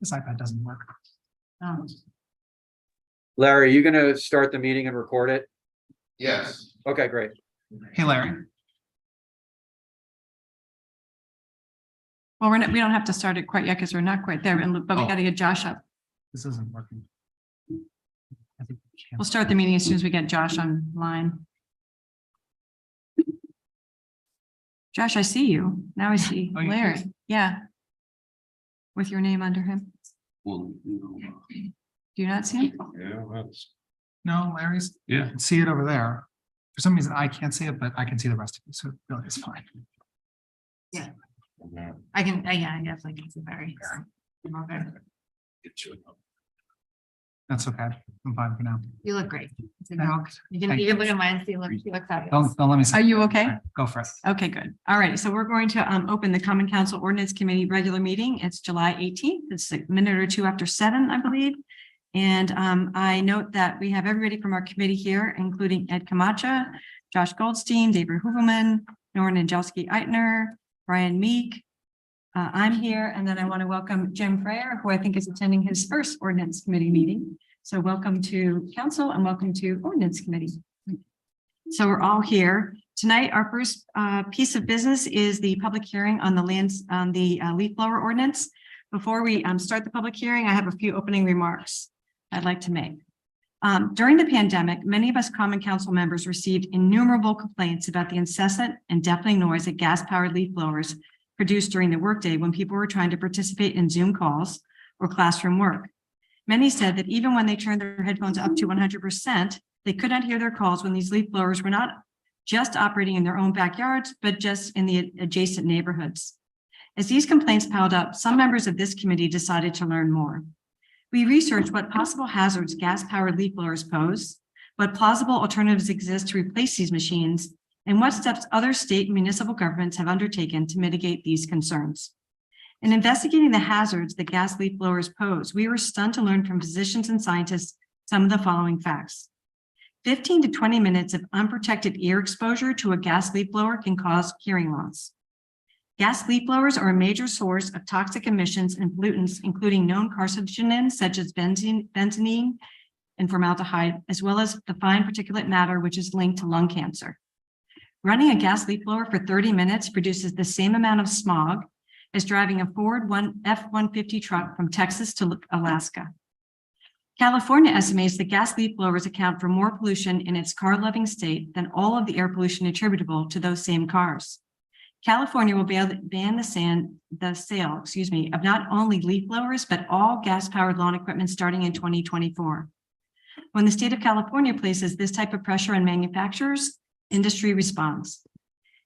This iPad doesn't work. Larry, are you going to start the meeting and record it? Yes. Okay, great. Hey, Larry. Well, we don't have to start it quite yet because we're not quite there, but we got to get Josh up. This isn't working. I think we can. We'll start the meeting as soon as we get Josh online. Josh, I see you. Now I see Oh, you Larry. can? Yeah. With your name under him. Well, Do you not see him? yeah, that's. No, Larry's. Yeah. I can see it over there. For some reason, I can't see it, but I can see the rest of you. So really, it's fine. Yeah. I can, yeah, I definitely can see Barry. Okay. That's okay. I'm fine for now. You look great. You Thanks. can look at mine and see, you look fabulous. Don't let me see. Are you okay? All right, go for it. Okay, good. All right, so we're going to open the Common Council Ordinance Committee regular meeting. It's July 18th. It's a minute or two after 7, I believe. And I note that we have everybody from our committee here, including Ed Camacho, Josh Goldstein, David Hooverman, Nora Ninjalski-Eitner, Brian Meek. I'm here, and then I want to welcome Jim Freyer, who I think is attending his first Ordinance Committee meeting. So welcome to Council and welcome to Ordinance Committee. So we're all here. Tonight, our first piece of business is the public hearing on the leaf blower ordinance. Before we start the public hearing, I have a few opening remarks I'd like to make. During the pandemic, many of us Common Council members received innumerable complaints about the incessant and deafening noise that gas-powered leaf blowers produced during the workday when people were trying to participate in Zoom calls or classroom work. Many said that even when they turned their headphones up to 100%, they could not hear their calls when these leaf blowers were not just operating in their own backyards, but just in the adjacent neighborhoods. As these complaints piled up, some members of this committee decided to learn more. We researched what possible hazards gas-powered leaf blowers pose, what plausible alternatives exist to replace these machines, and what steps other state and municipal governments have undertaken to mitigate these concerns. In investigating the hazards that gas leaf blowers pose, we were stunned to learn from physicians and scientists some of the following facts. 15 to 20 minutes of unprotected ear exposure to a gas leaf blower can cause hearing loss. Gas leaf blowers are a major source of toxic emissions and pollutants, including known carcinogens such as benzene and formaldehyde, as well as the fine particulate matter, which is linked to lung cancer. Running a gas leaf blower for 30 minutes produces the same amount of smog as driving a Ford F-150 truck from Texas to Alaska. California estimates that gas leaf blowers account for more pollution in its car-loving state than all of the air pollution attributable to those same cars. California will ban the sale of not only leaf blowers, but all gas-powered lawn equipment starting in 2024. When the state of California places this type of pressure on manufacturers, industry responds.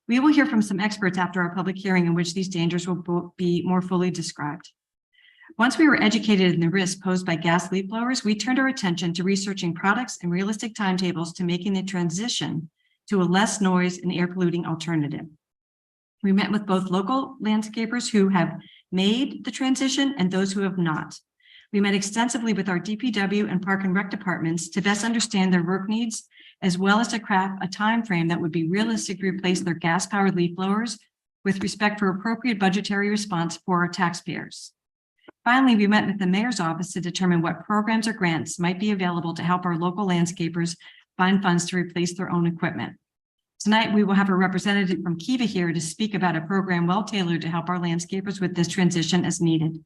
We will hear from some experts after our public hearing in which these dangers will be more fully described. Once we were educated in the risks posed by gas leaf blowers, we turned our attention to researching products and realistic timetables to making the transition to a less noise and air polluting alternative. We met with both local landscapers who have made the transition and those who have not. We met extensively with our DPW and Park and Rec departments to best understand their work needs, as well as to craft a time frame that would be realistic to replace their gas-powered leaf blowers with respect for appropriate budgetary response for our taxpayers. Finally, we met with the mayor's office to determine what programs or grants might be available to help our local landscapers find funds to replace their own equipment. Tonight, we will have a representative from Kiva here to speak about a program well-tailored to help our landscapers with this transition as needed.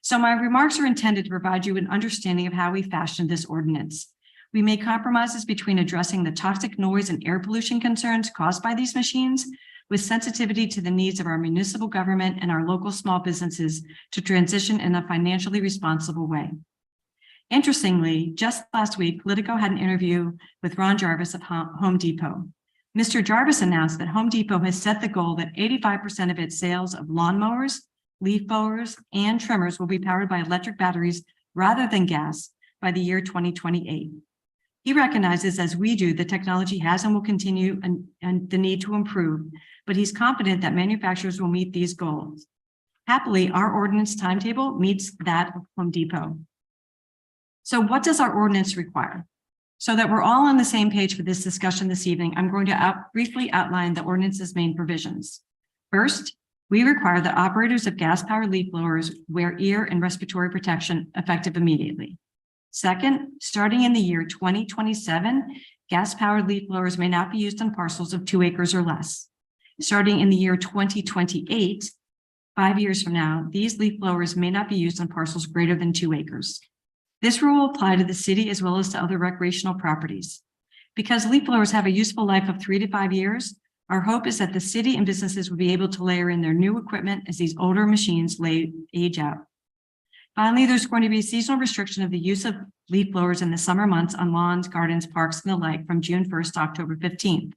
So my remarks are intended to provide you an understanding of how we fashioned this ordinance. We made compromises between addressing the toxic noise and air pollution concerns caused by these machines with sensitivity to the needs of our municipal government and our local small businesses to transition in a financially responsible way. Interestingly, just last week, Politico had an interview with Ron Jarvis of Home Depot. Mr. Jarvis announced that Home Depot has set the goal that 85% of its sales of lawnmowers, leaf blowers, and trimmers will be powered by electric batteries rather than gas by the year 2028. He recognizes, as we do, the technology has and will continue and the need to improve, but he's confident that manufacturers will meet these goals. Happily, our ordinance timetable meets that of Home Depot. So what does our ordinance require? So that we're all on the same page for this discussion this evening, I'm going to briefly outline the ordinance's main provisions. First, We require that operators of gas-powered leaf blowers wear ear and respiratory protection effective immediately. Second, starting in the year 2027, gas-powered leaf blowers may not be used on parcels of 2 acres or less. Starting in the year 2028, 5 years from now, these leaf blowers may not be used on parcels greater than 2 acres. This rule will apply to the city as well as to other recreational properties. Because leaf blowers have a useful life of 3 to 5 years, our hope is that the city and businesses will be able to layer in their new equipment as these older machines age out. Finally, there's going to be a seasonal restriction of the use of leaf blowers in the summer months on lawns, gardens, parks, and the like from June 1st to October 15th.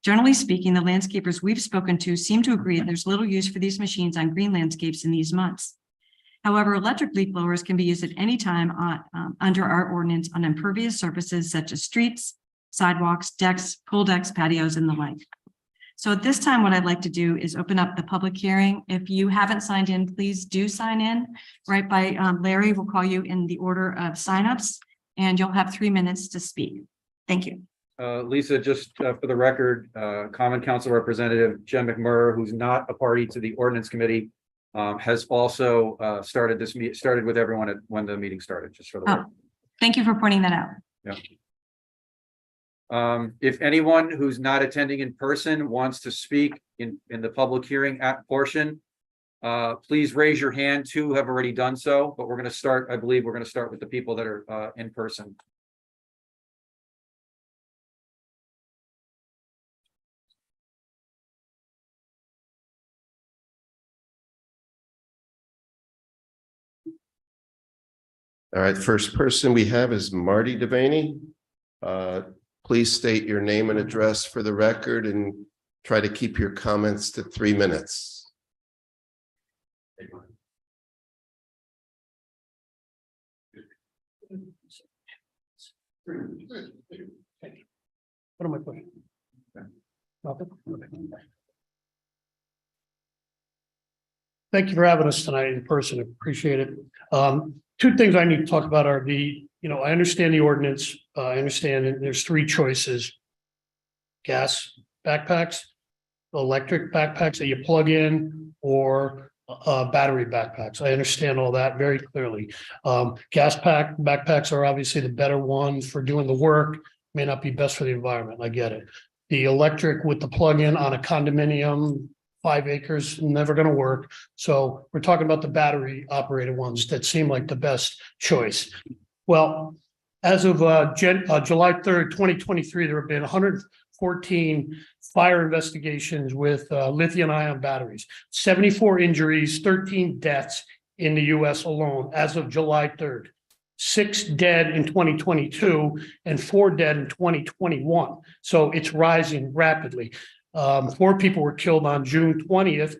Generally speaking, the landscapers we've spoken to seem to agree that there's little use for these machines on green landscapes in these months. However, electric leaf blowers can be used at any time under our ordinance on impervious surfaces such as streets, sidewalks, decks, pool decks, patios, and the like. So at this time, what I'd like to do is open up the public hearing. If you haven't signed in, please do sign in. Right by Larry will call you in the order of signups, and you'll have 3 minutes to speak. Thank you. Lisa, just for the record, Common Council Representative Jen McMurray, who's not a party to the Ordinance Committee, has also started with everyone when the meeting started, just for the record. Thank you for pointing that out. Yeah. If anyone who's not attending in person wants to speak in the public hearing portion, please raise your hand. 2 have already done so, but we're going to start, I believe we're going to start with the people that are in person. All right, first person we have is Marty Devaney. Please state your name and address for the record and try to keep your comments to 3 minutes. What am I putting? Nothing? Thank you for having us tonight in person. Appreciate it. 2 things I need to talk about are I understand the ordinance. I understand that there's 3 choices. Gas backpacks, electric backpacks that you plug in, or battery backpacks. I understand all that very clearly. Backpacks are obviously the better ones for doing the work, may not be best for the environment. I get it. The electric with the plug-in on a condominium, 5 acres, never going to work. So we're talking about the battery operated ones that seem like the best choice. Well, as of July 3rd, 2023, there have been 114 fire investigations with lithium ion batteries, 74 injuries, 13 deaths in the US alone as of July 3rd. 6 dead in 2022 and 4 dead in 2021. So it's rising rapidly. 4 people were killed on June 20th,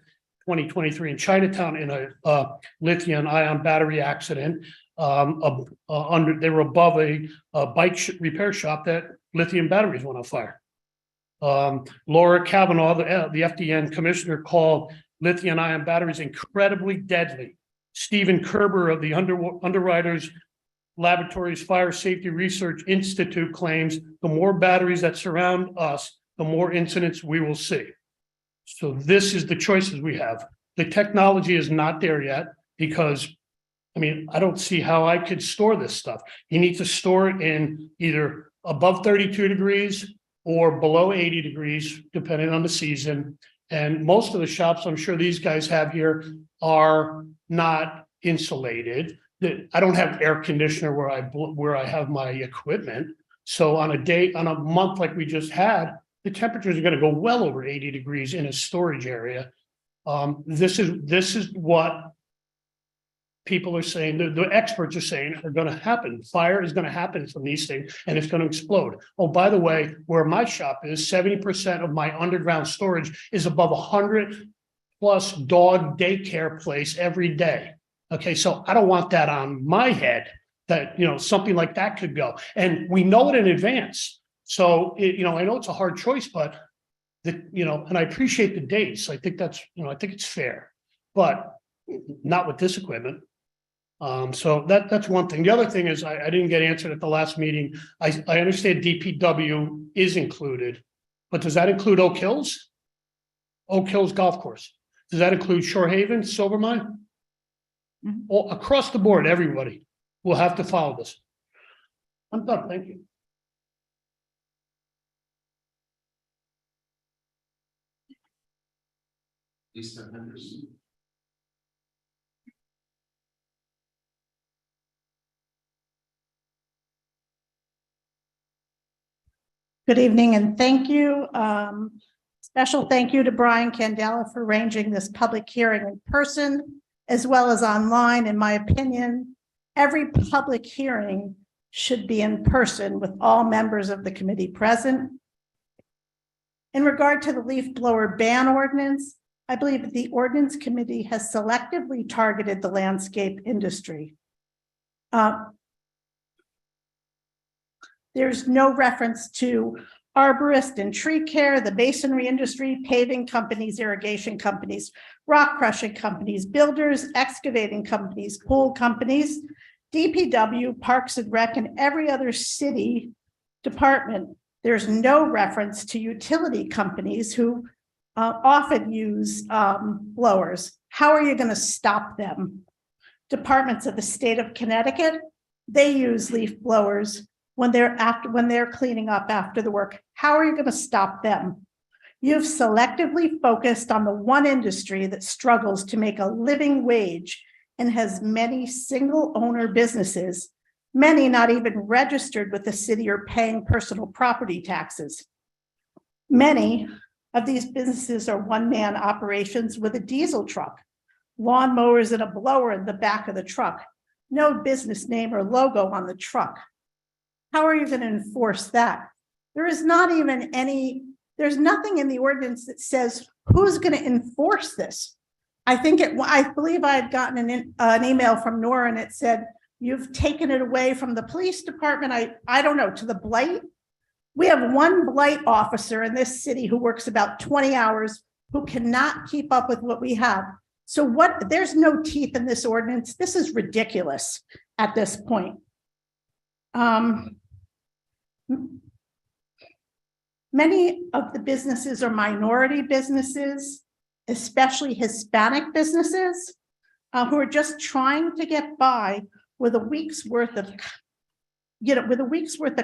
2023 in Chinatown in a lithium ion battery accident. They were above a bike repair shop that lithium batteries went on fire. Laura Kavanaugh, the FDN commissioner, called lithium ion batteries incredibly deadly. Stephen Kerber of the Underwriters Laboratories Fire Safety Research Institute claims the more batteries that surround us, the more incidents we will see. So this is the choices we have. The technology is not there yet because, I don't see how I could store this stuff. You need to store it in either above 32 degrees or below 80 degrees, depending on the season. And most of the shops I'm sure these guys have here are not insulated. I don't have air conditioner where I have my equipment. So on a month like we just had, the temperatures are going to go well over 80 degrees in a storage area. This is what people are saying, the experts are saying are going to happen. Fire is going to happen from these things and it's going to explode. Oh, by the way, where my shop is, 70% of my underground storage is above 100+ dog daycare place every day. Okay, so I don't want that on my head that, something like that could go. And we know it in advance. So, I know it's a hard choice, but and I appreciate the dates. I think that's, I think it's fair, but not with this equipment. So that's one thing. The other thing is I didn't get answered at the last meeting. I understand DPW is included, but does that include Oak Hills? Oak Hills Golf Course. Does that include Shore Haven, Silvermine? Mhm. All across the board, everybody will have to follow this. I'm done, thank you. Lisa Henderson. Good evening and thank you. Special thank you to Brian Candela for arranging this public hearing in person as well as online. In my opinion, every public hearing should be in person with all members of the committee present. In regard to the leaf blower ban ordinance, I believe that the Ordinance Committee has selectively targeted the landscape industry. There's no reference to arborist and tree care, the masonry industry, paving companies, irrigation companies, rock crushing companies, builders, excavating companies, pool companies, DPW, Parks and Rec, and every other city department. There's no reference to utility companies who often use blowers. How are you going to stop them? Departments of the state of Connecticut, they use leaf blowers when they're cleaning up after the work. How are you going to stop them? You've selectively focused on the one industry that struggles to make a living wage and has many single owner businesses, many not even registered with the city or paying personal property taxes. Many of these businesses are one-man operations with a diesel truck, lawn mowers and a blower in the back of the truck, no business name or logo on the truck. How are you going to enforce that? There's nothing in the ordinance that says who's going to enforce this. I believe I had gotten an email from Nora and it said, you've taken it away from the police department. I don't know, to the blight. We have one blight officer in this city who works about 20 hours who cannot keep up with what we have. So there's no teeth in this ordinance. This is ridiculous at this point. Many of the businesses are minority businesses, especially Hispanic businesses, who are just trying to get by with a week's worth of,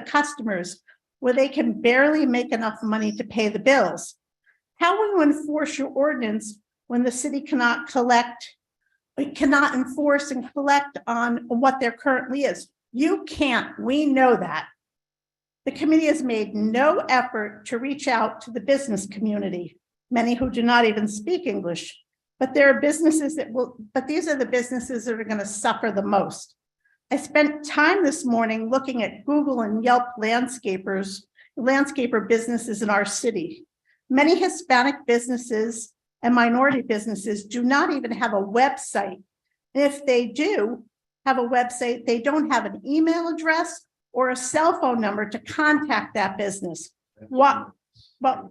customers where they can barely make enough money to pay the bills. How will you enforce your ordinance when the city cannot enforce and collect on what there currently is? You can't, we know that. The committee has made no effort to reach out to the business community, many who do not even speak English, but there are businesses but these are the businesses that are going to suffer the most. I spent time this morning looking at Google and Yelp landscaper businesses in our city. Many Hispanic businesses and minority businesses do not even have a website. And if they do have a website, they don't have an email address or a cell phone number to contact that business. Well,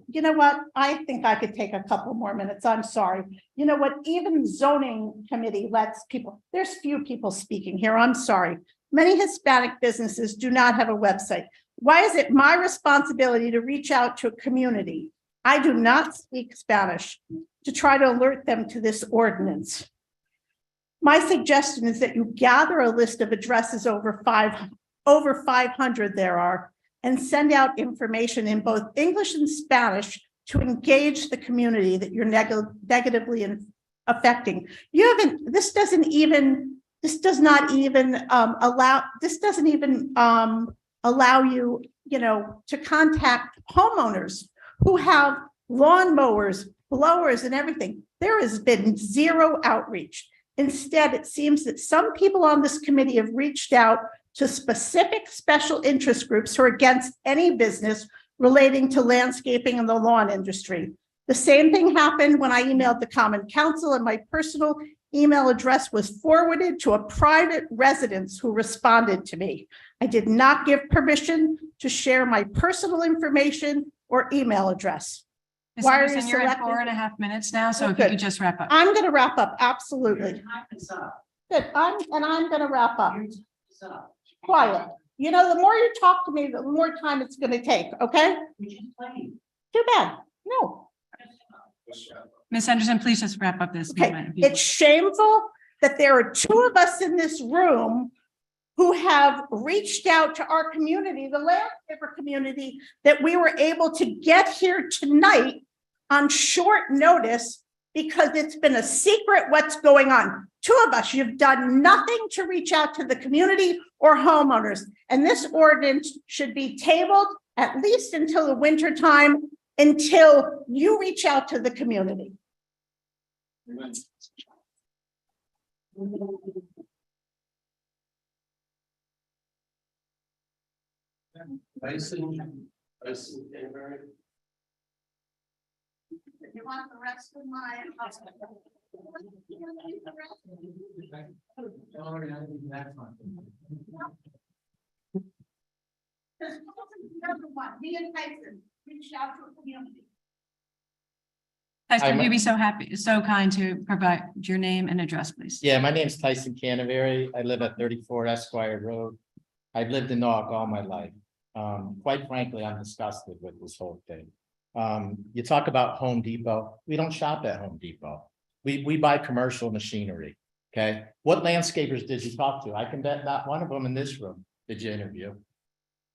you know what? I think I could take a couple more minutes. I'm sorry. You know what? Even zoning committee lets people, there's few people speaking here. I'm sorry. Many Hispanic businesses do not have a website. Why is it my responsibility to reach out to a community? I do not speak Spanish to try to alert them to this ordinance. My suggestion is that you gather a list of addresses over 500 there are, and send out information in both English and Spanish to engage the community that you're negatively affecting. This doesn't even allow you, to contact homeowners who have lawnmowers, blowers, and everything. There has been zero outreach. Instead, it seems that some people on this committee have reached out to specific special interest groups who are against any business relating to landscaping and the lawn industry. The same thing happened when I emailed the Common Council, and my personal email address was forwarded to a private residence who responded to me. I did not give permission to share my personal information or email address. Ms. Why are Henderson, you you're at selecting- 4.5 minutes now, so if you Good. could just wrap up. I'm going to wrap up. Absolutely. Good. I'm going to wrap up. Quiet. The more you talk to me, the more time it's going to take. Okay. Too bad. No. Ms. Henderson, please just wrap up this. Okay, it's shameful that there are two of us in this room who have reached out to our community, the landscaper community, that we were able to get here tonight on short notice because it's been a secret what's going on. Two of us, you've done nothing to reach out to the community or homeowners. And this ordinance should be tabled at least until the winter time, until you reach out to the community. You want the rest of my. Me and Tyson reached out to a community. Tyson, you'd be so happy, so kind to provide your name and address, please. Yeah, my name's Tyson Canterbury. I live at 34 Esquire Road. I've lived in Norwalk all my life. Quite frankly, I'm disgusted with this whole thing. You talk about Home Depot. We don't shop at Home Depot. We buy commercial machinery. Okay. What landscapers did you talk to? I can bet not one of them in this room did you interview.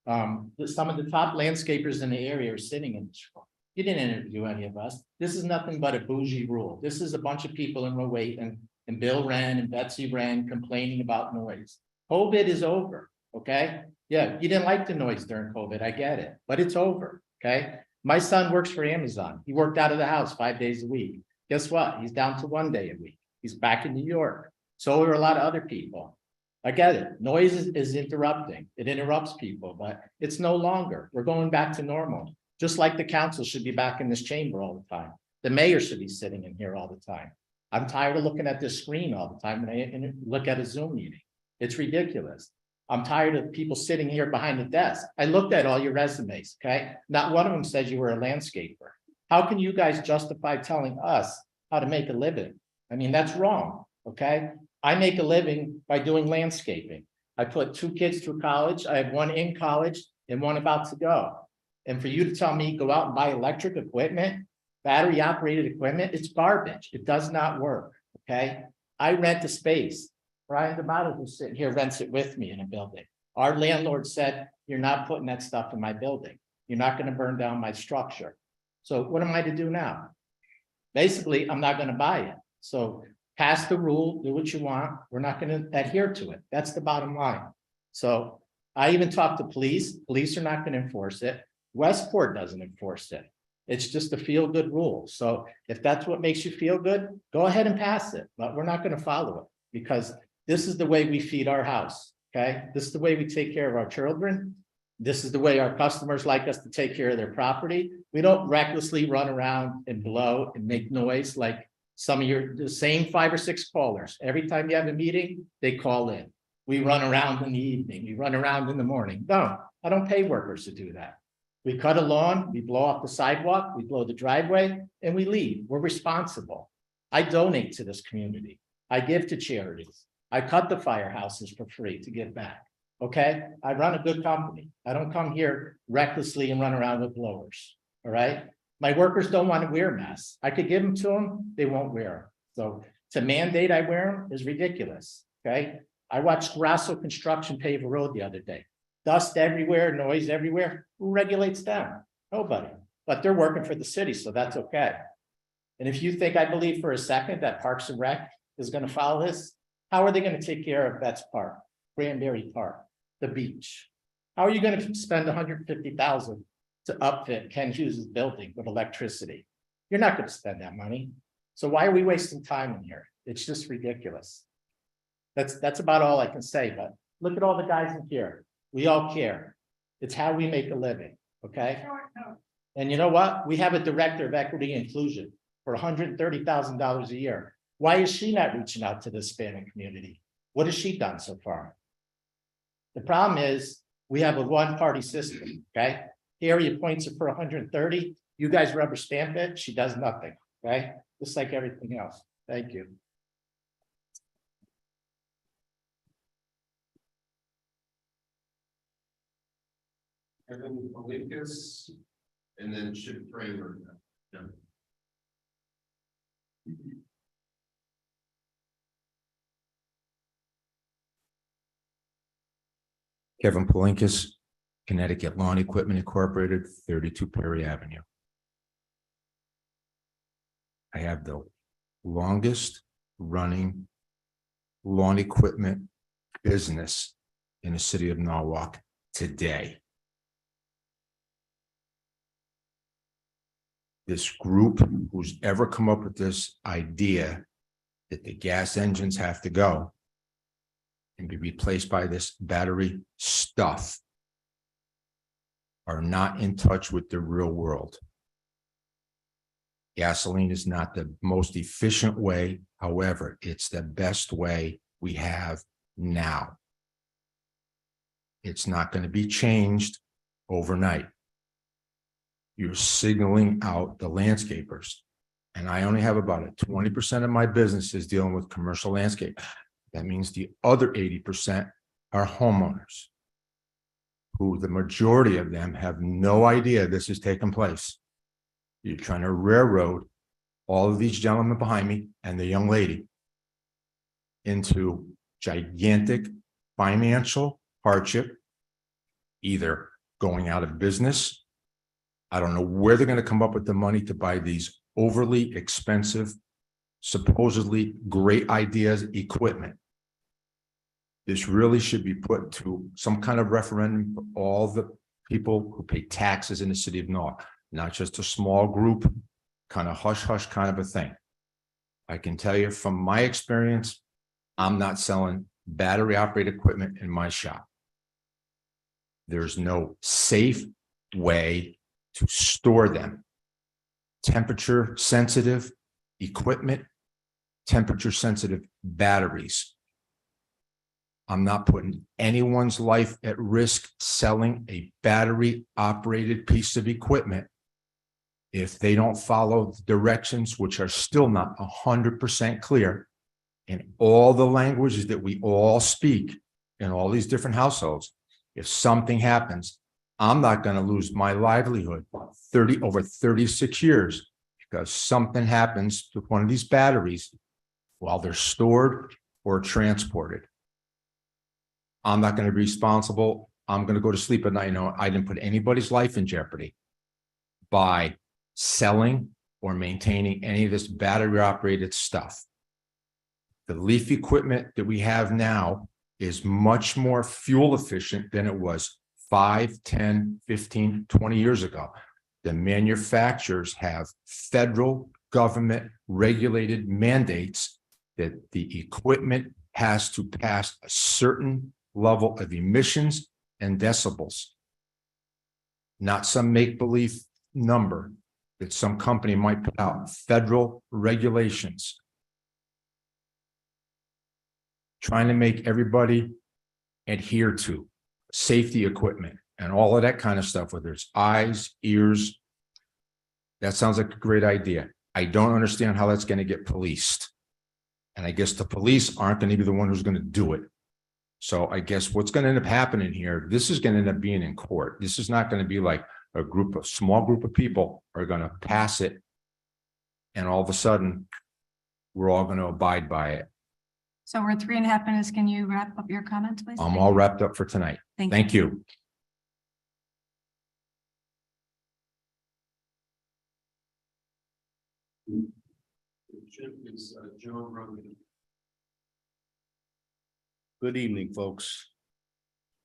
Some of the top landscapers in the area are sitting in this room. You didn't interview any of us. This is nothing but a bougie rule. This is a bunch of people in row 8 and Bill Wren and Betsy Wren complaining about noise. COVID is over. Okay. Yeah, you didn't like the noise during COVID. I get it, but it's over. Okay. My son works for Amazon. He worked out of the house 5 days a week. Guess what? He's down to 1 day a week. He's back in New York. So are a lot of other people. I get it. Noise is interrupting. It interrupts people, but it's no longer. We're going back to normal. Just like the council should be back in this chamber all the time. The mayor should be sitting in here all the time. I'm tired of looking at this screen all the time when I look at a Zoom meeting. It's ridiculous. I'm tired of people sitting here behind the desk. I looked at all your resumes, okay? Not one of them says you were a landscaper. How can you guys justify telling us how to make a living? I mean, that's wrong, okay? I make a living by doing landscaping. I put 2 kids through college. I have 1 in college and 1 about to go. And for you to tell me go out and buy electric equipment, battery operated equipment, it's garbage. It does not work, okay? I rent a space. Brian D'Amato, who's sitting here, rents it with me in a building. Our landlord said, you're not putting that stuff in my building. You're not going to burn down my structure. So what am I to do now? Basically, I'm not going to buy it. So pass the rule, do what you want. We're not going to adhere to it. That's the bottom line. So I even talked to police. Police are not going to enforce it. Westport doesn't enforce it. It's just a feel-good rule. So if that's what makes you feel good, go ahead and pass it. But we're not going to follow it because this is the way we feed our house. Okay. This is the way we take care of our children. This is the way our customers like us to take care of their property. We don't recklessly run around and blow and make noise like some of the same 5 or 6 callers. Every time you have a meeting, they call in. We run around in the evening. We run around in the morning. No, I don't pay workers to do that. We cut a lawn, we blow off the sidewalk, we blow the driveway, and we leave. We're responsible. I donate to this community. I give to charities. I cut the firehouses for free to give back. Okay. I run a good company. I don't come here recklessly and run around with blowers. All right. My workers don't want to wear masks. I could give them to them. They won't wear them. So to mandate I wear them is ridiculous. Okay. I watched Grasso Construction pave a road the other day. Dust everywhere, noise everywhere. Who regulates them? Nobody. But they're working for the city, so that's okay. And if you think I believe for a second that Parks and Rec is going to follow this, how are they going to take care of Betts Park, Granbury Park, the beach? How are you going to spend $150,000 to upfit Ken Hughes' building with electricity? You're not going to spend that money. So why are we wasting time in here? It's just ridiculous. That's about all I can say. But look at all the guys in here. We all care. It's how we make a living. Okay. And you know what? We have a director of equity and inclusion for $130,000 a year. Why is she not reaching out to the Hispanic community? What has she done so far? The problem is we have a one-party system. Okay. Here he appoints her for 130. You guys rubber stamp it. She does nothing. Okay. Just like everything else. Thank you. Kevin Lucas, and then Chip Kramer. Yeah. Kevin Palinkas, Connecticut Lawn Equipment Incorporated, 32 Perry Avenue. I have the longest running lawn equipment business in the city of Norwalk today. This group who's ever come up with this idea that the gas engines have to go and be replaced by this battery stuff are not in touch with the real world. Gasoline is not the most efficient way. However, it's the best way we have now. It's not going to be changed overnight. You're signaling out the landscapers. And I only have about 20% of my business is dealing with commercial landscape. That means the other 80% are homeowners, who the majority of them have no idea this is taking place. You're trying to railroad all of these gentlemen behind me and the young lady into gigantic financial hardship, either going out of business. I don't know where they're going to come up with the money to buy these overly expensive, supposedly great ideas, equipment. This really should be put to some kind of referendum for all the people who pay taxes in the city of Norwalk, not just a small group, kind of hush-hush kind of a thing. I can tell you from my experience, I'm not selling battery-operated equipment in my shop. There's no safe way to store them. Temperature-sensitive equipment, temperature-sensitive batteries. I'm not putting anyone's life at risk selling a battery-operated piece of equipment if they don't follow the directions, which are still not 100% clear in all the languages that we all speak in all these different households. If something happens, I'm not going to lose my livelihood over 36 years because something happens to one of these batteries while they're stored or transported. I'm not going to be responsible. I'm going to go to sleep at night. I didn't put anybody's life in jeopardy by selling or maintaining any of this battery operated stuff. The leaf equipment that we have now is much more fuel efficient than it was 5, 10, 15, 20 years ago. The manufacturers have federal government regulated mandates that the equipment has to pass a certain level of emissions and decibels, not some make-believe number that some company might put out. Federal regulations trying to make everybody adhere to safety equipment and all of that kind of stuff, whether it's eyes, ears. That sounds like a great idea. I don't understand how that's going to get policed. And I guess the police aren't going to be the one who's going to do it. So I guess what's going to end up happening here, this is going to end up being in court. This is not going to be like a small group of people are going to pass it. And all of a sudden, we're all going to abide by it. So we're 3.5 minutes. Can you wrap up your comments, please? I'm all wrapped up for tonight. Thank you. Good evening, folks.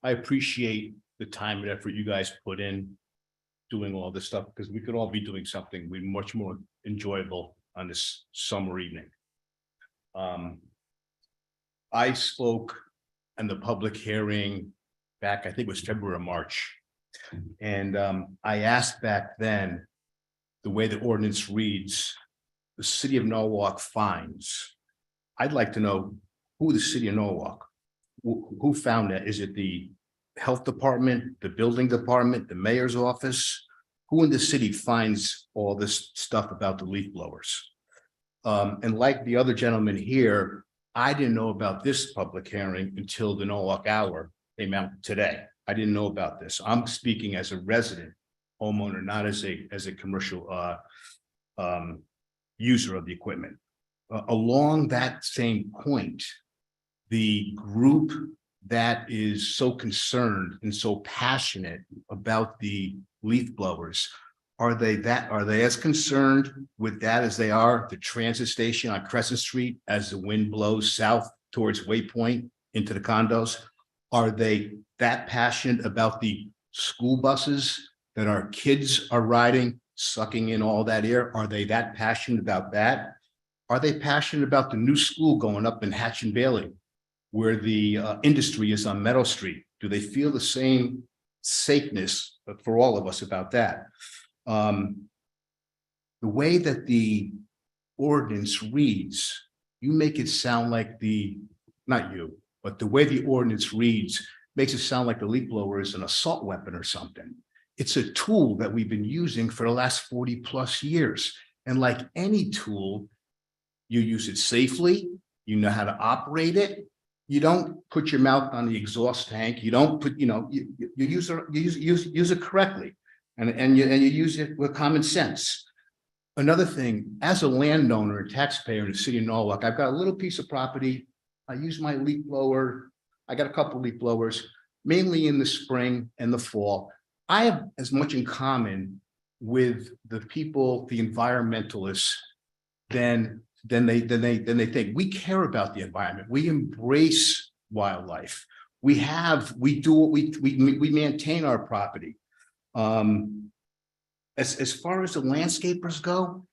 I appreciate the time and effort you guys put in doing all this stuff, because we could all be doing something much more enjoyable on this summer evening. I spoke in the public hearing back, I think it was February or March. And I asked back then, the way the ordinance reads, the city of Norwalk fines. I'd like to know who the city of Norwalk, who found that? Is it the health department, the building department, the mayor's office? Who in the city finds all this stuff about the leaf blowers? And like the other gentleman here, I didn't know about this public hearing until the Norwalk Hour came out today. I didn't know about this. I'm speaking as a resident homeowner, not as a commercial user of the equipment. Along that same point, the group that is so concerned and so passionate about the leaf blowers, are they as concerned with that as they are the transit station on Crescent Street as the wind blows south towards Waypoint into the condos? Are they that passionate about the school buses that our kids are riding, sucking in all that air? Are they that passionate about that? Are they passionate about the new school going up in Hatch and Bailey, where the industry is on Meadow Street? Do they feel the same safeness for all of us about that? The way that the ordinance reads, you make it sound like not you, but the way the ordinance reads makes it sound like the leaf blower is an assault weapon or something. It's a tool that we've been using for the last 40 plus years. And like any tool, you use it safely, you know how to operate it. You don't put your mouth on the exhaust tank. You don't put, you use it correctly. And you use it with common sense. Another thing, as a landowner and taxpayer in the city of Norwalk, I've got a little piece of property. I use my leaf blower. I got a couple of leaf blowers, mainly in the spring and the fall. I have as much in common with the people, the environmentalists, than they think. We care about the environment. We embrace wildlife. We maintain our property. As far as the landscapers go,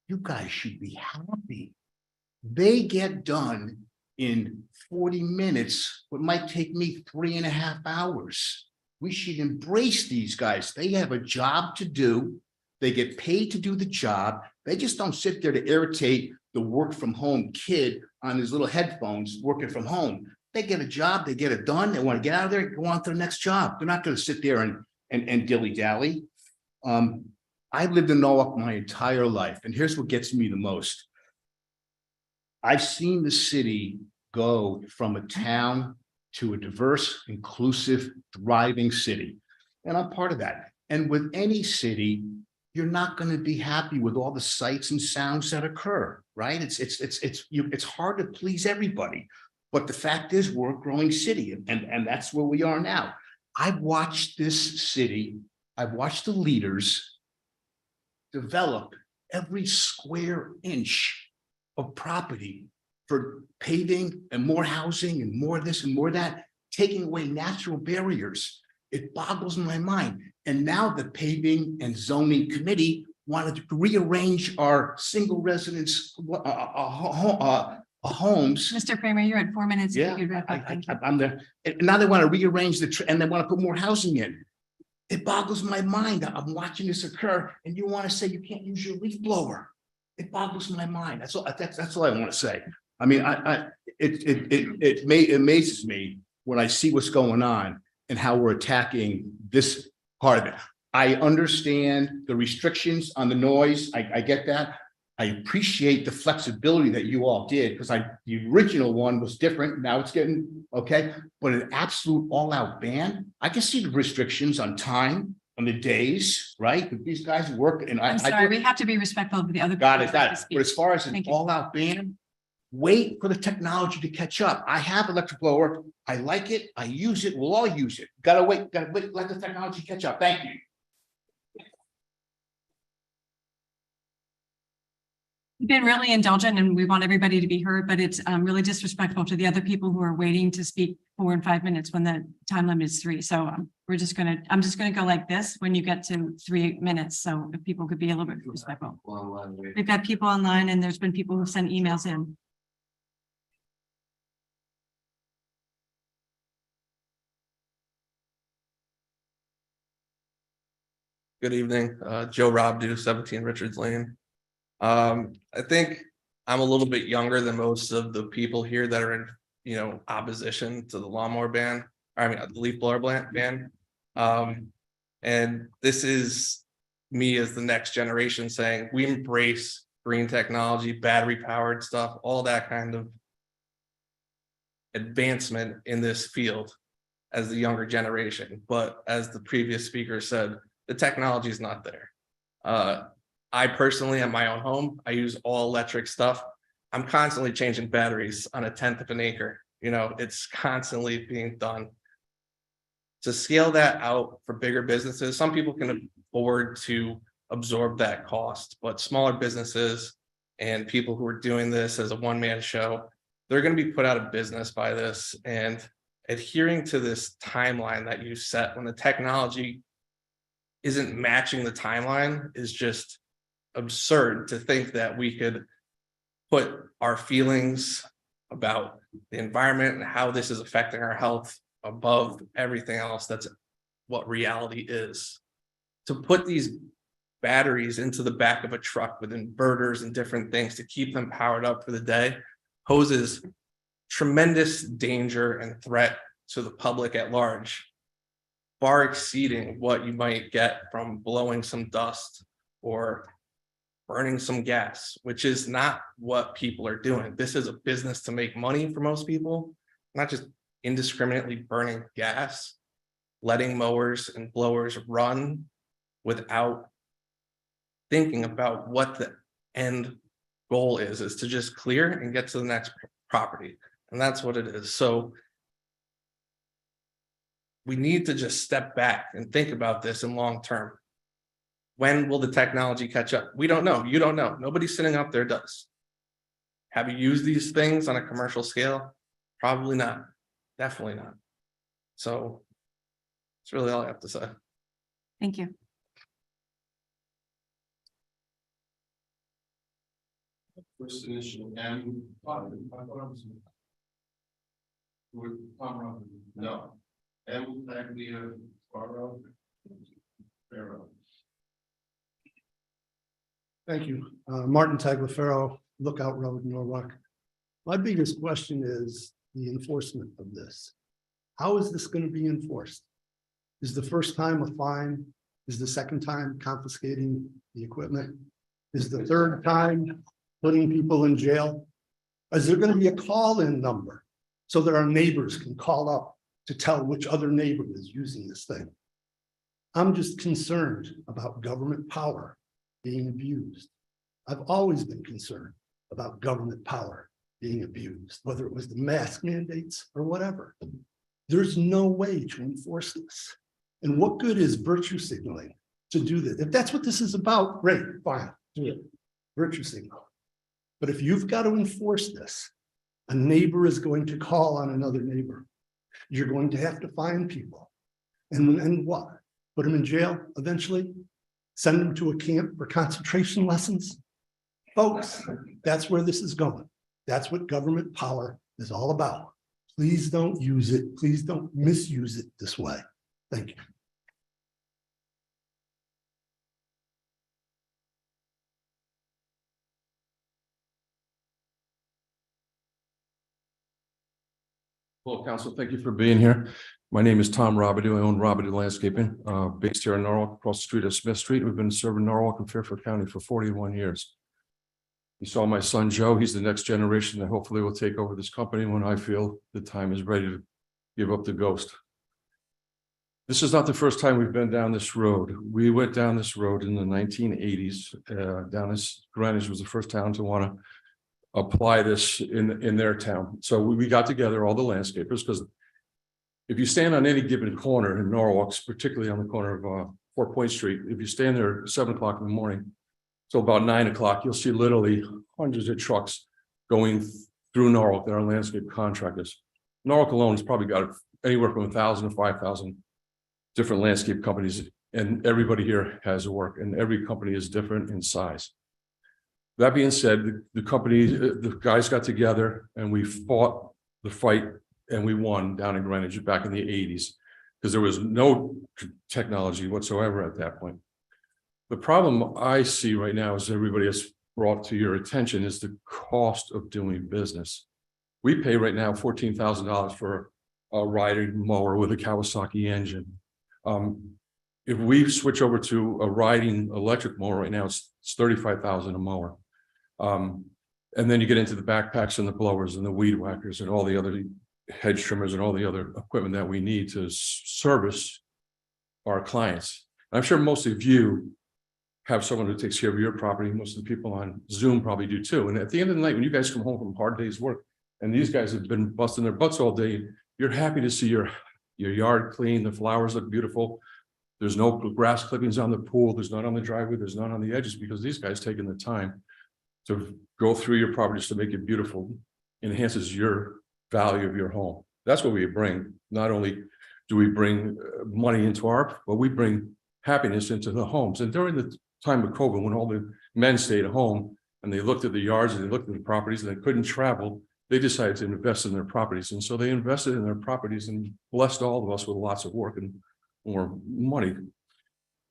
you guys should be happy. They get done in 40 minutes, what might take me 3.5 hours. We should embrace these guys. They have a job to do. They get paid to do the job. They just don't sit there to irritate the work from home kid on his little headphones working from home. They get a job, they get it done. They want to get out of there, go on to the next job. They're not going to sit there and dilly-dally. I've lived in Norwalk my entire life, and here's what gets me the most. I've seen the city go from a town to a diverse, inclusive, thriving city, and I'm part of that. And with any city, you're not going to be happy with all the sights and sounds that occur, right? It's hard to please everybody, but the fact is, we're a growing city, and that's where we are now. I've watched this city. I've watched the leaders develop every square inch of property for paving and more housing and more this and more that, taking away natural barriers. It boggles my mind. And now the Paving and Zoning Committee wanted to rearrange our single residence homes. Mr. Kramer, you're at 4 minutes. If Yeah, you could wrap up. Thank you. I'm there. And now they want to rearrange and they want to put more housing in. It boggles my mind. I'm watching this occur, and you want to say you can't use your leaf blower. It boggles my mind. That's all I want to say. I mean, it amazes me when I see what's going on and how we're attacking this part of it. I understand the restrictions on the noise. I get that. I appreciate the flexibility that you all did, because the original one was different. Now it's getting okay, but an absolute all-out ban. I can see the restrictions on time, on the days, right? But these guys work, and I'm sorry, we have to be respectful of the other. got it. people to speak. But as far as an Thank you. all-out ban, wait for the technology to catch up. I have electric blower. I like it. I use it. We'll all use it. Gotta wait. Let the technology catch up. Thank you. We've been really indulgent, and we want everybody to be heard, but it's really disrespectful to the other people who are waiting to speak 4 and 5 minutes when the time limit is 3. So I'm just gonna go like this when you get to 3 minutes. So if people could be a little bit respectful. We've got people online, and there's been people who sent emails in. Good evening, Joe Robdu, 17 Richards Lane. I think I'm a little bit younger than most of the people here that are in, opposition to the lawnmower ban. The leaf blower ban. And this is me as the next generation saying we embrace green technology, battery powered stuff, all that kind of advancement in this field as the younger generation. But as the previous speaker said, the technology is not there. I personally, at my own home, I use all electric stuff. I'm constantly changing batteries on 1/10 of an acre. It's constantly being done. To scale that out for bigger businesses, some people can afford to absorb that cost, but smaller businesses and people who are doing this as a one-man show, they're going to be put out of business by this. And adhering to this timeline that you set when the technology isn't matching the timeline is just absurd. To think that we could put our feelings about the environment and how this is affecting our health above everything else. That's what reality is. To put these batteries into the back of a truck with inverters and different things to keep them powered up for the day poses tremendous danger and threat to the public at large, far exceeding what you might get from blowing some dust or burning some gas, which is not what people are doing. This is a business to make money for most people, not just indiscriminately burning gas, letting mowers and blowers run without thinking about what the end goal is to just clear and get to the next property. And that's what it is. So we need to just step back and think about this in long term. When will the technology catch up? We don't know. You don't know. Nobody sitting up there does. Have you used these things on a commercial scale? Probably not. Definitely not. So that's really all I have to say. Thank you. First initial M. No. M. Thank you. Martin Tagliaferro, Lookout Road, Norwalk. My biggest question is the enforcement of this. How is this going to be enforced? Is the first time a fine? Is the second time confiscating the equipment? Is the third time putting people in jail? Is there going to be a call-in number so that our neighbors can call up to tell which other neighbor is using this thing? I'm just concerned about government power being abused. I've always been concerned about government power being abused, whether it was the mask mandates or whatever. There's no way to enforce this. And what good is virtue signaling to do this? If that's what this is about, great, fine, do it. Virtue signal. But if you've got to enforce this, a neighbor is going to call on another neighbor. You're going to have to find people. And what? Put them in jail eventually? Send them to a camp for concentration lessons? Folks, that's where this is going. That's what government power is all about. Please don't use it. Please don't misuse it this way. Thank you. Hello, Council. Thank you for being here. My name is Tom Robidoux. I own Robidoux Landscaping, based here in Norwalk, across the street of Smith Street. We've been serving Norwalk and Fairfield County for 41 years. You saw my son, Joe. He's the next generation that hopefully will take over this company when I feel the time is ready to give up the ghost. This is not the first time we've been down this road. We went down this road in the 1980s. Down this, Greenwich was the first town to want to apply this in their town. So we got together, all the landscapers, because if you stand on any given corner in Norwalk, particularly on the corner of 4 Point Street, if you stand there at 7 o'clock in the morning, so about 9 o'clock, you'll see literally hundreds of trucks going through Norwalk that are landscape contractors. Norwalk alone has probably got anywhere from 1,000 to 5,000 different landscape companies, and everybody here has work, and every company is different in size. That being said, the guys got together and we fought the fight and we won down in Greenwich back in the 80s because there was no technology whatsoever at that point. The problem I see right now, as everybody has brought to your attention, is the cost of doing business. We pay right now $14,000 for a riding mower with a Kawasaki engine. If we switch over to a riding electric mower right now, it's $35,000 a mower. And then you get into the backpacks and the blowers and the weed whackers and all the other hedge trimmers and all the other equipment that we need to service our clients. I'm sure most of you have someone who takes care of your property. Most of the people on Zoom probably do too. And at the end of the night, when you guys come home from a hard day's work, And these guys have been busting their butts all day. You're happy to see your yard clean, the flowers look beautiful. There's no grass clippings on the pool, there's none on the driveway, there's none on the edges, because these guys taking the time to go through your properties to make it beautiful, enhances your value of your home. That's what we bring. Not only do we bring money into but we bring happiness into the homes. And during the time of COVID, when all the men stayed at home and they looked at the yards and they looked at the properties and they couldn't travel, they decided to invest in their properties. And so they invested in their properties and blessed all of us with lots of work and more money.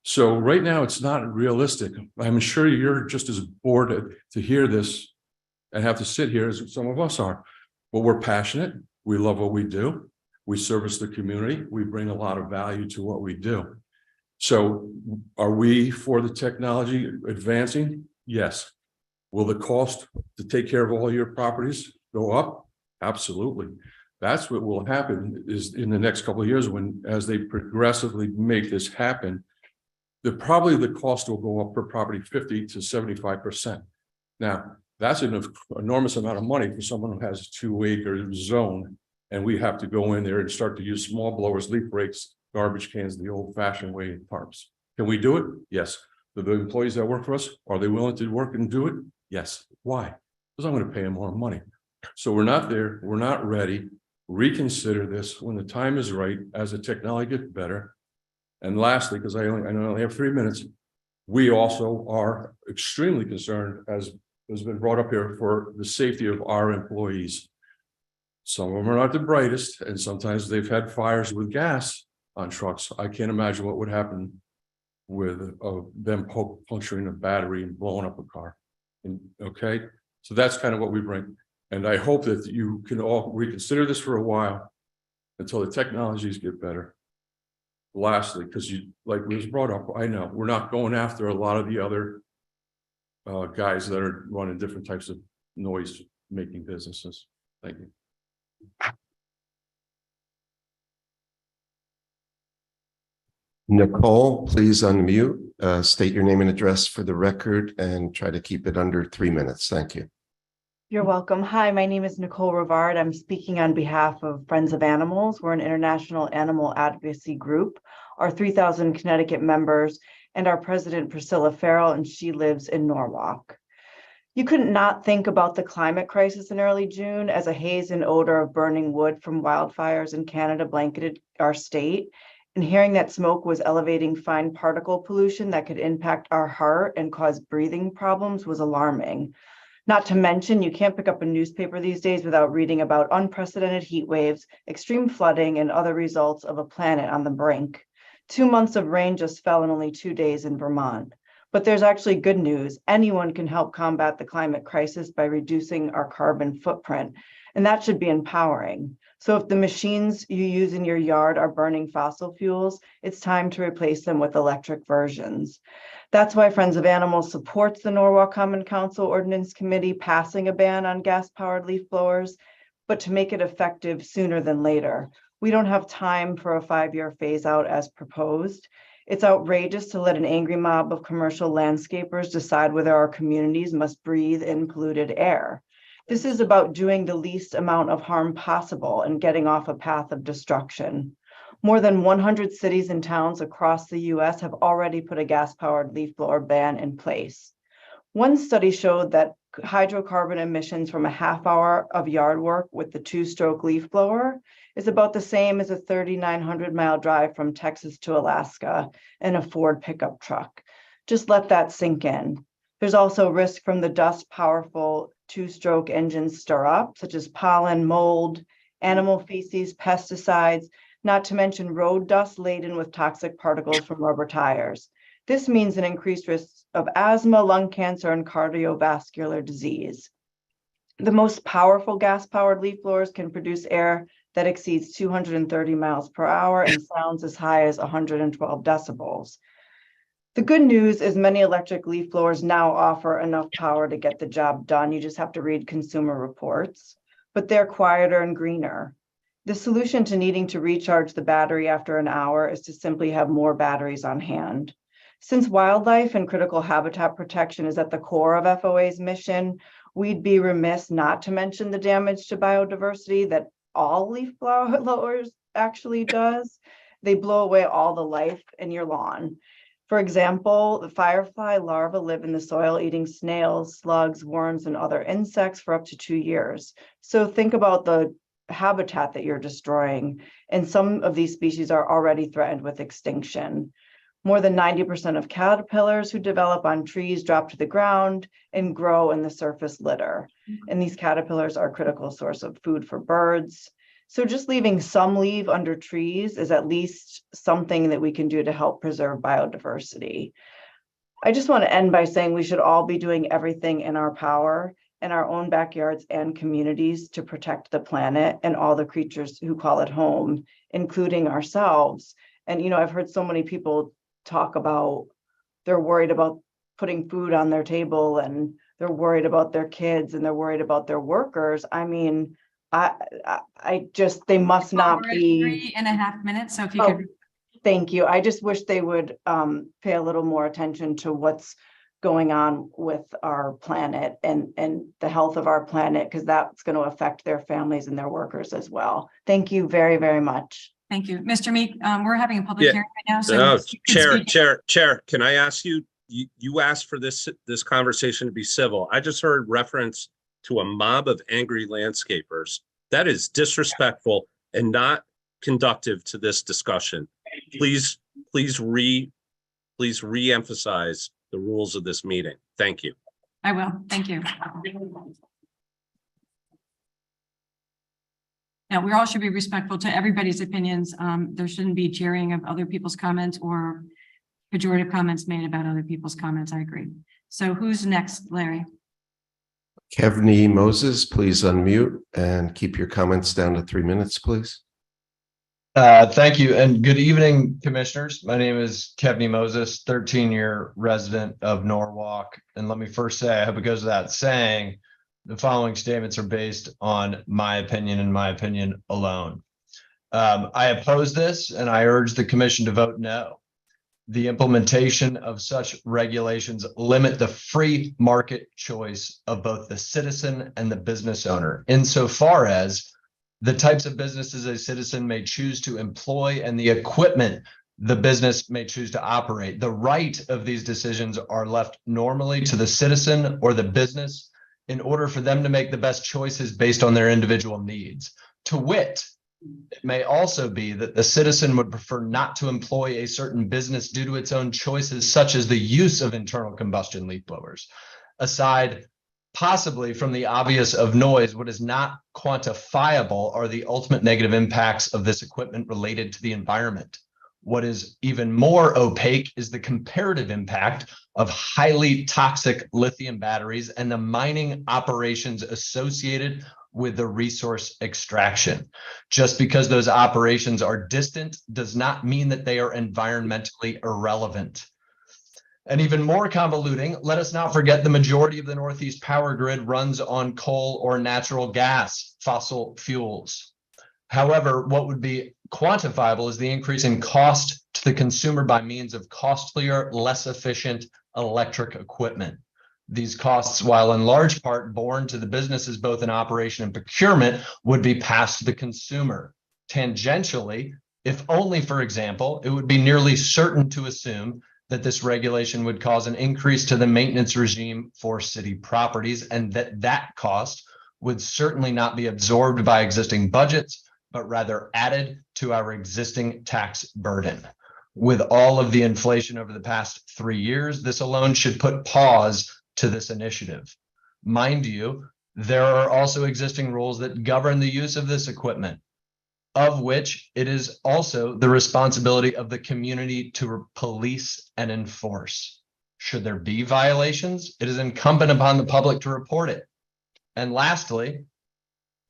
So right now, it's not realistic. I'm sure you're just as bored to hear this and have to sit here as some of us are. But we're passionate. We love what we do. We service the community. We bring a lot of value to what we do. So are we for the technology advancing? Yes. Will the cost to take care of all your properties go up? Absolutely. That's what will happen is in the next couple of years as they progressively make this happen, probably the cost will go up per property 50 to 75%. Now, that's an enormous amount of money for someone who has a 2-acre zone. And we have to go in there and start to use small blowers, leaf rakes, garbage cans, the old fashioned way in tarps. Can we do it? Yes. The employees that work for us, are they willing to work and do it? Yes. Why? Because I'm going to pay them more money. So we're not there. We're not ready. Reconsider this when the time is right as the technology gets better. And lastly, because I only have 3 minutes, we also are extremely concerned, as has been brought up here, for the safety of our employees. Some of them are not the brightest, and sometimes they've had fires with gas on trucks. I can't imagine what would happen with them puncturing a battery and blowing up a car. Okay, so that's kind of what we bring. And I hope that you can all reconsider this for a while until the technologies get better. Lastly, because like was brought up, I know we're not going after a lot of the other guys that are running different types of noise making businesses. Thank you. Nicole, please unmute, state your name and address for the record and try to keep it under 3 minutes. Thank you. You're welcome. Hi, my name is Nicole Rivard. I'm speaking on behalf of Friends of Animals. We're an international animal advocacy group. Our 3,000 Connecticut members and our president, Priscilla Farrell, and she lives in Norwalk. You couldn't not think about the climate crisis in early June as a haze and odor of burning wood from wildfires in Canada blanketed our state. And hearing that smoke was elevating fine particle pollution that could impact our heart and cause breathing problems was alarming. Not to mention, you can't pick up a newspaper these days without reading about unprecedented heat waves, extreme flooding, and other results of a planet on the brink. 2 months of rain just fell in only 2 days in Vermont. But there's actually good news. Anyone can help combat the climate crisis by reducing our carbon footprint, and that should be empowering. So if the machines you use in your yard are burning fossil fuels, it's time to replace them with electric versions. That's why Friends of Animals supports the Norwalk Common Council Ordinance Committee passing a ban on gas-powered leaf blowers, but to make it effective sooner than later. We don't have time for a 5-year phase out as proposed. It's outrageous to let an angry mob of commercial landscapers decide whether our communities must breathe in polluted air. This is about doing the least amount of harm possible and getting off a path of destruction. More than 100 cities and towns across the US have already put a gas-powered leaf blower ban in place. One study showed that hydrocarbon emissions from a half hour of yard work with the 2-stroke leaf blower is about the same as a 3,900-mile drive from Texas to Alaska in a Ford pickup truck. Just let that sink in. There's also risk from the dust powerful 2-stroke engines stir up, such as pollen, mold, animal feces, pesticides, not to mention road dust laden with toxic particles from rubber tires. This means an increased risk of asthma, lung cancer, and cardiovascular disease. The most powerful gas-powered leaf blowers can produce air that exceeds 230 miles per hour and sounds as high as 112 decibels. The good news is many electric leaf blowers now offer enough power to get the job done. You just have to read Consumer Reports, but they're quieter and greener. The solution to needing to recharge the battery after an hour is to simply have more batteries on hand. Since wildlife and critical habitat protection is at the core of FOA's mission, we'd be remiss not to mention the damage to biodiversity that all leaf blowers actually does. They blow away all the life in your lawn. For example, the firefly larvae live in the soil eating snails, slugs, worms, and other insects for up to 2 years. So think about the habitat that you're destroying, and some of these species are already threatened with extinction. More than 90% of caterpillars who develop on trees drop to the ground and grow in the surface litter. And these caterpillars are a critical source of food for birds. So just leaving some leaf under trees is at least something that we can do to help preserve biodiversity. I just want to end by saying we should all be doing everything in our power in our own backyards and communities to protect the planet and all the creatures who call it home, including ourselves. And, you know, I've heard so many people talk about they're worried about putting food on their table, and they're worried about their kids, and they're worried about their workers. I mean, I just, they must not We're at be. 3.5 minutes, so if you Oh, could. thank you. I just wish they would pay a little more attention to what's going on with our planet and the health of our planet, because that's going to affect their families and their workers as well. Thank you very, very much. Thank you. Mr. Meek, we're having a public Yeah. hearing right now, so. Chair, can I ask you, you asked for this conversation to be civil. I just heard reference to a mob of angry landscapers. That is disrespectful and not conductive to this discussion. Please re-emphasize the rules of this meeting. Thank you. I will. Thank you. Now, we all should be respectful to everybody's opinions. There shouldn't be jeering of other people's comments or pejorative comments made about other people's comments. I agree. So who's next, Larry? Kevney Moses, please unmute and keep your comments down to 3 minutes, please. Thank you and good evening, commissioners. My name is Kevney Moses, 13-year resident of Norwalk. And let me first say, I hope it goes without saying, the following statements are based on my opinion and my opinion alone. I oppose this and I urge the commission to vote no. The implementation of such regulations limit the free market choice of both the citizen and the business owner, insofar as the types of businesses a citizen may choose to employ and the equipment the business may choose to operate. The right of these decisions are left normally to the citizen or the business in order for them to make the best choices based on their individual needs. To wit, it may also be that the citizen would prefer not to employ a certain business due to its own choices, such as the use of internal combustion leaf blowers. Aside possibly from the obvious of noise, what is not quantifiable are the ultimate negative impacts of this equipment related to the environment. What is even more opaque is the comparative impact of highly toxic lithium batteries and the mining operations associated with the resource extraction. Just because those operations are distant does not mean that they are environmentally irrelevant. And even more convoluting, let us not forget the majority of the Northeast power grid runs on coal or natural gas, fossil fuels. However, what would be quantifiable is the increase in cost to the consumer by means of costlier, less efficient electric equipment. These costs, while in large part borne to the businesses both in operation and procurement, would be passed to the consumer. Tangentially, if only, for example, it would be nearly certain to assume that this regulation would cause an increase to the maintenance regime for city properties, and that cost would certainly not be absorbed by existing budgets, but rather added to our existing tax burden. With all of the inflation over the past 3 years, this alone should put pause to this initiative. Mind you, there are also existing rules that govern the use of this equipment, of which it is also the responsibility of the community to police and enforce. Should there be violations, it is incumbent upon the public to report it. And lastly,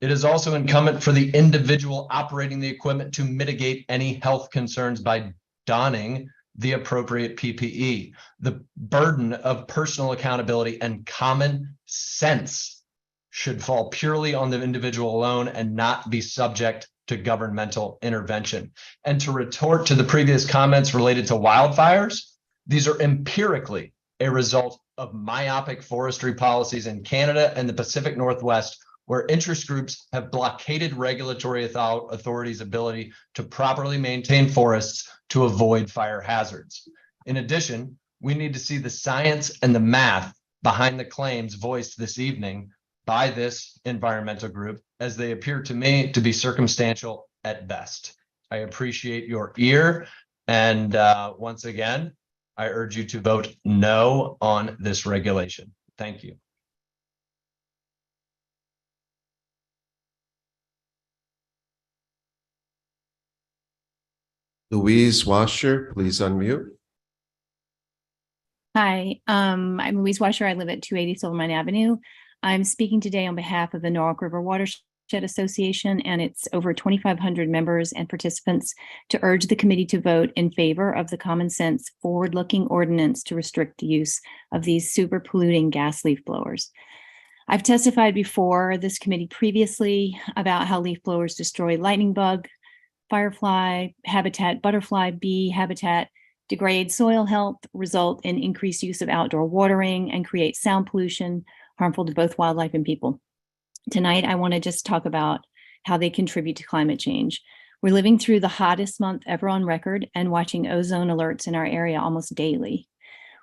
it is also incumbent for the individual operating the equipment to mitigate any health concerns by donning the appropriate PPE. The burden of personal accountability and common sense should fall purely on the individual alone and not be subject to governmental intervention. And to retort to the previous comments related to wildfires, these are empirically a result of myopic forestry policies in Canada and the Pacific Northwest, where interest groups have blockaded regulatory authorities' ability to properly maintain forests to avoid fire hazards. In addition, we need to see the science and the math behind the claims voiced this evening by this environmental group, as they appear to me to be circumstantial at best. I appreciate your ear, and once again, I urge you to vote no on this regulation. Thank you. Louise Washer, please unmute. Hi, I'm Louise Washer. I live at 280 Silvermine Avenue. I'm speaking today on behalf of the Norwalk River Watershed Association and its over 2,500 members and participants to urge the committee to vote in favor of the common sense forward-looking ordinance to restrict the use of these super polluting gas leaf blowers. I've testified before this committee previously about how leaf blowers destroy lightning bug, firefly habitat, butterfly, bee habitat, degrade soil health, result in increased use of outdoor watering, and create sound pollution harmful to both wildlife and people. Tonight, I want to just talk about how they contribute to climate change. We're living through the hottest month ever on record and watching ozone alerts in our area almost daily.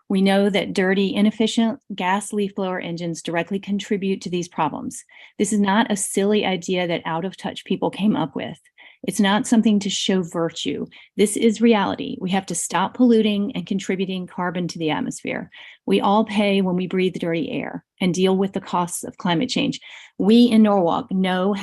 We know that dirty, inefficient gas leaf blower engines directly contribute to these problems. This is not a silly idea that out-of-touch people came up with. It's not something to show virtue. This is reality. We have to stop polluting and contributing carbon to the atmosphere. We all pay when we breathe dirty air and deal with the costs of climate change. We in Norwalk know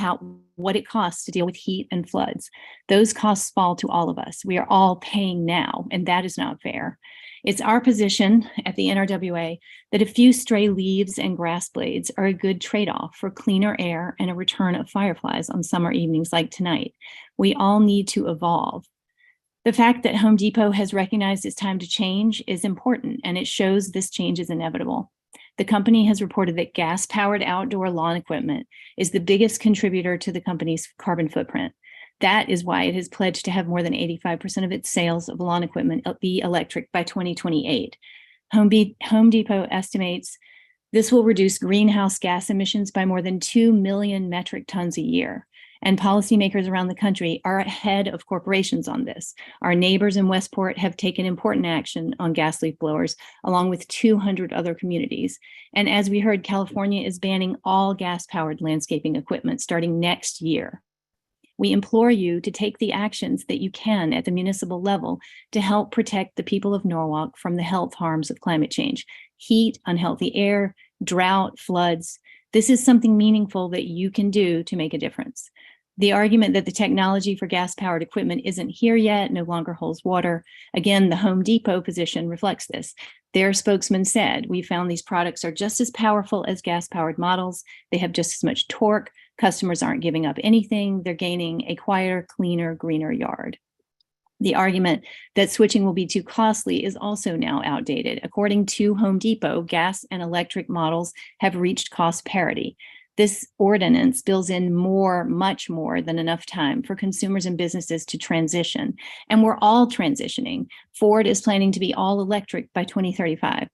what it costs to deal with heat and floods. Those costs fall to all of us. We are all paying now, and that is not fair. It's our position at the NRWA that a few stray leaves and grass blades are a good trade-off for cleaner air and a return of fireflies on summer evenings like tonight. We all need to evolve. The fact that Home Depot has recognized it's time to change is important, and it shows this change is inevitable. The company has reported that gas-powered outdoor lawn equipment is the biggest contributor to the company's carbon footprint. That is why it has pledged to have more than 85% of its sales of lawn equipment be electric by 2028. Home Depot estimates this will reduce greenhouse gas emissions by more than 2 million metric tons a year. And policymakers around the country are ahead of corporations on this. Our neighbors in Westport have taken important action on gas leaf blowers, along with 200 other communities. And as we heard, California is banning all gas-powered landscaping equipment starting next year. We implore you to take the actions that you can at the municipal level to help protect the people of Norwalk from the health harms of climate change, heat, unhealthy air, drought, floods. This is something meaningful that you can do to make a difference. The argument that the technology for gas-powered equipment isn't here yet no longer holds water. Again, the Home Depot position reflects this. Their spokesman said, "We found these products are just as powerful as gas-powered models. They have just as much torque. Customers aren't giving up anything. They're gaining a quieter, cleaner, greener yard." The argument that switching will be too costly is also now outdated. According to Home Depot, gas and electric models have reached cost parity. This ordinance builds in much more than enough time for consumers and businesses to transition. And we're all transitioning. Ford is planning to be all electric by 2035.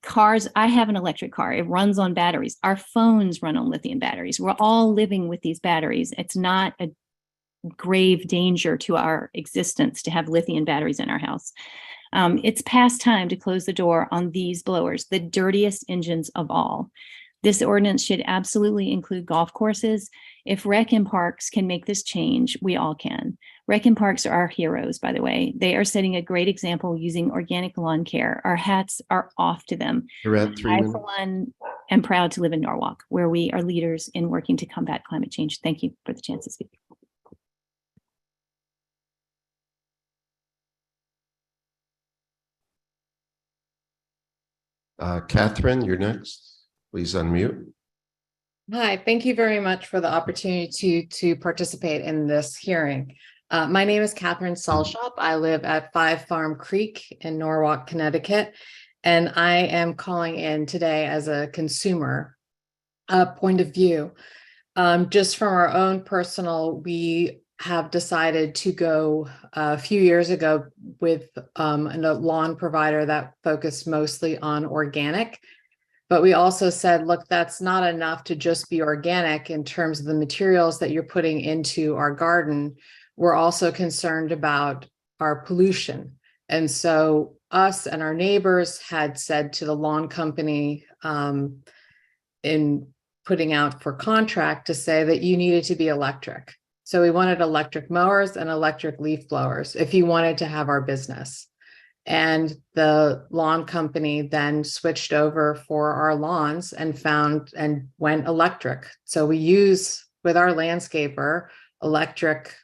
Cars, I have an electric car. It runs on batteries. Our phones run on lithium batteries. We're all living with these batteries. It's not a grave danger to our existence to have lithium batteries in our house. It's past time to close the door on these blowers, the dirtiest engines of all. This ordinance should absolutely include golf courses. If rec and parks can make this change, we all can. Rec and parks are our heroes, by the way. They are setting a great example using organic lawn care. Our hats are off to them. You're at 3 I, minutes. for one, am proud to live in Norwalk, where we are leaders in working to combat climate change. Thank you for the chance to speak. Catherine, you're next. Please unmute. Hi, thank you very much for the opportunity to participate in this hearing. My name is Catherine Salshop. I live at 5 Farm Creek in Norwalk, Connecticut, and I am calling in today as a consumer point of view. Just from our own personal, we have decided to go a few years ago with a lawn provider that focused mostly on organic. But we also said, look, that's not enough to just be organic in terms of the materials that you're putting into our garden. We're also concerned about our pollution. And so us and our neighbors had said to the lawn company in putting out for contract to say that you needed to be electric. So we wanted electric mowers and electric leaf blowers if you wanted to have our business. And the lawn company then switched over for our lawns and went electric. So we use with our landscaper electric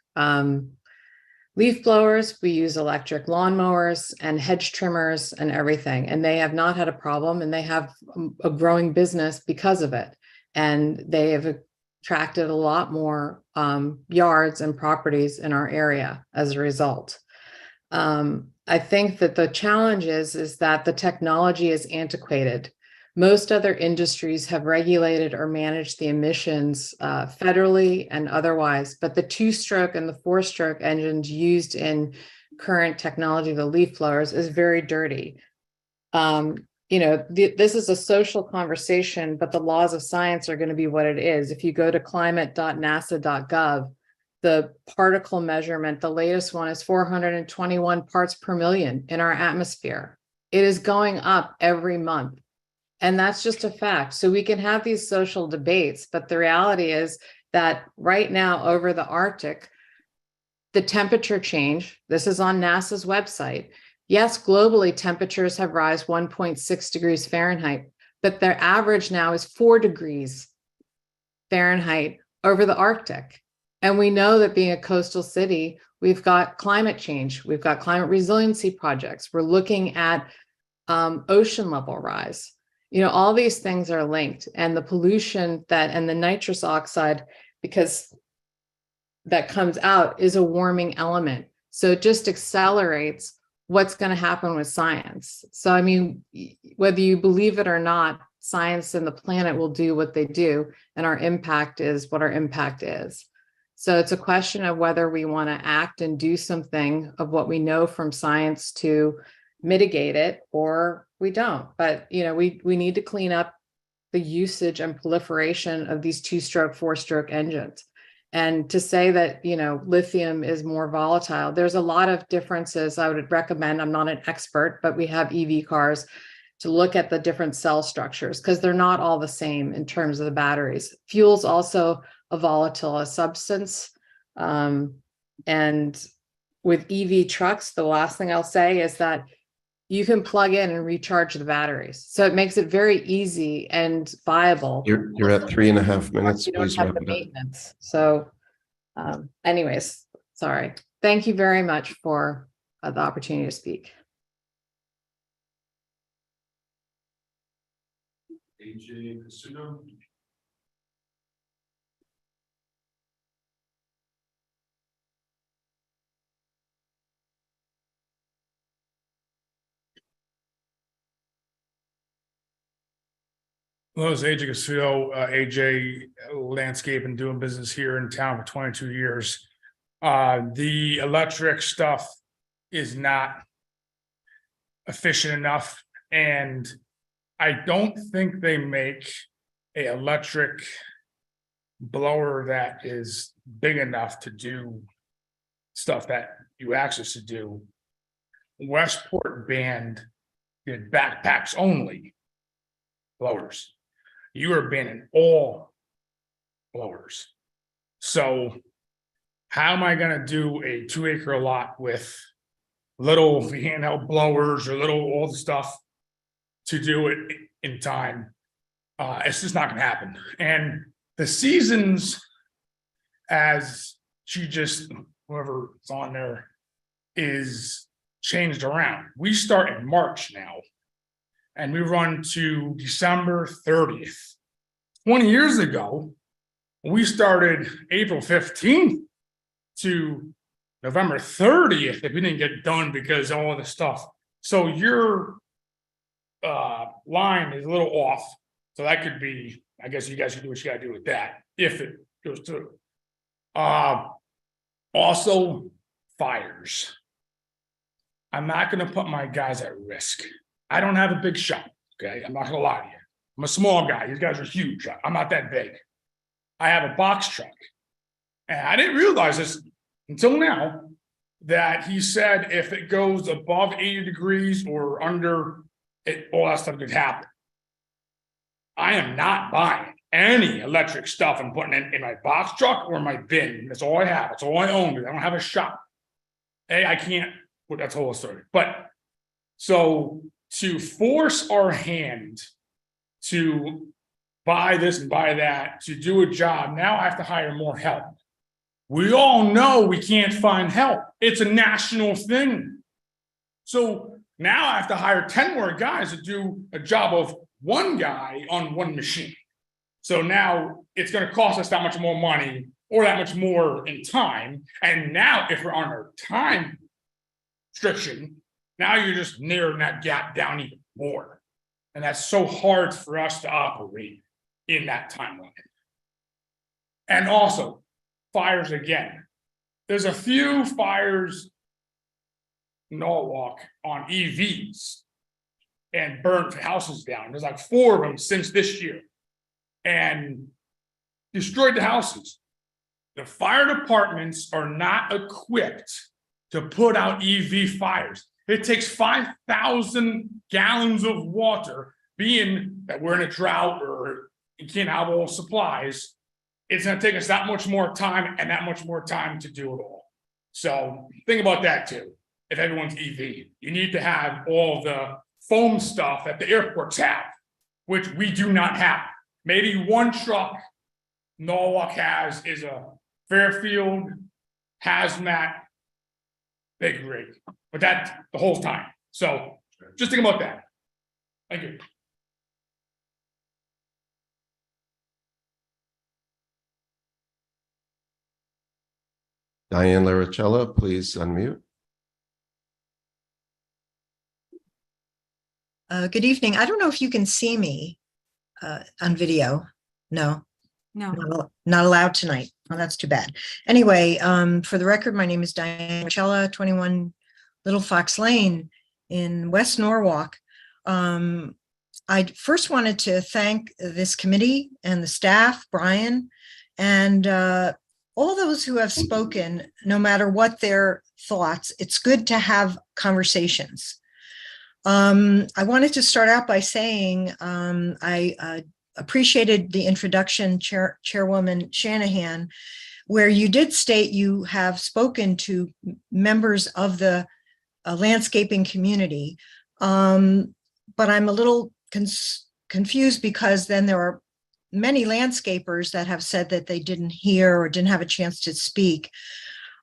leaf blowers, we use electric lawn mowers and hedge trimmers and everything. And they have not had a problem, and they have a growing business because of it. And they have attracted a lot more yards and properties in our area as a result. I think that the challenge is that the technology is antiquated. Most other industries have regulated or managed the emissions federally and otherwise, but the 2-stroke and the 4-stroke engines used in current technology, the leaf blowers, is very dirty. This is a social conversation, but the laws of science are going to be what it is. If you go to climate.nasa.gov, the particle measurement, the latest one is 421 parts per million in our atmosphere. It is going up every month. And that's just a fact. So we can have these social debates, but the reality is that right now over the Arctic, the temperature change, this is on NASA's website. Yes, globally, temperatures have risen 1.6 degrees Fahrenheit, but their average now is 4 degrees Fahrenheit over the Arctic. And we know that being a coastal city, we've got climate change, we've got climate resiliency projects, we're looking at ocean level rise. All these things are linked, and the pollution and the nitrous oxide, because that comes out, is a warming element. So it just accelerates what's going to happen with science. So, I mean, whether you believe it or not, science and the planet will do what they do, and our impact is what our impact is. So it's a question of whether we want to act and do something of what we know from science to mitigate it, or we don't. But, we need to clean up the usage and proliferation of these 2-stroke, 4-stroke engines. And to say that, lithium is more volatile, there's a lot of differences. I would recommend, I'm not an expert, but we have EV cars, to look at the different cell structures, because they're not all the same in terms of the batteries. Fuel's also a volatile substance. And with EV trucks, the last thing I'll say is that you can plug in and recharge the batteries. So it makes it very easy and viable. You're at 3.5 minutes. You don't Please have wrap the it up. maintenance. So anyways, sorry. Thank you very much for the opportunity to speak. AJ Pasuno. Hello, it's AJ Casuto, AJ Landscape, and doing business here in town for 22 years. The electric stuff is not efficient enough, and I don't think they make an electric blower that is big enough to do stuff that you asked us to do. Westport banned did backpacks only blowers. You are banning all blowers. So how am I going to do a 2-acre lot with little handheld blowers or all the stuff to do it in time? It's just not going to happen. And the seasons, as whoever's on there, is changed around. We start in March now, and we run to December 30th. 20 years ago, we started April 15th to November 30th if we didn't get done because all of the stuff. So your line is a little off. So that could be, I guess you guys can do what you gotta do with that if it goes through. Also, fires. I'm not gonna put my guys at risk. I don't have a big shop, okay? I'm not gonna lie to you. I'm a small guy. These guys are huge. I'm not that big. I have a box truck. And I didn't realize this until now, that he said if it goes above 80 degrees or under it, all that stuff could happen. I am not buying any electric stuff and putting it in my box truck or my bin. That's all I have. That's all I own. I don't have a shop. I can't, well, that's a whole story. But so to force our hand to buy this and buy that, to do a job, now I have to hire more help. We all know we can't find help. It's a national thing. So now I have to hire 10 more guys to do a job of one guy on one machine. So now it's going to cost us that much more money or that much more in time. And now if we're on our time restriction, now you're just narrowing that gap down even more. And that's so hard for us to operate in that timeline. And also, fires again. There's a few fires in Norwalk on EVs and burned houses down. There's like 4 of them since this year and destroyed the houses. The fire departments are not equipped to put out EV fires. It takes 5,000 gallons of water, being that we're in a drought or you can't have all supplies. It's going to take us that much more time and that much more time to do it all. So think about that too. If everyone's EV, you need to have all the foam stuff that the airports have, which we do not have. Maybe one truck Norwalk has is a Fairfield hazmat big rig, but that's the whole time. So just think about that. Thank you. Diane Laricella, please unmute. Good evening. I don't know if you can see me on video. No. No. Not allowed tonight. Well, that's too bad. Anyway, for the record, my name is Diane Laricella, 21 Little Fox Lane in West Norwalk. I first wanted to thank this committee and the staff, Brian, and all those who have spoken, no matter what their thoughts. It's good to have conversations. I wanted to start out by saying I appreciated the introduction, Chairwoman Shanahan, where you did state you have spoken to members of the landscaping community. But I'm a little confused because then there are many landscapers that have said that they didn't hear or didn't have a chance to speak.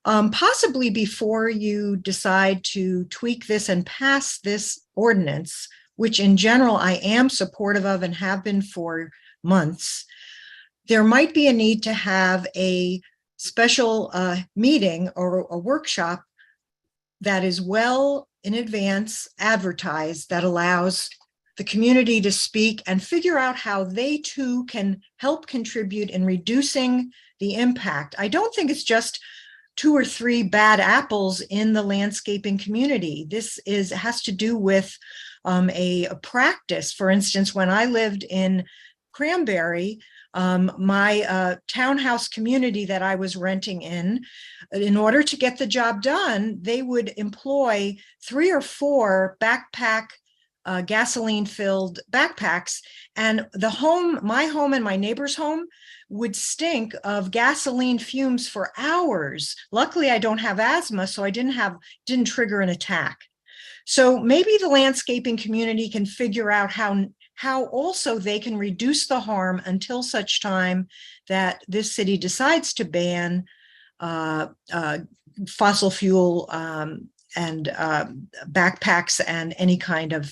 Possibly before you decide to tweak this and pass this ordinance, which in general I am supportive of and have been for months, there might be a need to have a special meeting or a workshop that is well in advance advertised, that allows the community to speak and figure out how they too can help contribute in reducing the impact. I don't think it's just 2 or 3 bad apples in the landscaping community. This has to do with a practice. For instance, when I lived in Cranberry, my townhouse community that I was renting in order to get the job done, they would employ 3 or 4 backpack gasoline-filled backpacks, and my home and my neighbor's home would stink of gasoline fumes for hours. Luckily, I don't have asthma, so I didn't trigger an attack. So maybe the landscaping community can figure out how also they can reduce the harm until such time that this city decides to ban fossil fuel and backpacks and any kind of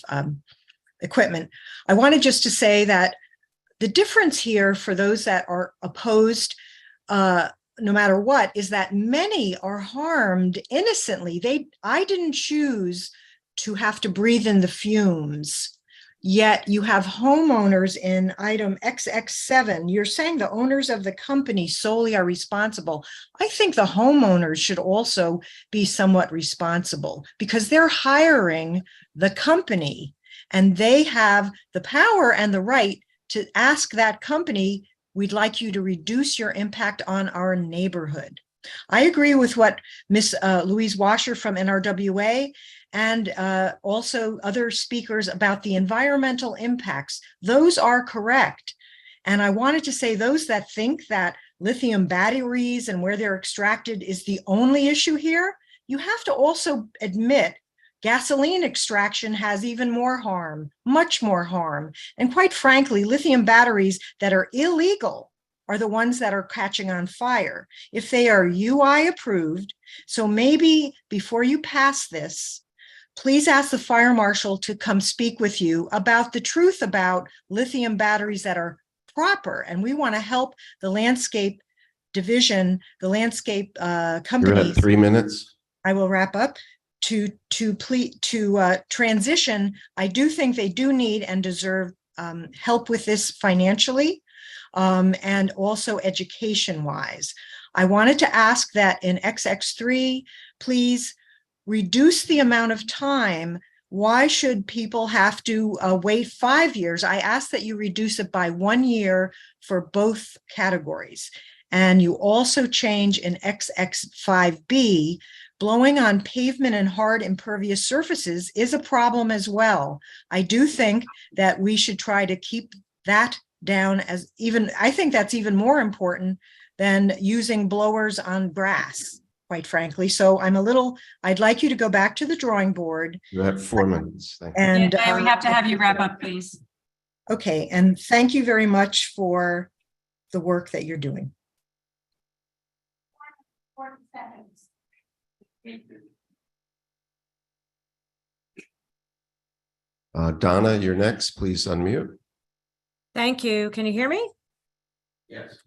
equipment. I wanted just to say that the difference here for those that are opposed, no matter what, is that many are harmed innocently. I didn't choose to have to breathe in the fumes. Yet you have homeowners in item XX7. You're saying the owners of the company solely are responsible. I think the homeowners should also be somewhat responsible because they're hiring the company and they have the power and the right to ask that company, we'd like you to reduce your impact on our neighborhood. I agree with what Ms. Louise Washer from NRWA and also other speakers about the environmental impacts. Those are correct. And I wanted to say those that think that lithium batteries and where they're extracted is the only issue here, you have to also admit gasoline extraction has even more harm, much more harm. And quite frankly, lithium batteries that are illegal are the ones that are catching on fire. If they are UI approved, so maybe before you pass this, please ask the fire marshal to come speak with you about the truth about lithium batteries that are proper. And we want to help the landscape division, the landscape companies. You're at 3 minutes. I will wrap up. To transition, I do think they do need and deserve help with this financially and also education wise. I wanted to ask that in XX3, please reduce the amount of time. Why should people have to wait 5 years? I ask that you reduce it by 1 year for both categories. And you also change in XX5B, blowing on pavement and hard impervious surfaces is a problem as well. I do think that we should try to keep that down as even, I think that's even more important than using blowers on grass, quite frankly. So I'd like you to go back to the drawing board. You have 4 minutes. Thank you. And Yeah, we have to have you wrap up, please. Okay, and thank you very much for the work that you're doing. Donna, you're next. Please unmute. Thank you. Can you hear me? Yes.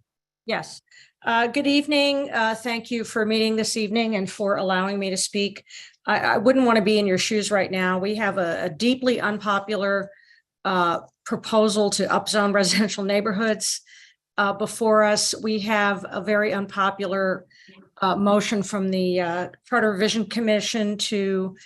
Yes. Good evening. Thank you for meeting this evening and for allowing me to speak. I wouldn't want to be in your shoes right now. We have a deeply unpopular proposal to upzone residential neighborhoods before us. We have a very unpopular motion from the Charter Revision Commission to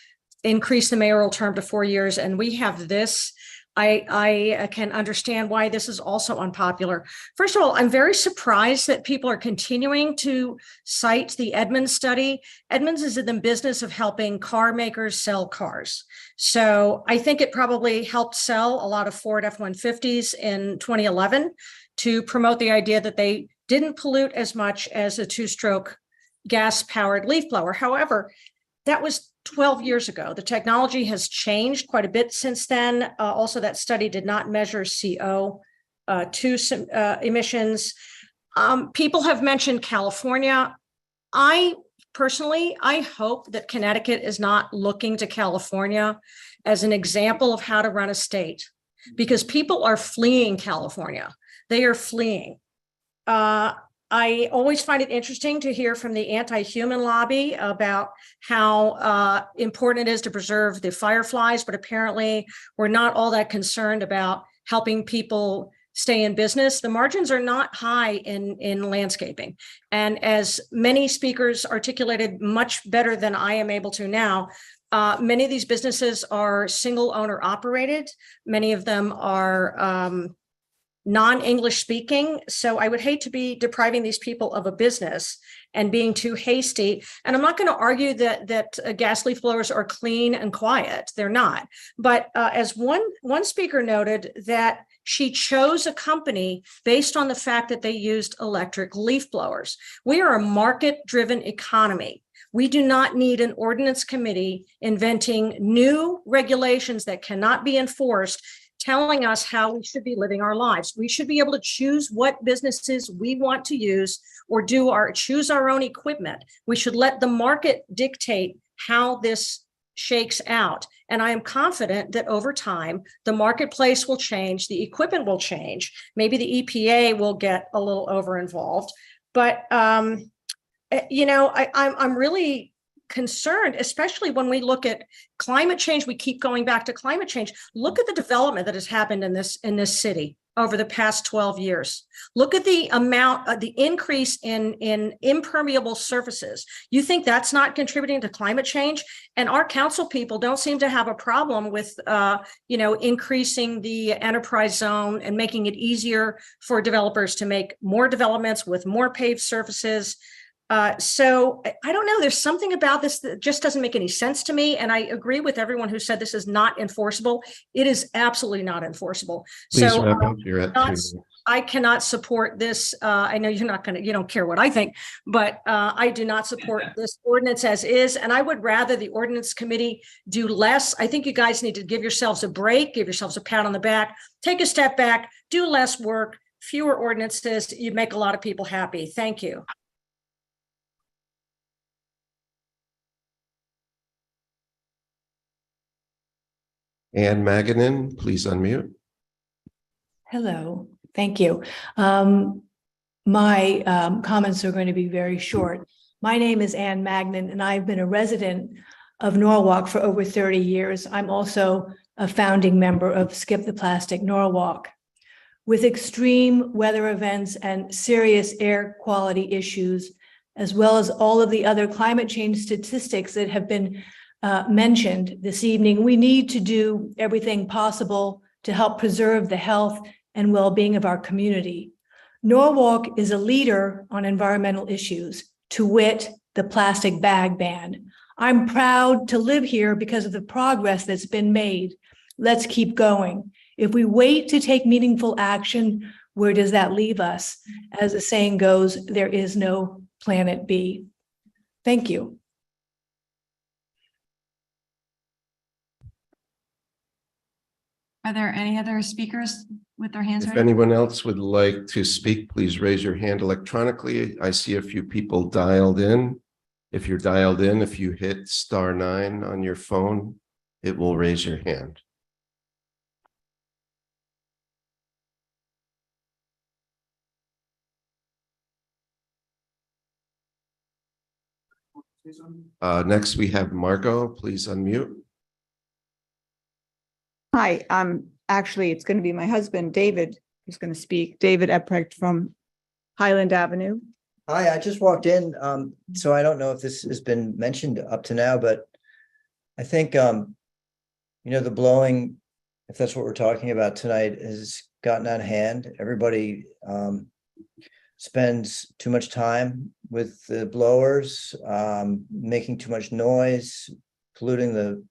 increase the mayoral term to 4 years. And we have this. I can understand why this is also unpopular. First of all, I'm very surprised that people are continuing to cite the Edmunds study. Edmunds is in the business of helping car makers sell cars. So I think it probably helped sell a lot of Ford F-150s in 2011 to promote the idea that they didn't pollute as much as a two-stroke gas-powered leaf blower. However, that was 12 years ago. The technology has changed quite a bit since then. Also, that study did not measure CO2 emissions. People have mentioned California. I hope that Connecticut is not looking to California as an example of how to run a state, because people are fleeing California. They are fleeing. I always find it interesting to hear from the anti-human lobby about how important it is to preserve the fireflies, but apparently we're not all that concerned about helping people stay in business. The margins are not high in landscaping. And as many speakers articulated much better than I am able to now, many of these businesses are single owner operated. Many of them are non-English speaking. So I would hate to be depriving these people of a business and being too hasty. And I'm not going to argue that gas leaf blowers are clean and quiet. They're not. But as one speaker noted, that she chose a company based on the fact that they used electric leaf blowers. We are a market-driven economy. We do not need an ordinance committee inventing new regulations that cannot be enforced, telling us how we should be living our lives. We should be able to choose what businesses we want to use or choose our own equipment. We should let the market dictate how this shakes out. And I am confident that over time, the marketplace will change, the equipment will change. Maybe the EPA will get a little over involved. But, I'm really concerned, especially when we look at climate change. We keep going back to climate change. Look at the development that has happened in this city over the past 12 years. Look at the amount, the increase in impermeable surfaces. You think that's not contributing to climate change? And our council people don't seem to have a problem with, increasing the enterprise zone and making it easier for developers to make more developments with more paved surfaces. So I don't know, there's something about this that just doesn't make any sense to me. And I agree with everyone who said this is not enforceable. It is absolutely not enforceable. Please So wrap up. You're at 2 minutes. I cannot support this. I know you don't care what I think, but I do not support this ordinance as is. And I would rather the ordinance committee do less. I think you guys need to give yourselves a break, give yourselves a pat on the back, take a step back, do less work, fewer ordinances. You'd make a lot of people happy. Thank you. Ann Maganin, please unmute. Hello, thank you. My comments are going to be very short. My name is Ann Magnin, and I've been a resident of Norwalk for over 30 years. I'm also a founding member of Skip the Plastic Norwalk. With extreme weather events and serious air quality issues, as well as all of the other climate change statistics that have been mentioned this evening, we need to do everything possible to help preserve the health and well-being of our community. Norwalk is a leader on environmental issues, to wit, the plastic bag ban. I'm proud to live here because of the progress that's been made. Let's keep going. If we wait to take meaningful action, where does that leave us? As the saying goes, there is no planet B. Thank you. Are there any other speakers with their hands If raised? anyone else would like to speak, please raise your hand electronically. I see a few people dialed in. If you're dialed in, if you hit *9 on your phone, it will raise your hand. Next, we have Margot. Please unmute. Hi, actually, it's going to be my husband, David, who's going to speak. David Eprecht from Highland Avenue. Hi, I just walked in, so I don't know if this has been mentioned up to now, but I think, the blowing, if that's what we're talking about tonight, has gotten out of hand. Everybody spends too much time with the blowers, making too much noise, polluting the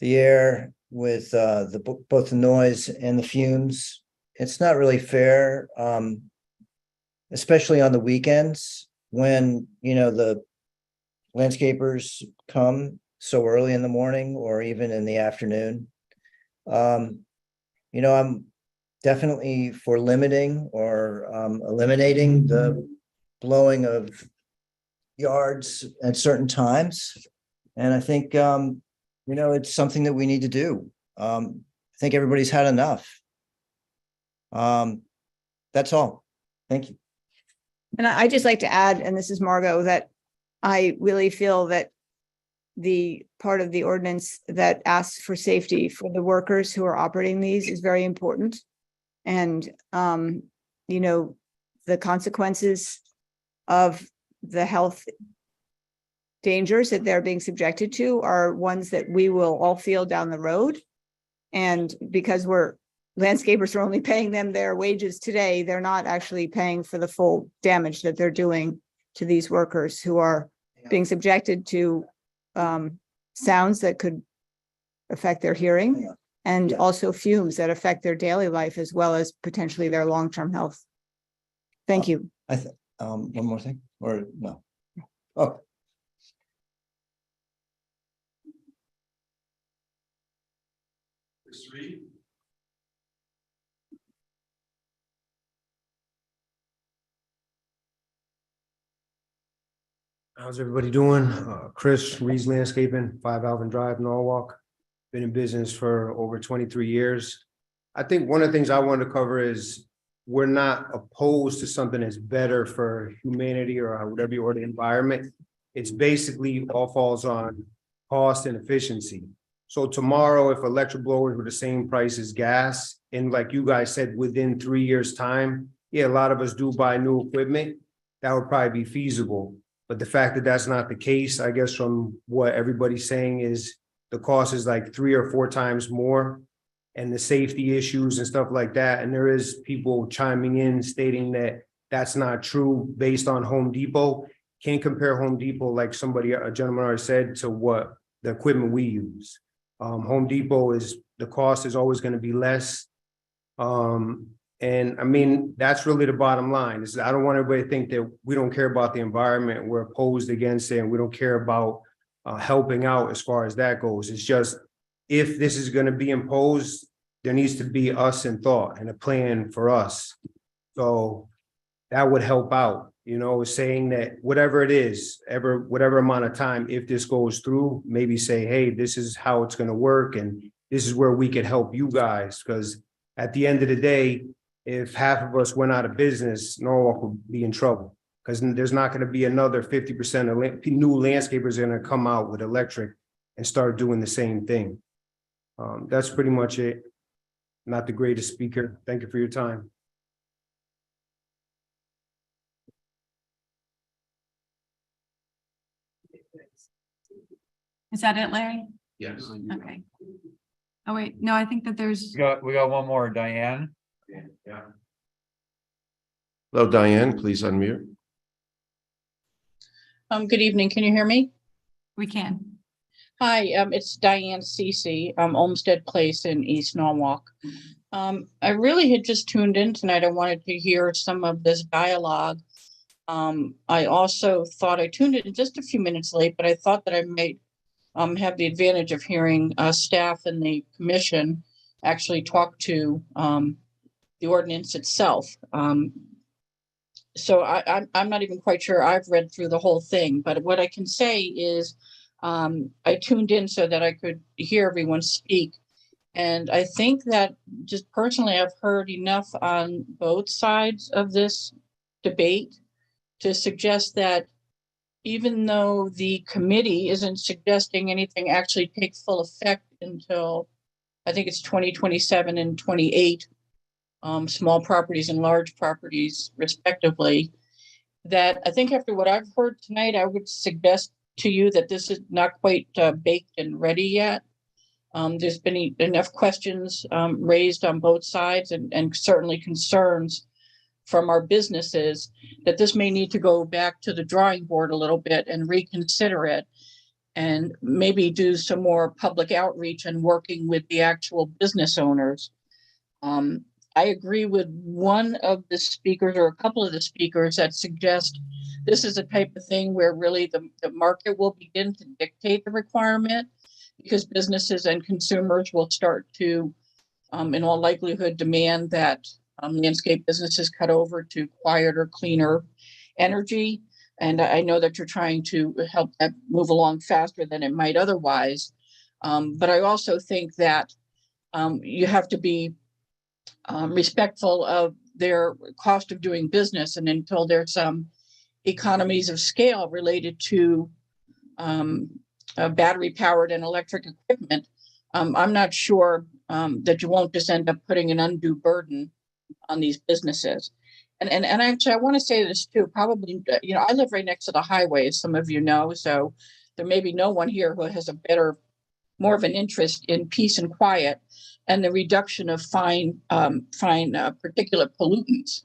air with both the noise and the fumes. It's not really fair, especially on the weekends when, the landscapers come so early in the morning or even in the afternoon. I'm definitely for limiting or eliminating the blowing of yards at certain times. And I think, it's something that we need to do. I think everybody's had enough. That's all. Thank you. And I just like to add, and this is Margot, that I really feel that the part of the ordinance that asks for safety for the workers who are operating these is very important. And, the consequences of the health dangers that they're being subjected to are ones that we will all feel down the road. And because landscapers are only paying them their wages today, they're not actually paying for the full damage that they're doing to these workers who are being subjected to sounds that could affect their hearing and also fumes that affect their daily life as well as potentially their long-term health. Thank you. One more thing, or no? Oh. How's everybody doing? Chris, Rees Landscaping, 5 Alvin Drive, Norwalk. Been in business for over 23 years. I think one of the things I want to cover is we're not opposed to something that's better for humanity or whatever, or the environment. it's basically all falls on cost and efficiency. So tomorrow, if electric blowers were the same price as gas, and like you guys said, within 3 years' time, yeah, a lot of us do buy new equipment, that would probably be feasible. But the fact that that's not the case, I guess from what everybody's saying is the cost is like 3 or 4 times more, and the safety issues and stuff like that. And there is people chiming in stating that that's not true based on Home Depot. Can't compare Home Depot, like a gentleman already said, to what the equipment we use. Home Depot the cost is always going to be less. And I mean, that's really the bottom line. I don't want everybody to think that we don't care about the environment, we're opposed against it, and we don't care about helping out as far as that goes. It's just, if this is going to be imposed, there needs to be us in thought and a plan for us. So that would help out, saying that whatever it is, whatever amount of time, if this goes through, maybe say, hey, this is how it's going to work. And this is where we could help you guys. Because at the end of the day, if half of us went out of business, Norwalk would be in trouble. Because there's not going to be another 50% of new landscapers going to come out with electric and start doing the same thing. That's pretty much it. Not the greatest speaker. Thank you for your time. Is that it, Larry? Yes. Okay. Oh, wait, no, I think that there's, We got one more, Diane. Hello, Diane, please unmute. Good evening. Can you hear me? we can. Hi, it's Diane Cece, Olmsted Place in East Norwalk. I really had just tuned in tonight. I wanted to hear some of this dialogue. I also thought I tuned in just a few minutes late, but I thought that I might have the advantage of hearing staff and the commission actually talk to the ordinance itself. So I'm not even quite sure I've read through the whole thing, but what I can say is I tuned in so that I could hear everyone speak. And I think that just personally, I've heard enough on both sides of this debate to suggest that even though the committee isn't suggesting anything actually take full effect until I think it's 2027 and 28, small properties and large properties respectively, that I think after what I've heard tonight, I would suggest to you that this is not quite baked and ready yet. There's been enough questions raised on both sides and certainly concerns from our businesses that this may need to go back to the drawing board a little bit and reconsider it and maybe do some more public outreach and working with the actual business owners. I agree with one of the speakers or a couple of the speakers that suggest this is a type of thing where really the market will begin to dictate the requirement because businesses and consumers will start to, in all likelihood, demand that landscape businesses cut over to quieter, cleaner energy. And I know that you're trying to help that move along faster than it might otherwise. But I also think that you have to be respectful of their cost of doing business. And until there's some economies of scale related to battery powered and electric equipment, I'm not sure that you won't just end up putting an undue burden on these businesses. And actually, I want to say this too, probably, I live right next to the highway, as some of you know, so there may be no one here who has more of an interest in peace and quiet and the reduction of fine particulate pollutants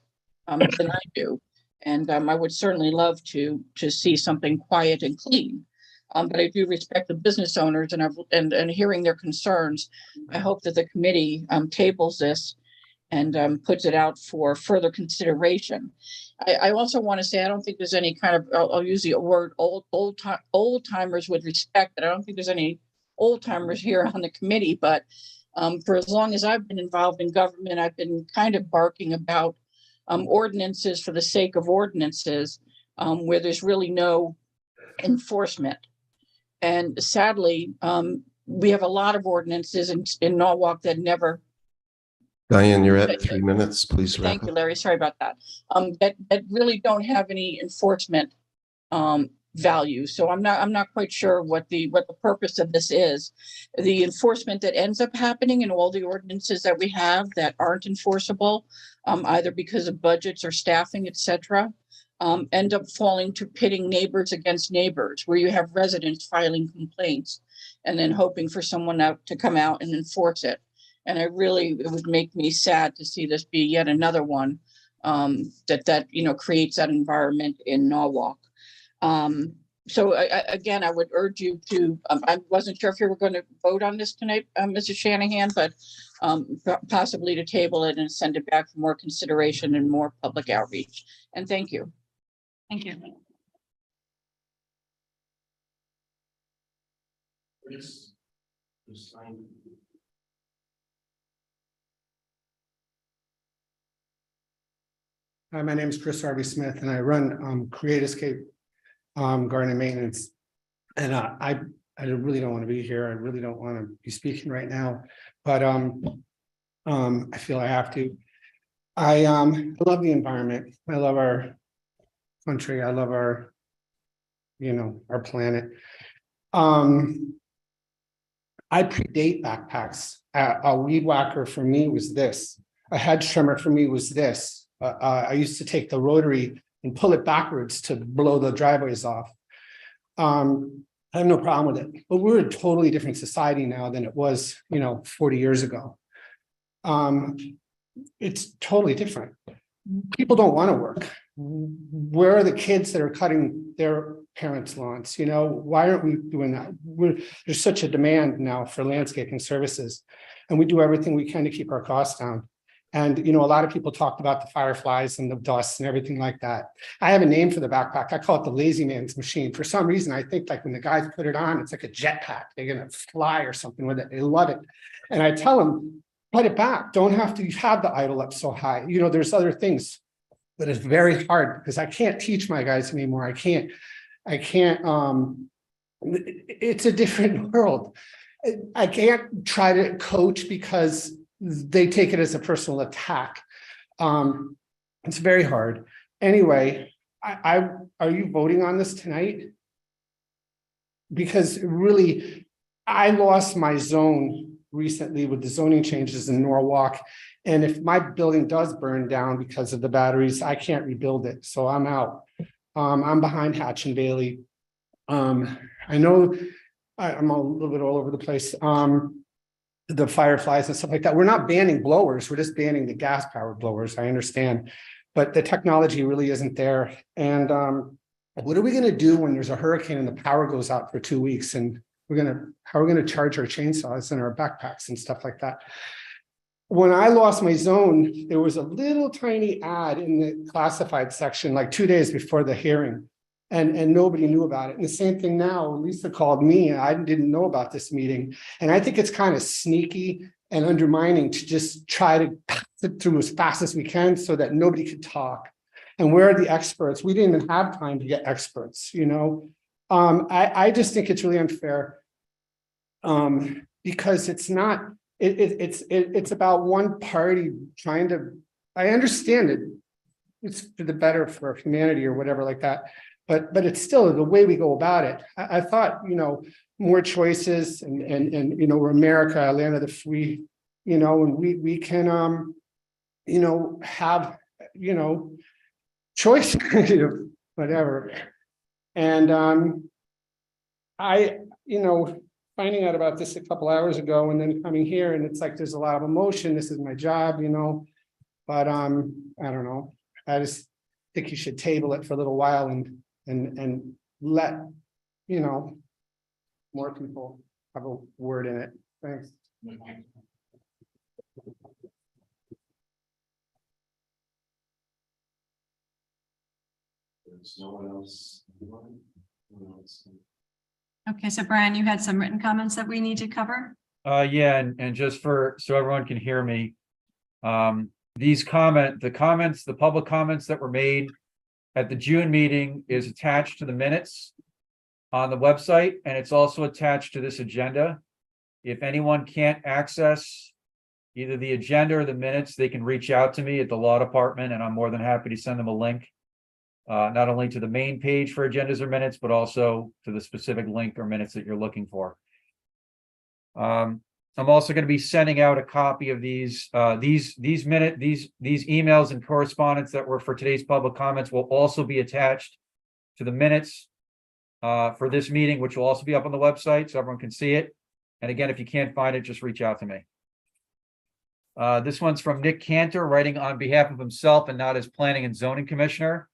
than I do. And I would certainly love to see something quiet and clean. But I do respect the business owners and hearing their concerns. I hope that the committee tables this and puts it out for further consideration. I also want to say, I don't think there's any kind of, I'll use the word old timers with respect, but I don't think there's any old timers here on the committee, but for as long as I've been involved in government, I've been kind of barking about ordinances for the sake of ordinances, where there's really no enforcement. And sadly, we have a lot of ordinances in Norwalk that never. Diane, you're at 3 minutes, please. Thank you, Larry. Sorry about that. That really don't have any enforcement value. So I'm not quite sure what the purpose of this is. The enforcement that ends up happening in all the ordinances that we have that aren't enforceable, either because of budgets or staffing, etc., end up falling to pitting neighbors against neighbors, where you have residents filing complaints and then hoping for someone out to come out and enforce it. And it would make me sad to see this be yet another one that creates that environment in Norwalk. So again, I would urge you to, I wasn't sure if you were going to vote on this tonight, Mrs. Shanahan, but possibly to table it and send it back for more consideration and more public outreach. And thank you. Thank you. Hi, my name is Chris Harvey Smith, and I run Create Escape Garden and Maintenance. And I really don't want to be here. I really don't want to be speaking right now, but I feel I have to. I love the environment. I love our country. I love our planet. I predate backpacks. A weed whacker for me was this. A hedge trimmer for me was this. I used to take the rotary and pull it backwards to blow the driveways off. I have no problem with it, but we're a totally different society now than it was, 40 years ago. It's totally different. People don't want to work. Where are the kids that are cutting their parents' lawns? Why aren't we doing that? There's such a demand now for landscaping services, and we do everything we can to keep our costs down. And, a lot of people talked about the fireflies and the dust and everything like that. I have a name for the backpack. I call it the lazy man's machine. For some reason, I think like when the guys put it on, it's like a jetpack. They're going to fly or something with it. They love it. And I tell them, put it back. Don't have to have the idle up so high. There's other things, but it's very hard because I can't teach my guys anymore. I can't, it's a different world. I can't try to coach because they take it as a personal attack. It's very hard. Anyway, are you voting on this tonight? Because really, I lost my zone recently with the zoning changes in Norwalk. And if my building does burn down because of the batteries, I can't rebuild it. So I'm out. I'm behind Hatch and Bailey. I know I'm a little bit all over the place. The fireflies and stuff like that. We're not banning blowers. We're just banning the gas powered blowers. I understand, but the technology really isn't there. And what are we going to do when there's a hurricane and the power goes out for 2 weeks? And how are we going to charge our chainsaws and our backpacks and stuff like that? When I lost my zone, there was a little tiny ad in the classified section, like 2 days before the hearing. And nobody knew about it. And the same thing now, Lisa called me and I didn't know about this meeting. And I think it's kind of sneaky and undermining to just try to pass it through as fast as we can so that nobody could talk. And where are the experts? We didn't even have time to get experts, I just think it's really unfair because it's not, it's about one party trying to, I understand it. It's for the better for humanity or whatever like that. But it's still the way we go about it. I thought, more choices and we're America, land of the free, and we can, have, choice, whatever. And finding out about this a couple hours ago and then coming here and it's like, there's a lot of emotion. This is my job, but I don't know. I just think you should table it for a little while and let more people have a word in it. Thanks. There's no one else. Okay, so Brian, you had some written comments that we need to cover? Yeah, and just so everyone can hear me, the public comments that were made at the June meeting is attached to the minutes on the website, and it's also attached to this agenda. If anyone can't access either the agenda or the minutes, they can reach out to me at the law department, and I'm more than happy to send them a link. not only to the main page for agendas or minutes, but also to the specific link or minutes that you're looking for. I'm also going to be sending out a copy of these emails and correspondence that were for today's public comments will also be attached to the minutes for this meeting, which will also be up on the website so everyone can see it. And again, if you can't find it, just reach out to me. This one's from Nick Cantor, writing on behalf of himself and not as Planning and Zoning Commissioner.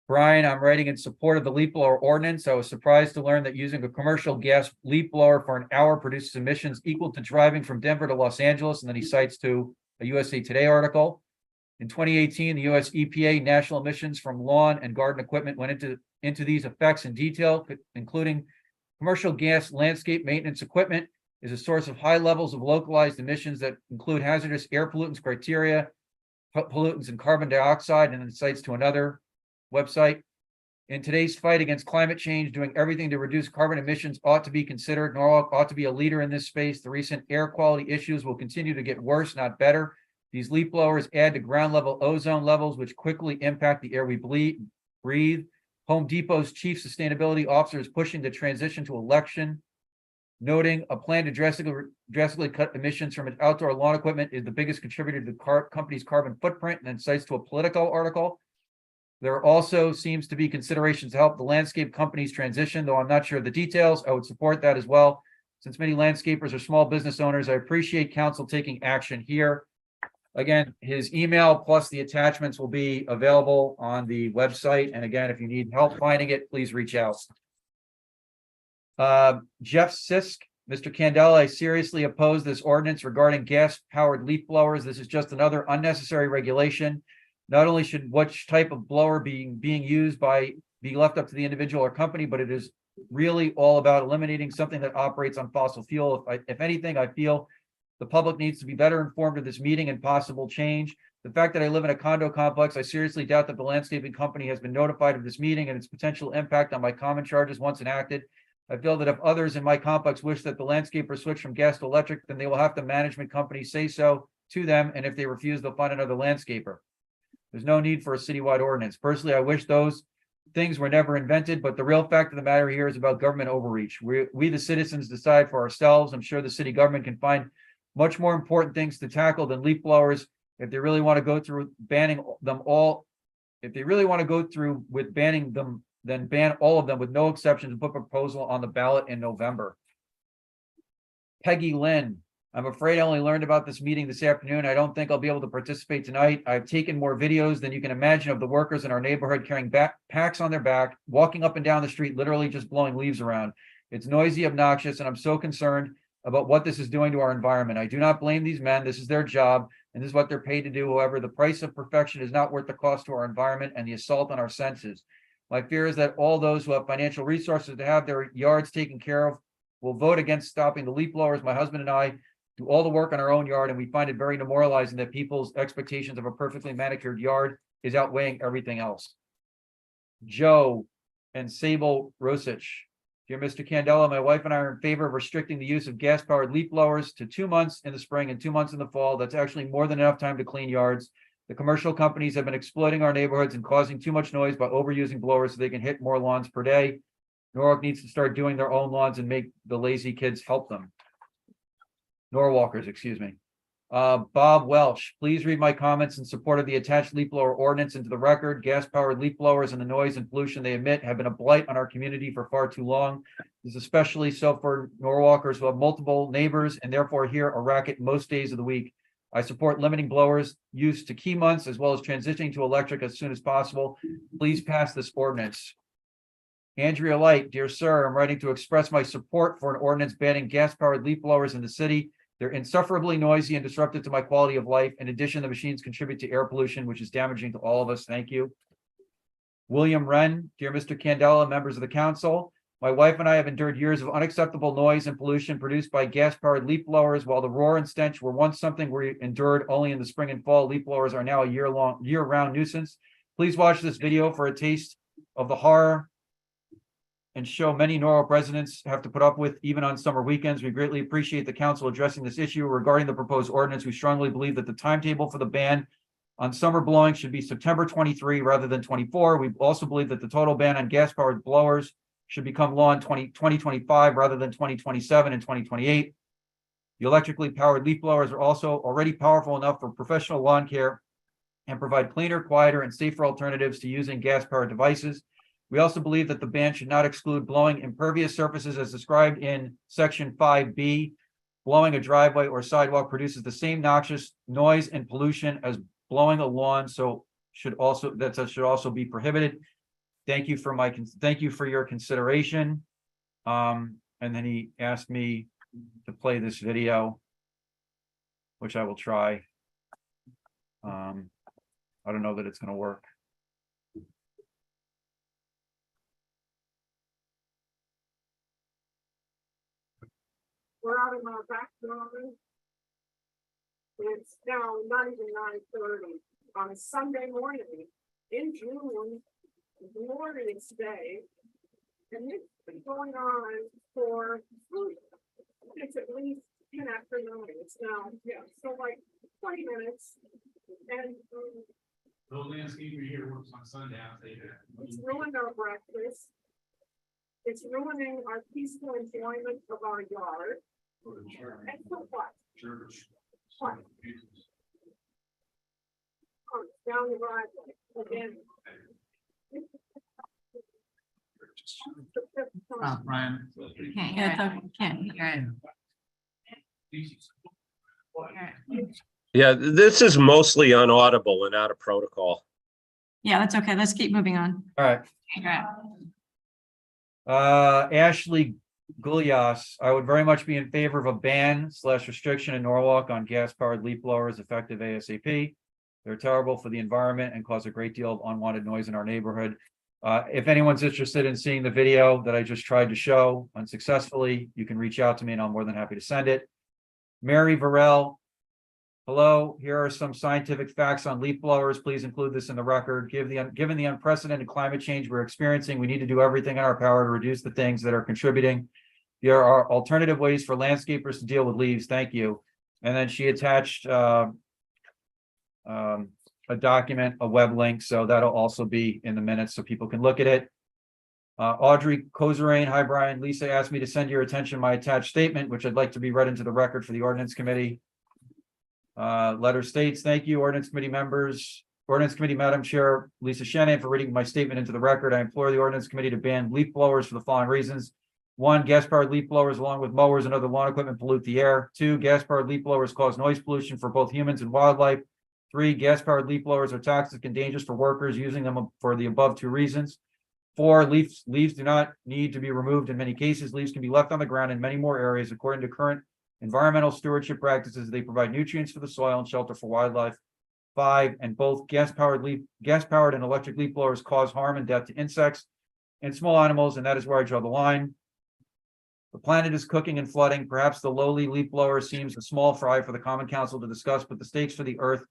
Brian, I'm writing in support of the leaf blower ordinance. I was surprised to learn that using a commercial gas leaf blower for an hour produces emissions equal to driving from Denver to Los Angeles. And then he cites to a USA Today article. In 2018, the US EPA national emissions from lawn and garden equipment went into these effects in detail, including commercial gas landscape maintenance equipment is a source of high levels of localized emissions that include hazardous air pollutants criteria, pollutants and carbon dioxide, and then cites to another website. In today's fight against climate change, doing everything to reduce carbon emissions ought to be considered. Norwalk ought to be a leader in this space. The recent air quality issues will continue to get worse, not better. These leaf blowers add to ground level ozone levels, which quickly impact the air we breathe. Home Depot's chief sustainability officer is pushing to transition to election, noting a plan to drastically cut emissions from its outdoor lawn equipment is the biggest contributor to the company's carbon footprint, and then cites to a Politico article. There also seems to be considerations to help the landscape companies transition, though I'm not sure of the details. I would support that as well. Since many landscapers are small business owners, I appreciate council taking action here. Again, his email plus the attachments will be available on the website. And again, if you need help finding it, please reach out. Jeff Sisk, Mr. Candela, I seriously oppose this ordinance regarding gas-powered leaf blowers. This is just another unnecessary regulation. Not only should which type of blower being used be left up to the individual or company, but it is really all about eliminating something that operates on fossil fuel. If anything, I feel the public needs to be better informed of this meeting and possible change. The fact that I live in a condo complex, I seriously doubt that the landscaping company has been notified of this meeting and its potential impact on my common charges once enacted. I feel that if others in my complex wish that the landscaper switch from gas to electric, then they will have the management company say so to them, and if they refuse, they'll find another landscaper. There's no need for a citywide ordinance. Personally, I wish those things were never invented, but the real fact of the matter here is about government overreach. We the citizens decide for ourselves. I'm sure the city government can find much more important things to tackle than leaf blowers if they really want to go through banning them all. If they really want to go through with banning them, then ban all of them with no exceptions and put a proposal on the ballot in November. Peggy Lynn, I'm afraid I only learned about this meeting this afternoon. I don't think I'll be able to participate tonight. I've taken more videos than you can imagine of the workers in our neighborhood carrying packs on their back, walking up and down the street, literally just blowing leaves around. It's noisy, obnoxious, and I'm so concerned about what this is doing to our environment. I do not blame these men. This is their job, and this is what they're paid to do. However, the price of perfection is not worth the cost to our environment and the assault on our senses. My fear is that all those who have financial resources to have their yards taken care of will vote against stopping the leaf blowers. My husband and I do all the work on our own yard, and we find it very demoralizing that people's expectations of a perfectly manicured yard is outweighing everything else. Joe and Sable Rosich. Dear Mr. Candela, my wife and I are in favor of restricting the use of gas-powered leaf blowers to 2 months in the spring and 2 months in the fall. That's actually more than enough time to clean yards. The commercial companies have been exploiting our neighborhoods and causing too much noise by overusing blowers so they can hit more lawns per day. Norwalk needs to start doing their own lawns and make the lazy kids help them. Norwalkers, excuse me. Bob Welsh, please read my comments in support of the attached leaf blower ordinance into the record. Gas-powered leaf blowers and the noise and pollution they emit have been a blight on our community for far too long. This is especially so for Norwalkers who have multiple neighbors and therefore hear a racket most days of the week. I support limiting blowers use to key months as well as transitioning to electric as soon as possible. Please pass this ordinance. Andrea Light, dear sir, I'm writing to express my support for an ordinance banning gas-powered leaf blowers in the city. They're insufferably noisy and disruptive to my quality of life. In addition, the machines contribute to air pollution, which is damaging to all of us. Thank you. William Wren, dear Mr. Candela, members of the council, my wife and I have endured years of unacceptable noise and pollution produced by gas-powered leaf blowers. While the roar and stench were once something we endured only in the spring and fall, leaf blowers are now a year-round nuisance. Please watch this video for a taste of the horror and show many Norwalk residents have to put up with even on summer weekends. We greatly appreciate the council addressing this issue regarding the proposed ordinance. We strongly believe that the timetable for the ban on summer blowing should be September 23 rather than 24. We also believe that the total ban on gas-powered blowers should become law in 2025 rather than 2027 and 2028. The electrically powered leaf blowers are also already powerful enough for professional lawn care and provide cleaner, quieter, and safer alternatives to using gas-powered devices. We also believe that the ban should not exclude blowing impervious surfaces as described in Section 5B. Blowing a driveway or sidewalk produces the same noxious noise and pollution as blowing a lawn, so should also be prohibited. Thank you for your consideration. And then he asked me to play this video, which I will try. I don't know that it's going to work. We're out in our backyard. It's now not even 9:30 on a Sunday morning in June, glorious day. And it's been going on for, it's at least 10 after 9. It's now, so like 20 minutes. And No landscaper here works on Sunday, I'll tell you that. it's ruined our breakfast. It's ruining our peaceful enjoyment of our yard. And so what? What? Oh, down the driveway again. Brian. Can't hear it. Yeah, this is mostly unaudible and out of protocol. Yeah, that's okay. Let's keep moving on. All right. Ashley Gulias, I would very much be in favor of a ban/restriction in Norwalk on gas-powered leaf blowers effective ASAP. They're terrible for the environment and cause a great deal of unwanted noise in our neighborhood. If anyone's interested in seeing the video that I just tried to show unsuccessfully, you can reach out to me and I'm more than happy to send it. Mary Varel, hello, here are some scientific facts on leaf blowers. Please include this in the record. Given the unprecedented climate change we're experiencing, we need to do everything in our power to reduce the things that are contributing. There are alternative ways for landscapers to deal with leaves. Thank you. And then she attached a document, a web link, so that'll also be in the minutes so people can look at it. Audrey Kozerain, hi Brian. Lisa asked me to send your attention my attached statement, which I'd like to be read into the record for the Ordinance Committee. Letter states, thank you, Ordinance Committee members. Ordinance Committee Madam Chair Lisa Shanahan for reading my statement into the record. I implore the Ordinance Committee to ban leaf blowers for the following reasons. 1, gas-powered leaf blowers along with mowers and other lawn equipment pollute the air. 2, gas-powered leaf blowers cause noise pollution for both humans and wildlife. 3, gas-powered leaf blowers are toxic and dangerous for workers using them for the above 2 reasons. 4, leaves do not need to be removed in many cases. Leaves can be left on the ground in many more areas. According to current environmental stewardship practices, they provide nutrients for the soil and shelter for wildlife. 5, and both gas-powered and electric leaf blowers cause harm and death to insects and small animals, and that is where I draw the line. The planet is cooking and flooding. Perhaps the lowly leaf blower seems a small fry for the Common Council to discuss, but the stakes for the earth,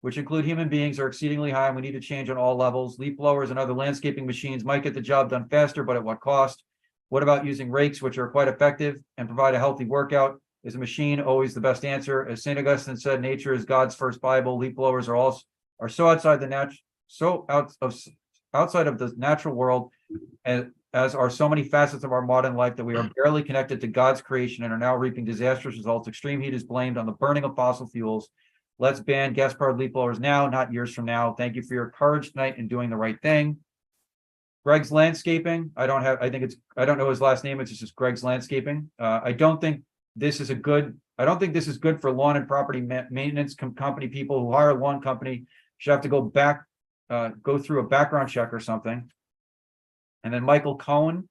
which include human beings, are exceedingly high, and we need to change on all levels. Leaf blowers and other landscaping machines might get the job done faster, but at what cost? What about using rakes, which are quite effective and provide a healthy workout? Is a machine always the best answer? As St. Augustine said, nature is God's first Bible. Leaf blowers are so outside of the natural world, and as are so many facets of our modern life, that we are barely connected to God's creation and are now reaping disastrous results. Extreme heat is blamed on the burning of fossil fuels. Let's ban gas-powered leaf blowers now, not years from now. Thank you for your courage tonight in doing the right thing. Greg's Landscaping. I don't know his last name. It's just Greg's Landscaping. I don't think this is good for lawn and property maintenance company. People who hire a lawn company should have to go through a background check or something. And then Michael Cohen.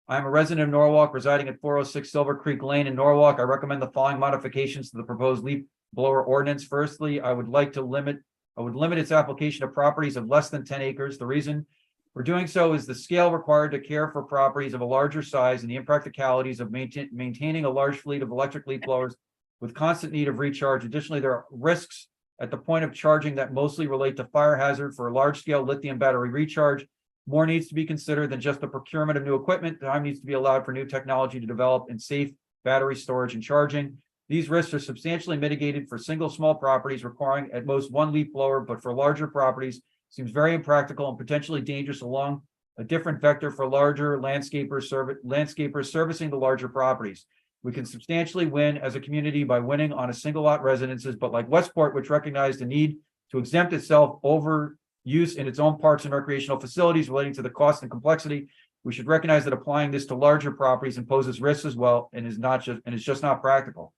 I'm a resident of Norwalk, residing at 406 Silver Creek Lane in Norwalk. I recommend the following modifications to the proposed leaf blower ordinance. Firstly, I would limit its application to properties of less than 10 acres. The reason for doing so is the scale required to care for properties of a larger size and the impracticalities of maintaining a large fleet of electric leaf blowers with constant need of recharge. Additionally, there are risks at the point of charging that mostly relate to fire hazard. For a large-scale lithium battery recharge, more needs to be considered than just the procurement of new equipment. Time needs to be allowed for new technology to develop in safe battery storage and charging. These risks are substantially mitigated for single small properties requiring at most one leaf blower, but for larger properties seems very impractical and potentially dangerous along a different vector for larger landscapers servicing the larger properties. We can substantially win as a community by winning on a single lot residences, but like Westport, which recognized the need to exempt itself over use in its own parks and recreational facilities relating to the cost and complexity, we should recognize that applying this to larger properties imposes risks as well and is just not practical.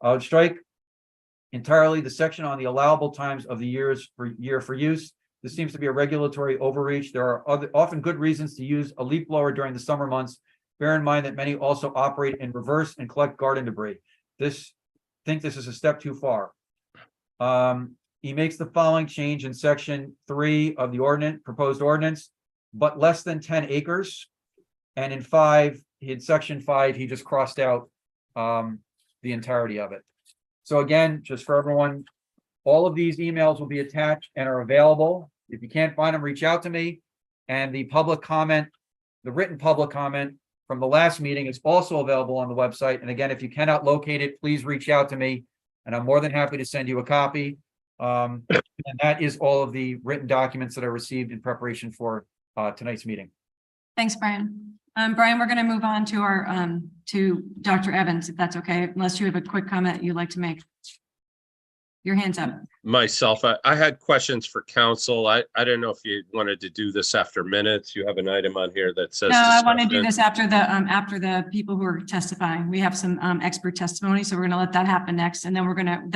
I would strike entirely the section on the allowable times of the year for use. This seems to be a regulatory overreach. There are often good reasons to use a leaf blower during the summer months. Bear in mind that many also operate in reverse and collect garden debris. Think this is a step too far. He makes the following change in section 3 of the proposed ordinance, but less than 10 acres. And in section 5, he just crossed out the entirety of it. So again, just for everyone, all of these emails will be attached and are available. If you can't find them, reach out to me. And the public comment, the written public comment from the last meeting is also available on the website. And again, if you cannot locate it, please reach out to me and I'm more than happy to send you a copy. And that is all of the written documents that I received in preparation for tonight's meeting. Thanks, Brian. Brian, we're going to move on to our to Dr. Evans, if that's okay, unless you have a quick comment you'd like to make. Your hand's up. Myself, I had questions for council. I don't know if you wanted to do this after minutes. You have an item on here that says. No, I want to do this after the people who are testifying. We have some expert testimony, so we're going to let that happen next, and then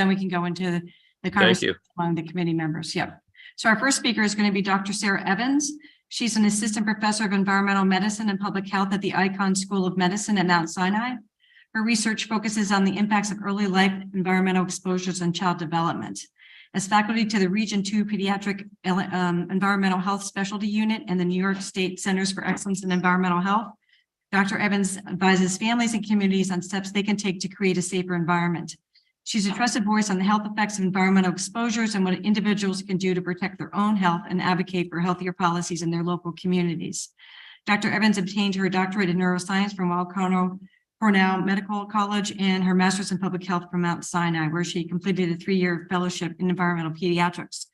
we can go into the conversation among the committee members. Yep. So our first speaker is going to be Dr. Sarah Evans. She's an assistant professor of environmental medicine and public health at the Icahn School of Medicine at Mount Sinai. Her research focuses on the impacts of early life environmental exposures on child development. As faculty to the Region 2 Pediatric Environmental Health Specialty Unit and the New York State Centers for Excellence in Environmental Health, Dr. Evans advises families and communities on steps they can take to create a safer environment. She's a trusted voice on the health effects of environmental exposures and what individuals can do to protect their own health and advocate for healthier policies in their local communities. Dr. Evans obtained her doctorate in neuroscience from Cornell Medical College and her master's in public health from Mount Sinai, where she completed a 3-year fellowship in environmental pediatrics.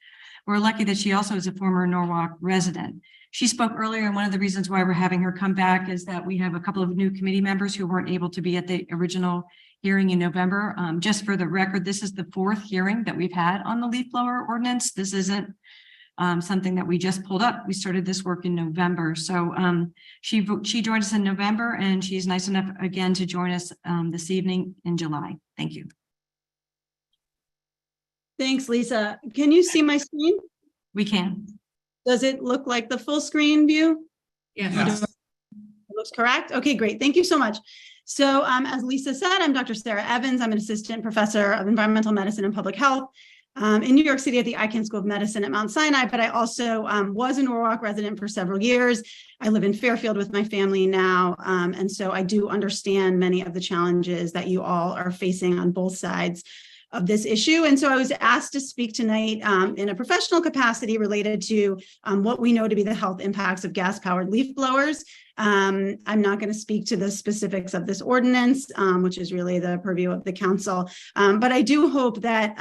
We're lucky that she also is a former Norwalk resident. She spoke earlier, and one of the reasons why we're having her come back is that we have a couple of new committee members who weren't able to be at the original hearing in November. Just for the record, this is the 4th hearing that we've had on the leaf blower ordinance. This isn't something that we just pulled up. We started this work in November. So she joined us in November, and she's nice enough again to join us this evening in July. Thank you. Thanks, Lisa. Can you see my screen? We can. Does it look like the full screen view? Yes. It looks correct. Okay, great. Thank you so much. So as Lisa said, I'm Dr. Sarah Evans. I'm an assistant professor of environmental medicine and public health in New York City at the Icahn School of Medicine at Mount Sinai, but I also was a Norwalk resident for several years. I live in Fairfield with my family now, and so I do understand many of the challenges that you all are facing on both sides of this issue. And so I was asked to speak tonight in a professional capacity related to what we know to be the health impacts of gas-powered leaf blowers. I'm not going to speak to the specifics of this ordinance, which is really the purview of the council. But I do hope that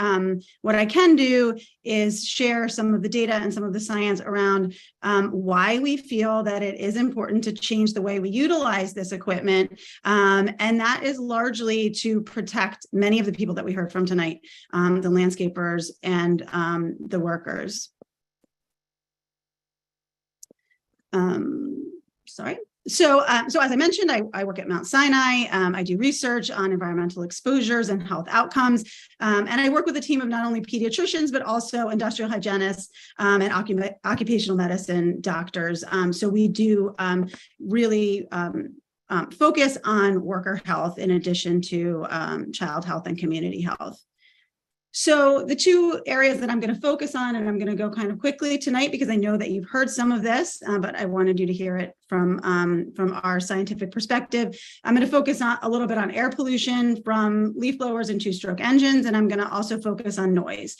what I can do is share some of the data and some of the science around why we feel that it is important to change the way we utilize this equipment. And that is largely to protect many of the people that we heard from tonight, the landscapers and the workers. Sorry. So as I mentioned, I work at Mount Sinai. I do research on environmental exposures and health outcomes. And I work with a team of not only pediatricians, but also industrial hygienists and occupational medicine doctors. So we do really focus on worker health in addition to child health and community health. So the two areas that I'm going to focus on, and I'm going to go kind of quickly tonight because I know that you've heard some of this, but I wanted you to hear it from our scientific perspective. I'm going to focus on a little bit on air pollution from leaf blowers and two-stroke engines, and I'm going to also focus on noise.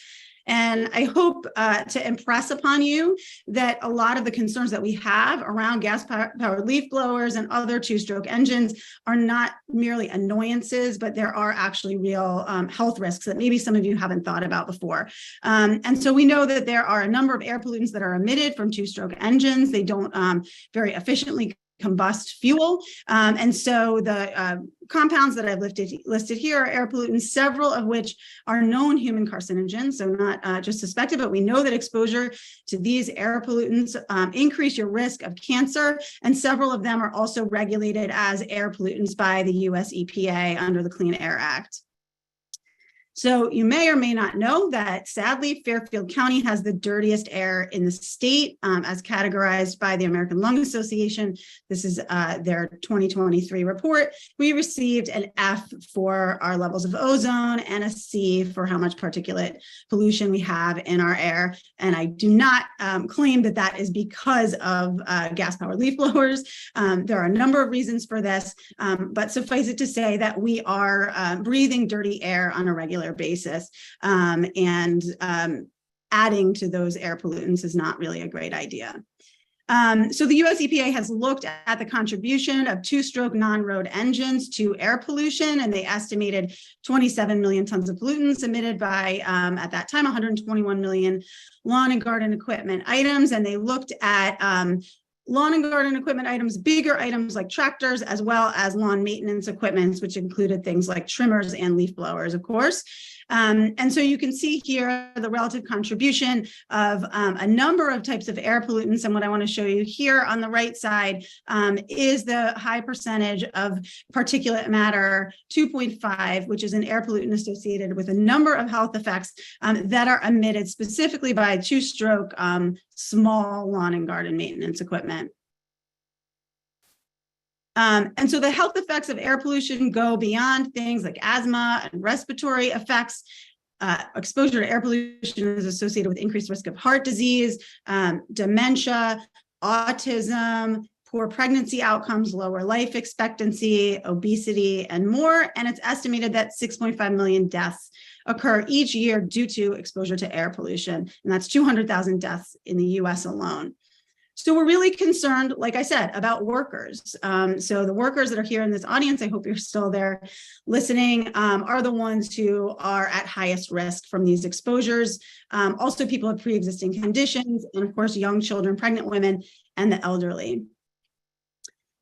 And I hope to impress upon you that a lot of the concerns that we have around gas-powered leaf blowers and other two-stroke engines are not merely annoyances, but there are actually real health risks that maybe some of you haven't thought about before. And so we know that there are a number of air pollutants that are emitted from two-stroke engines. They don't very efficiently combust fuel. And so the compounds that I've listed here are air pollutants, several of which are known human carcinogens, so not just suspected, but we know that exposure to these air pollutants increase your risk of cancer, and several of them are also regulated as air pollutants by the US EPA under the Clean Air Act. So you may or may not know that sadly, Fairfield County has the dirtiest air in the state as categorized by the American Lung Association. This is their 2023 report. We received an F for our levels of ozone and a C for how much particulate pollution we have in our air. And I do not claim that that is because of gas-powered leaf blowers. There are a number of reasons for this, but suffice it to say that we are breathing dirty air on a regular basis, and adding to those air pollutants is not really a great idea. So the US EPA has looked at the contribution of two-stroke non-road engines to air pollution, and they estimated 27 million tons of pollutants emitted by, at that time, 121 million lawn and garden equipment items, and they looked at lawn and garden equipment items, bigger items like tractors, as well as lawn maintenance equipment, which included things like trimmers and leaf blowers, of course. And so you can see here the relative contribution of a number of types of air pollutants. And what I want to show you here on the right side is the high percentage of particulate matter 2.5, which is an air pollutant associated with a number of health effects that are emitted specifically by two-stroke small lawn and garden maintenance equipment. And so the health effects of air pollution go beyond things like asthma and respiratory effects. Exposure to air pollution is associated with increased risk of heart disease, dementia, autism, poor pregnancy outcomes, lower life expectancy, obesity, and more. And it's estimated that 6.5 million deaths occur each year due to exposure to air pollution. And that's 200,000 deaths in the US alone. So we're really concerned, like I said, about workers. So the workers that are here in this audience, I hope you're still there listening, are the ones who are at highest risk from these exposures. Also people with pre-existing conditions, and of course, young children, pregnant women, and the elderly.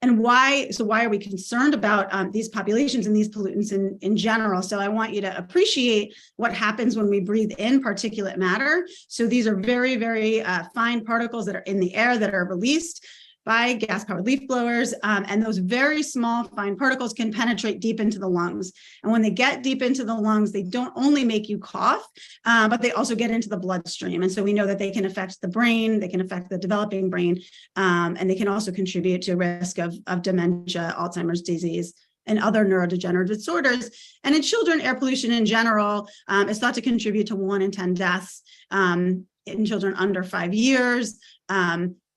And why are we concerned about these populations and these pollutants in general? So I want you to appreciate what happens when we breathe in particulate matter. So these are very, very fine particles that are in the air that are released by gas-powered leaf blowers. And those very small, fine particles can penetrate deep into the lungs. And when they get deep into the lungs, they don't only make you cough, but they also get into the bloodstream. And so we know that they can affect the brain, they can affect the developing brain, and they can also contribute to risk of dementia, Alzheimer's disease, and other neurodegenerative disorders. And in children, air pollution in general is thought to contribute to 1 in 10 deaths in children under 5 years.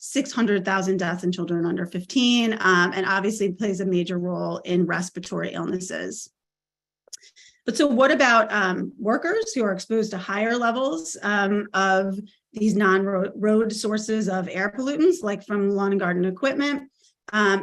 600,000 deaths in children under 15, and obviously plays a major role in respiratory illnesses. But so what about workers who are exposed to higher levels of these non-road sources of air pollutants, like from lawn and garden equipment?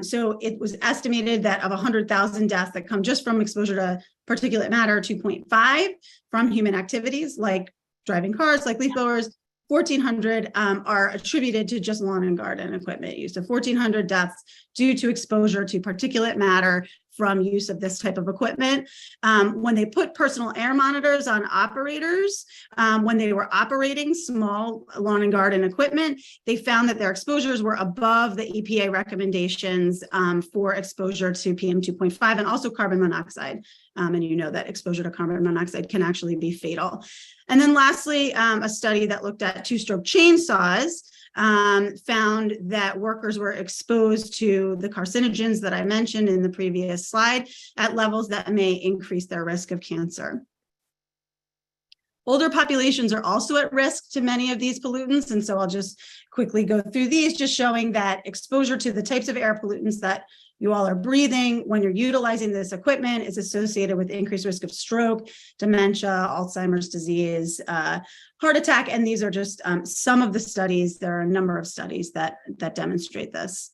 So it was estimated that of 100,000 deaths that come just from exposure to particulate matter, 2.5 from human activities like driving cars, like leaf blowers, 1,400 are attributed to just lawn and garden equipment use. So 1,400 deaths due to exposure to particulate matter from use of this type of equipment. When they put personal air monitors on operators, when they were operating small lawn and garden equipment, they found that their exposures were above the EPA recommendations for exposure to PM 2.5 and also carbon monoxide. And you know that exposure to carbon monoxide can actually be fatal. And then lastly, a study that looked at two-stroke chainsaws found that workers were exposed to the carcinogens that I mentioned in the previous slide at levels that may increase their risk of cancer. Older populations are also at risk to many of these pollutants, and so I'll just quickly go through these, just showing that exposure to the types of air pollutants that you all are breathing when you're utilizing this equipment is associated with increased risk of stroke, dementia, Alzheimer's disease, heart attack. And these are just some of the studies. There are a number of studies that demonstrate this.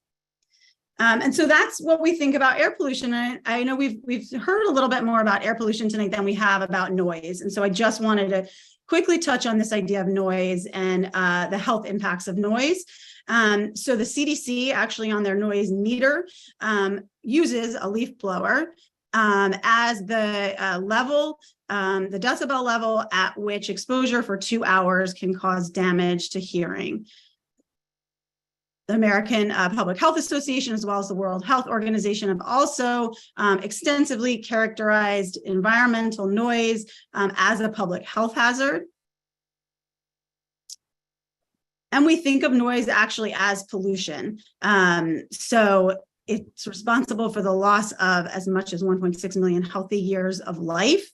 And so that's what we think about air pollution. And I know we've heard a little bit more about air pollution tonight than we have about noise. And so I just wanted to quickly touch on this idea of noise and the health impacts of noise. So the CDC actually on their noise meter uses a leaf blower as the level, the decibel level at which exposure for 2 hours can cause damage to hearing. The American Public Health Association, as well as the World Health Organization, have also extensively characterized environmental noise as a public health hazard. And we think of noise actually as pollution. So it's responsible for the loss of as much as 1.6 million healthy years of life,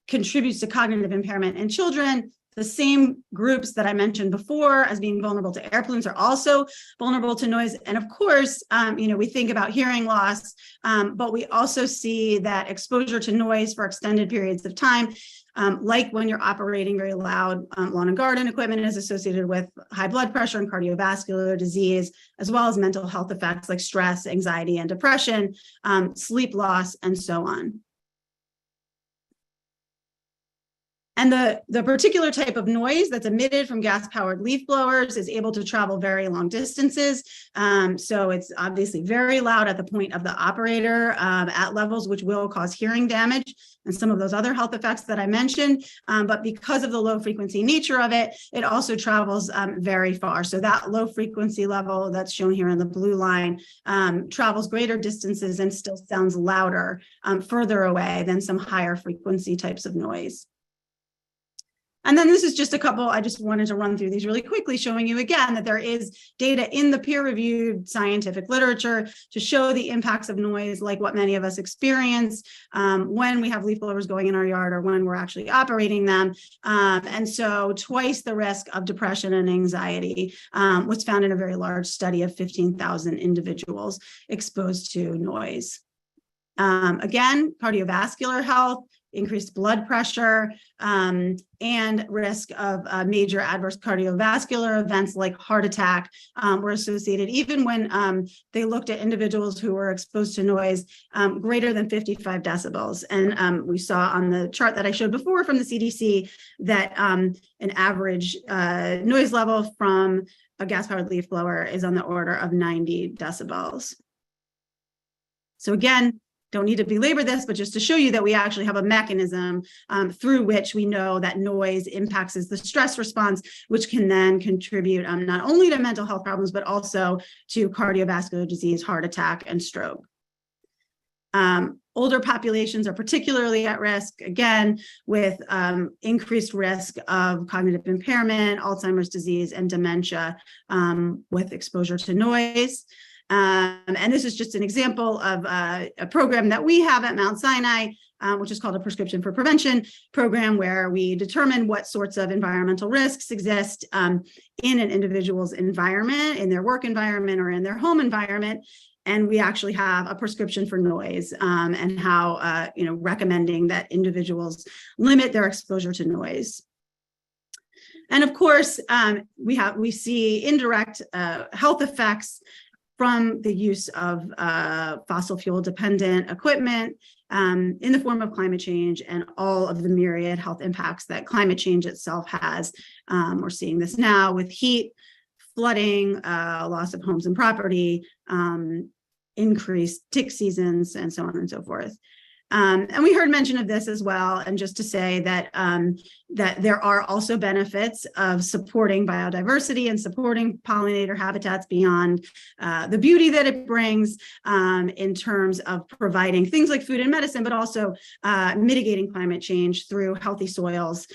contributes to cognitive impairment in children. The same groups that I mentioned before as being vulnerable to air pollutants are also vulnerable to noise. And of course, we think about hearing loss, but we also see that exposure to noise for extended periods of time, like when you're operating very loud lawn and garden equipment, is associated with high blood pressure and cardiovascular disease, as well as mental health effects like stress, anxiety, and depression, sleep loss, and so on. And the particular type of noise that's emitted from gas-powered leaf blowers is able to travel very long distances. So it's obviously very loud at the point of the operator at levels which will cause hearing damage and some of those other health effects that I mentioned. But because of the low frequency nature of it, it also travels very far. So that low frequency level that's shown here in the blue line travels greater distances and still sounds louder further away than some higher frequency types of noise. And then this is just a couple, I just wanted to run through these really quickly, showing you again that there is data in the peer-reviewed scientific literature to show the impacts of noise, like what many of us experience when we have leaf blowers going in our yard or when we're actually operating them. And so twice the risk of depression and anxiety was found in a very large study of 15,000 individuals exposed to noise. Again, cardiovascular health, increased blood pressure, and risk of major adverse cardiovascular events like heart attack were associated, even when they looked at individuals who were exposed to noise greater than 55 decibels. And we saw on the chart that I showed before from the CDC that an average noise level from a gas-powered leaf blower is on the order of 90 decibels. So again, don't need to belabor this, but just to show you that we actually have a mechanism through which we know that noise impacts the stress response, which can then contribute not only to mental health problems, but also to cardiovascular disease, heart attack, and stroke. Older populations are particularly at risk, again, with increased risk of cognitive impairment, Alzheimer's disease, and dementia with exposure to noise. And this is just an example of a program that we have at Mount Sinai, which is called a Prescription for Prevention program, where we determine what sorts of environmental risks exist in an individual's environment, in their work environment, or in their home environment. And we actually have a prescription for noise and how, recommending that individuals limit their exposure to noise. And of course, we see indirect health effects from the use of fossil fuel dependent equipment in the form of climate change and all of the myriad health impacts that climate change itself has. We're seeing this now with heat, flooding, loss of homes and property, increased tick seasons, and so on and so forth. And we heard mention of this as well. And just to say that that there are also benefits of supporting biodiversity and supporting pollinator habitats beyond the beauty that it brings in terms of providing things like food and medicine, but also mitigating climate change through healthy soils,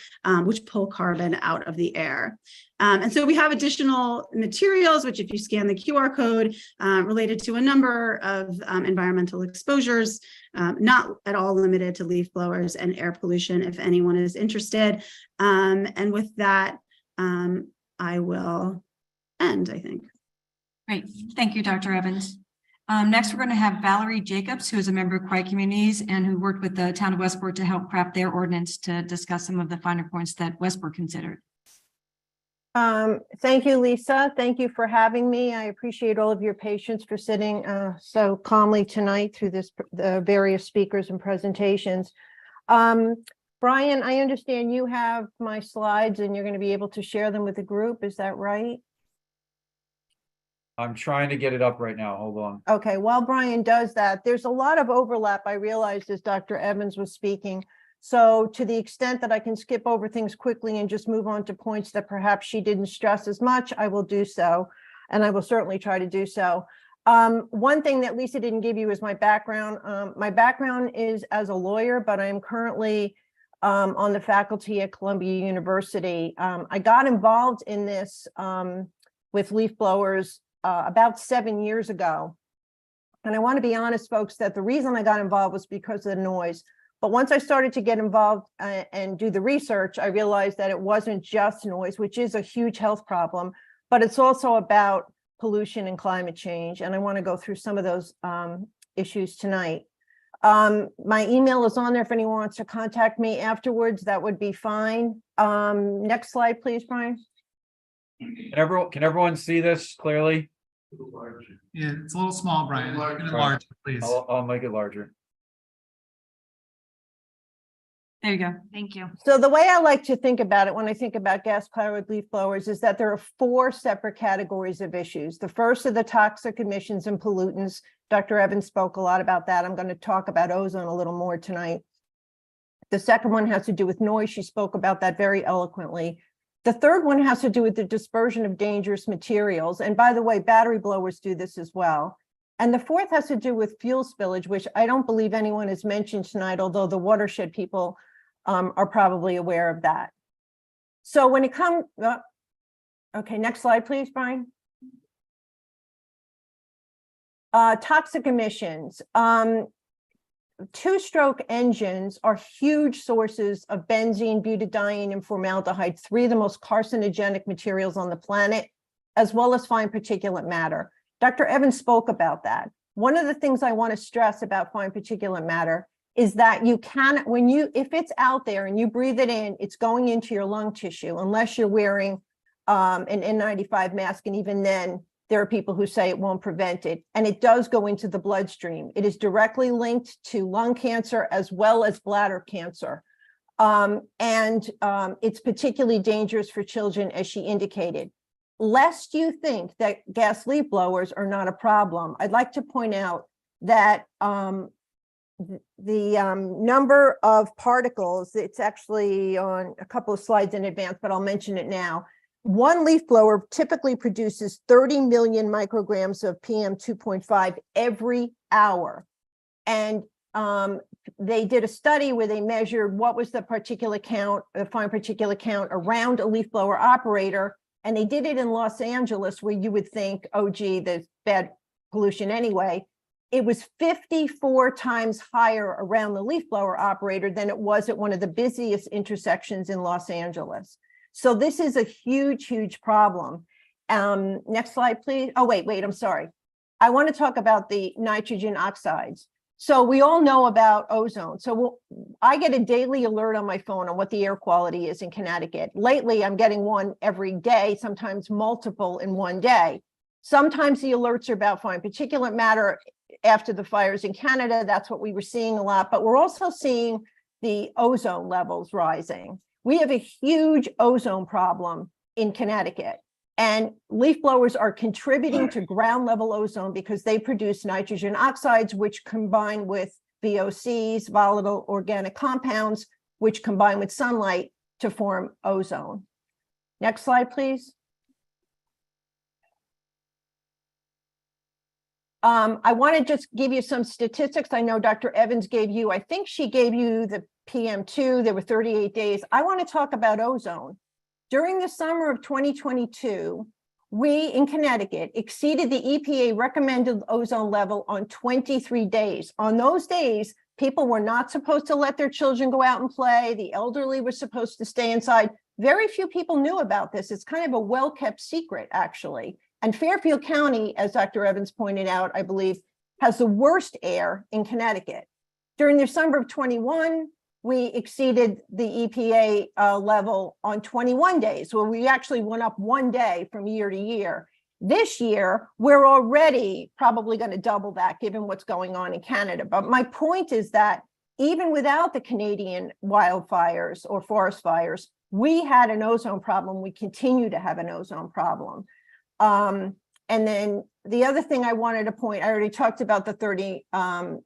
which pull carbon out of the air. And so we have additional materials, which if you scan the QR code related to a number of environmental exposures, not at all limited to leaf blowers and air pollution, if anyone is interested. And with that, I will end, I think. Great. Thank you, Dr. Evans. Next, we're going to have Valerie Jacobs, who is a member of Quiet Communities and who worked with the town of Westport to help craft their ordinance to discuss some of the finer points that Westport considered. Thank you, Lisa. Thank you for having me. I appreciate all of your patience for sitting so calmly tonight through the various speakers and presentations. Brian, I understand you have my slides and you're going to be able to share them with the group. Is that right? I'm trying to get it up right now. Hold on. Okay, while Brian does that, there's a lot of overlap, I realized as Dr. Evans was speaking. So to the extent that I can skip over things quickly and just move on to points that perhaps she didn't stress as much, I will do so. And I will certainly try to do so. One thing that Lisa didn't give you is my background. My background is as a lawyer, but I am currently on the faculty at Columbia University. I got involved in this with leaf blowers about 7 years ago. And I want to be honest, folks, that the reason I got involved was because of the noise. But once I started to get involved and do the research, I realized that it wasn't just noise, which is a huge health problem, but it's also about pollution and climate change. And I want to go through some of those issues tonight. My email is on there. If anyone wants to contact me afterwards, that would be fine. Next slide, please, Brian. Can everyone see this clearly? Yeah, it's a little small, Brian. Enlarge, please. I'll make it larger. There you go. Thank you. So the way I like to think about it when I think about gas-powered leaf blowers is that there are 4 separate categories of issues. The first are the toxic emissions and pollutants. Dr. Evans spoke a lot about that. I'm going to talk about ozone a little more tonight. The second one has to do with noise. She spoke about that very eloquently. The third one has to do with the dispersion of dangerous materials. And by the way, battery blowers do this as well. And the fourth has to do with fuel spillage, which I don't believe anyone has mentioned tonight, although the watershed people are probably aware of that. So when it comes, okay, next slide, please, Brian. Toxic emissions. Two-stroke engines are huge sources of benzene, butadiene, and formaldehyde, 3 of the most carcinogenic materials on the planet, as well as fine particulate matter. Dr. Evans spoke about that. One of the things I want to stress about fine particulate matter is that you can, if it's out there and you breathe it in, it's going into your lung tissue, unless you're wearing an N95 mask, and even then, there are people who say it won't prevent it, and it does go into the bloodstream. It is directly linked to lung cancer as well as bladder cancer. It's particularly dangerous for children, as she indicated. Lest you think that gas leaf blowers are not a problem, I'd like to point out that the number of particles, it's actually on a couple of slides in advance, but I'll mention it now. One leaf blower typically produces 30 million micrograms of PM 2.5 every hour. And they did a study where they measured what was the particulate count, the fine particulate count around a leaf blower operator. And they did it in Los Angeles, where you would think, oh, gee, there's bad pollution anyway. It was 54 times higher around the leaf blower operator than it was at one of the busiest intersections in Los Angeles. So this is a huge, huge problem. Next slide, please. Oh, wait, I'm sorry. I want to talk about the nitrogen oxides. So we all know about ozone. So I get a daily alert on my phone on what the air quality is in Connecticut. Lately, I'm getting one every day, sometimes multiple in one day. Sometimes the alerts are about fine particulate matter after the fires in Canada. That's what we were seeing a lot, but we're also seeing the ozone levels rising. We have a huge ozone problem in Connecticut, and leaf blowers are contributing to ground level ozone because they produce nitrogen oxides, which combine with VOCs, volatile organic compounds, which combine with sunlight to form ozone. Next slide, please. I want to just give you some statistics. I know Dr. Evans gave you, I think she gave you the PM2, there were 38 days. I want to talk about ozone. During the summer of 2022, we in Connecticut exceeded the EPA recommended ozone level on 23 days. On those days, people were not supposed to let their children go out and play. The elderly were supposed to stay inside. Very few people knew about this. It's kind of a well-kept secret, actually. And Fairfield County, as Dr. Evans pointed out, I believe, has the worst air in Connecticut. During the summer of 21, we exceeded the EPA level on 21 days, where we actually went up 1 day from year to year. This year, we're already probably going to double that given what's going on in Canada. But my point is that even without the Canadian wildfires or forest fires, we had an ozone problem. We continue to have an ozone problem. And then the other thing I wanted to point, I already talked about the 30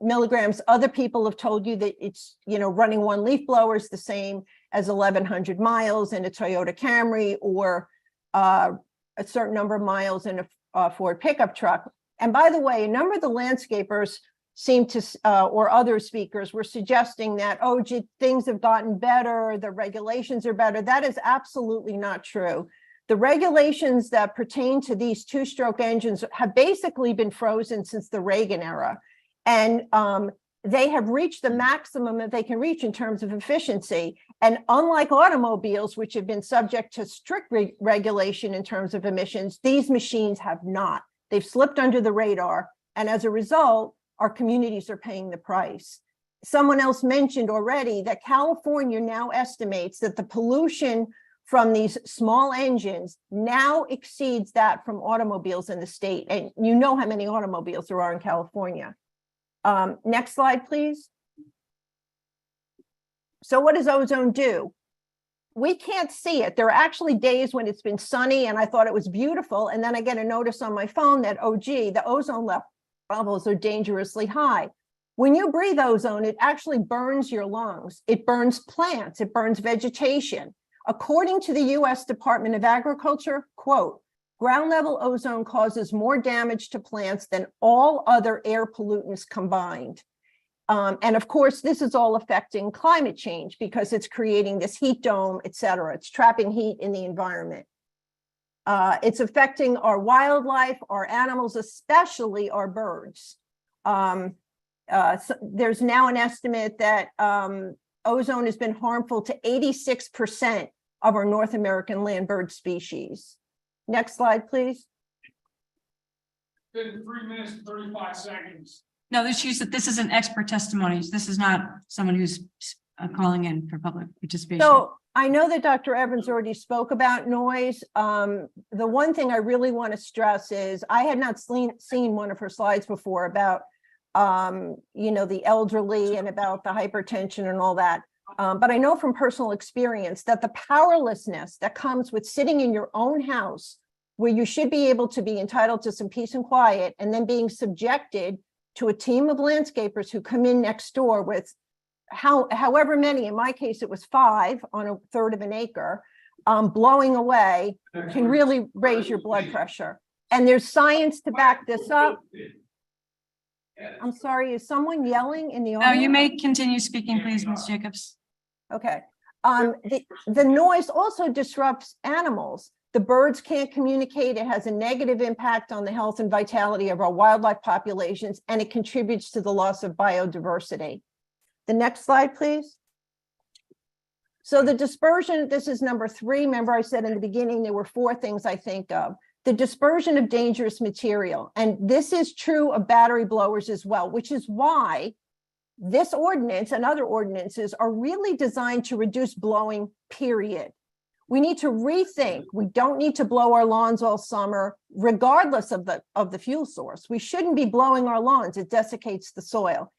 milligrams. Other people have told you that it's, running one leaf blower is the same as 1,100 miles in a Toyota Camry or a certain number of miles in a Ford pickup truck. And by the way, a number of the landscapers seem to, or other speakers were suggesting that, oh, gee, things have gotten better, the regulations are better. That is absolutely not true. The regulations that pertain to these two-stroke engines have basically been frozen since the Reagan era. And they have reached the maximum that they can reach in terms of efficiency. And unlike automobiles, which have been subject to strict regulation in terms of emissions, these machines have not. They've slipped under the radar. And as a result, our communities are paying the price. Someone else mentioned already that California now estimates that the pollution from these small engines now exceeds that from automobiles in the state. And you know how many automobiles there are in California. Next slide, please. So what does ozone do? We can't see it. There are actually days when it's been sunny and I thought it was beautiful. And then I get a notice on my phone that, oh, gee, the ozone levels are dangerously high. When you breathe ozone, it actually burns your lungs. It burns plants. It burns vegetation. According to the US Department of Agriculture, quote, ground level ozone causes more damage to plants than all other air pollutants combined. And of course, this is all affecting climate change because it's creating this heat dome, et cetera. It's trapping heat in the environment. It's affecting our wildlife, our animals, especially our birds. So there's now an estimate that ozone has been harmful to 86% of our North American land bird species. Next slide, please. 3 minutes and 35 seconds. No, this is an expert testimony. This is not someone who's calling in for public participation. So I know that Dr. Evans already spoke about noise. The one thing I really want to stress is I had not seen one of her slides before about the elderly and about the hypertension and all that. But I know from personal experience that the powerlessness that comes with sitting in your own house where you should be able to be entitled to some peace and quiet and then being subjected to a team of landscapers who come in next door with however many, in my case, it was 5 on a third of an acre, blowing away can really raise your blood pressure. And there's science to back this up. I'm sorry, is someone yelling in the audience? No, you may continue speaking, please, Ms. Jacobs. Okay. The noise also disrupts animals. The birds can't communicate. It has a negative impact on the health and vitality of our wildlife populations, and it contributes to the loss of biodiversity. The next slide, please. So the dispersion, this is number 3. Remember I said in the beginning, there were 4 things I think of. The dispersion of dangerous material. And this is true of battery blowers as well, which is why this ordinance and other ordinances are really designed to reduce blowing, period. We need to rethink. We don't need to blow our lawns all summer, regardless of the fuel source. We shouldn't be blowing our lawns. It desiccates the soil.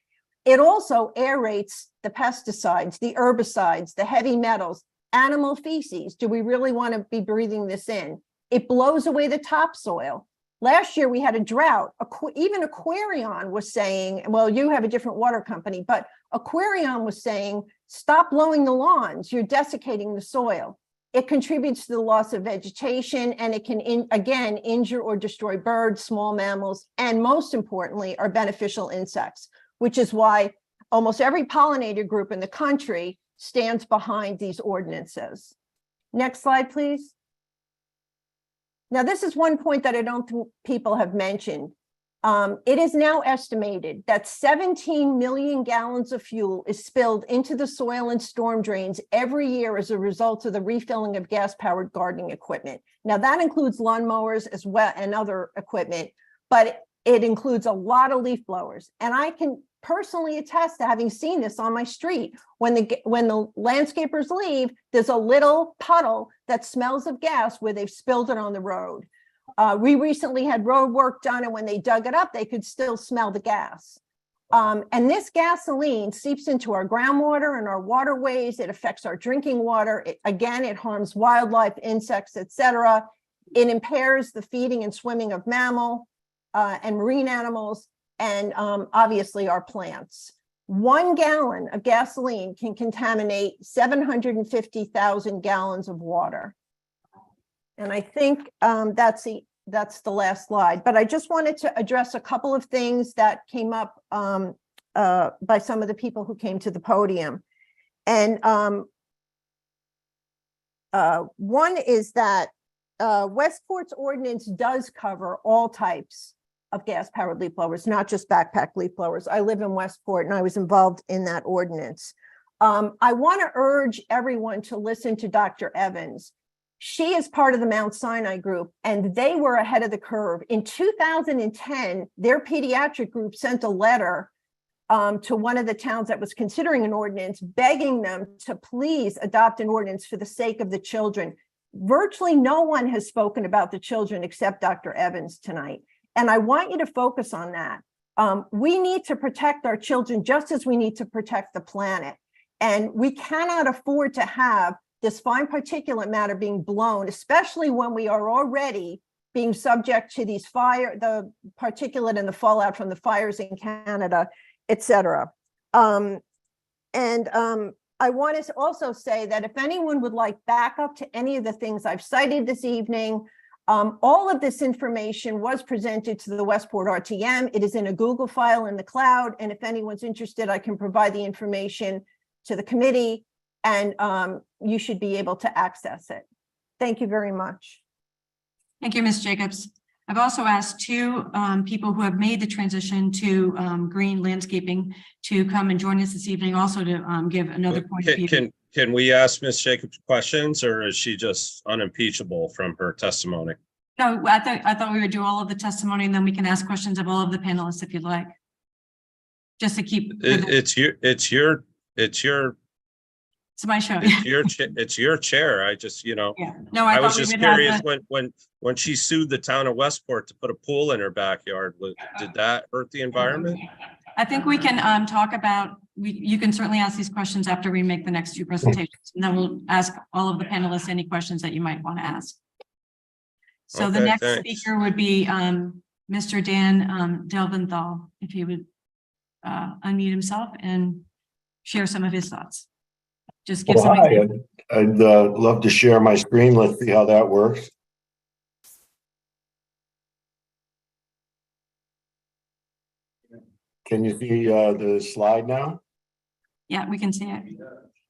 It also aerates the pesticides, the herbicides, the heavy metals, animal feces. Do we really want to be breathing this in? It blows away the topsoil. Last year we had a drought. Even Aquarion was saying, well, you have a different water company, but Aquarion was saying, stop blowing the lawns. You're desiccating the soil. It contributes to the loss of vegetation, and it can, again, injure or destroy birds, small mammals, and most importantly, our beneficial insects, which is why almost every pollinator group in the country stands behind these ordinances. Next slide, please. Now, this is one point that I don't think people have mentioned. It is now estimated that 17 million gallons of fuel is spilled into the soil and storm drains every year as a result of the refilling of gas-powered gardening equipment. Now, that includes lawnmowers as well and other equipment, but it includes a lot of leaf blowers. And I can personally attest to having seen this on my street. When the landscapers leave, there's a little puddle that smells of gas where they've spilled it on the road. We recently had road work done, and when they dug it up, they could still smell the gas. And this gasoline seeps into our groundwater and our waterways. It affects our drinking water. It harms wildlife, insects, etc. It impairs the feeding and swimming of mammal and marine animals, and obviously our plants. 1 gallon of gasoline can contaminate 750,000 gallons of water. And I think that's the last slide. But I just wanted to address a couple of things that came up by some of the people who came to the podium. And one is that Westport's ordinance does cover all types of gas-powered leaf blowers, not just backpack leaf blowers. I live in Westport and I was involved in that ordinance. I want to urge everyone to listen to Dr. Evans. She is part of the Mount Sinai group, and they were ahead of the curve. In 2010, their pediatric group sent a letter to one of the towns that was considering an ordinance, begging them to please adopt an ordinance for the sake of the children. Virtually no one has spoken about the children except Dr. Evans tonight. And I want you to focus on that. We need to protect our children just as we need to protect the planet. And we cannot afford to have this fine particulate matter being blown, especially when we are already being subject to these the particulate and the fallout from the fires in Canada, et cetera. I want to also say that if anyone would like backup to any of the things I've cited this evening, all of this information was presented to the Westport RTM. It is in a Google file in the cloud. And if anyone's interested, I can provide the information to the committee, and you should be able to access it. Thank you very much. Thank you, Ms. Jacobs. I've also asked 2 people who have made the transition to green landscaping to come and join us this evening, also to give another point of view. Can we ask Ms. Jacobs questions, or is she just unimpeachable from her testimony? No, I thought we would do all of the testimony, and then we can ask questions of all of the panelists if you'd like. Just to keep. It's your. It's my show. It's your chair. I just, Yeah. No, I was just curious when she sued the town of Westport to put a pool in her backyard, did that hurt the environment? I think we can talk about, you can certainly ask these questions after we make the next 2 presentations, and then we'll ask all of the panelists any questions that you might want to ask. So the next speaker would be Mr. Dan Delventhal, if he would unmute himself and share some of his thoughts. Just give some. Hi, I'd love to share my screen. Let's see how that works. Can you see the slide now? Yeah, we can see it.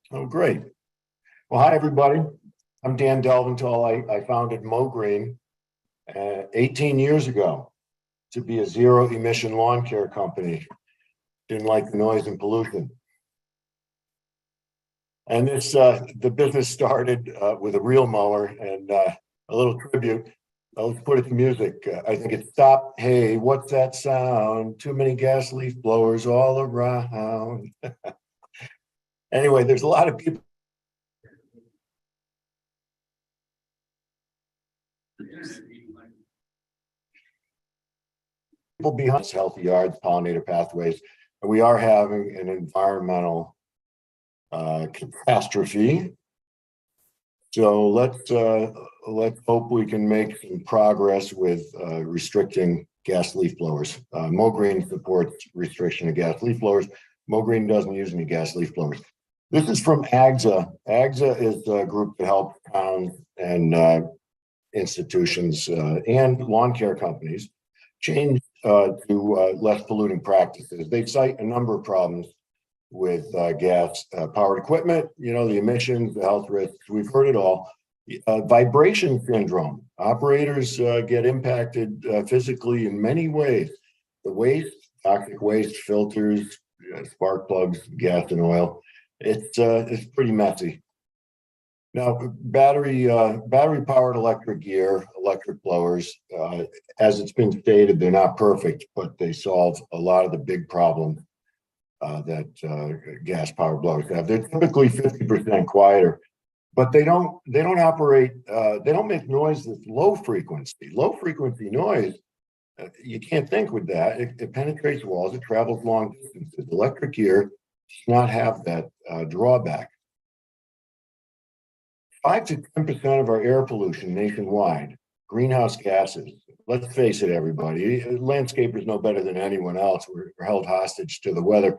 Oh, great. Well, hi, everybody. I'm Dan Delventhal. I founded MoGreen 18 years ago to be a zero emission lawn care company. Didn't like the noise and pollution. And this, the business started with a reel mower and a little tribute. Let's put it to music. I think it's Stop. Hey, what's that sound? Too many gas leaf blowers all around. Anyway, there's a lot of people. People behind us, healthy yards, pollinator pathways, and we are having an environmental catastrophe. So let's hope we can make some progress with restricting gas leaf blowers. MoGreen supports restriction of gas leaf blowers. MoGreen doesn't use any gas leaf blowers. This is from AGSA. AGSA is a group that helps towns and institutions and lawn care companies change to less polluting practices. They cite a number of problems with gas powered equipment, you know, the emissions, the health risks, we've heard it all. Vibration syndrome. Operators get impacted physically in many ways. The waste, toxic waste, filters, spark plugs, gas and oil. It's pretty messy. Now, battery powered electric gear, electric blowers, as it's been stated, they're not perfect, but they solve a lot of the big problems that gas powered blowers have. They're typically 50% quieter, but they don't operate, they don't make noise that's low frequency. Low frequency noise, you can't think with that. It penetrates walls, it travels long distances. Electric gear does not have that drawback. 5 to 10% of our air pollution nationwide, greenhouse gases. Let's face it, everybody. Landscapers know better than anyone else. We're held hostage to the weather.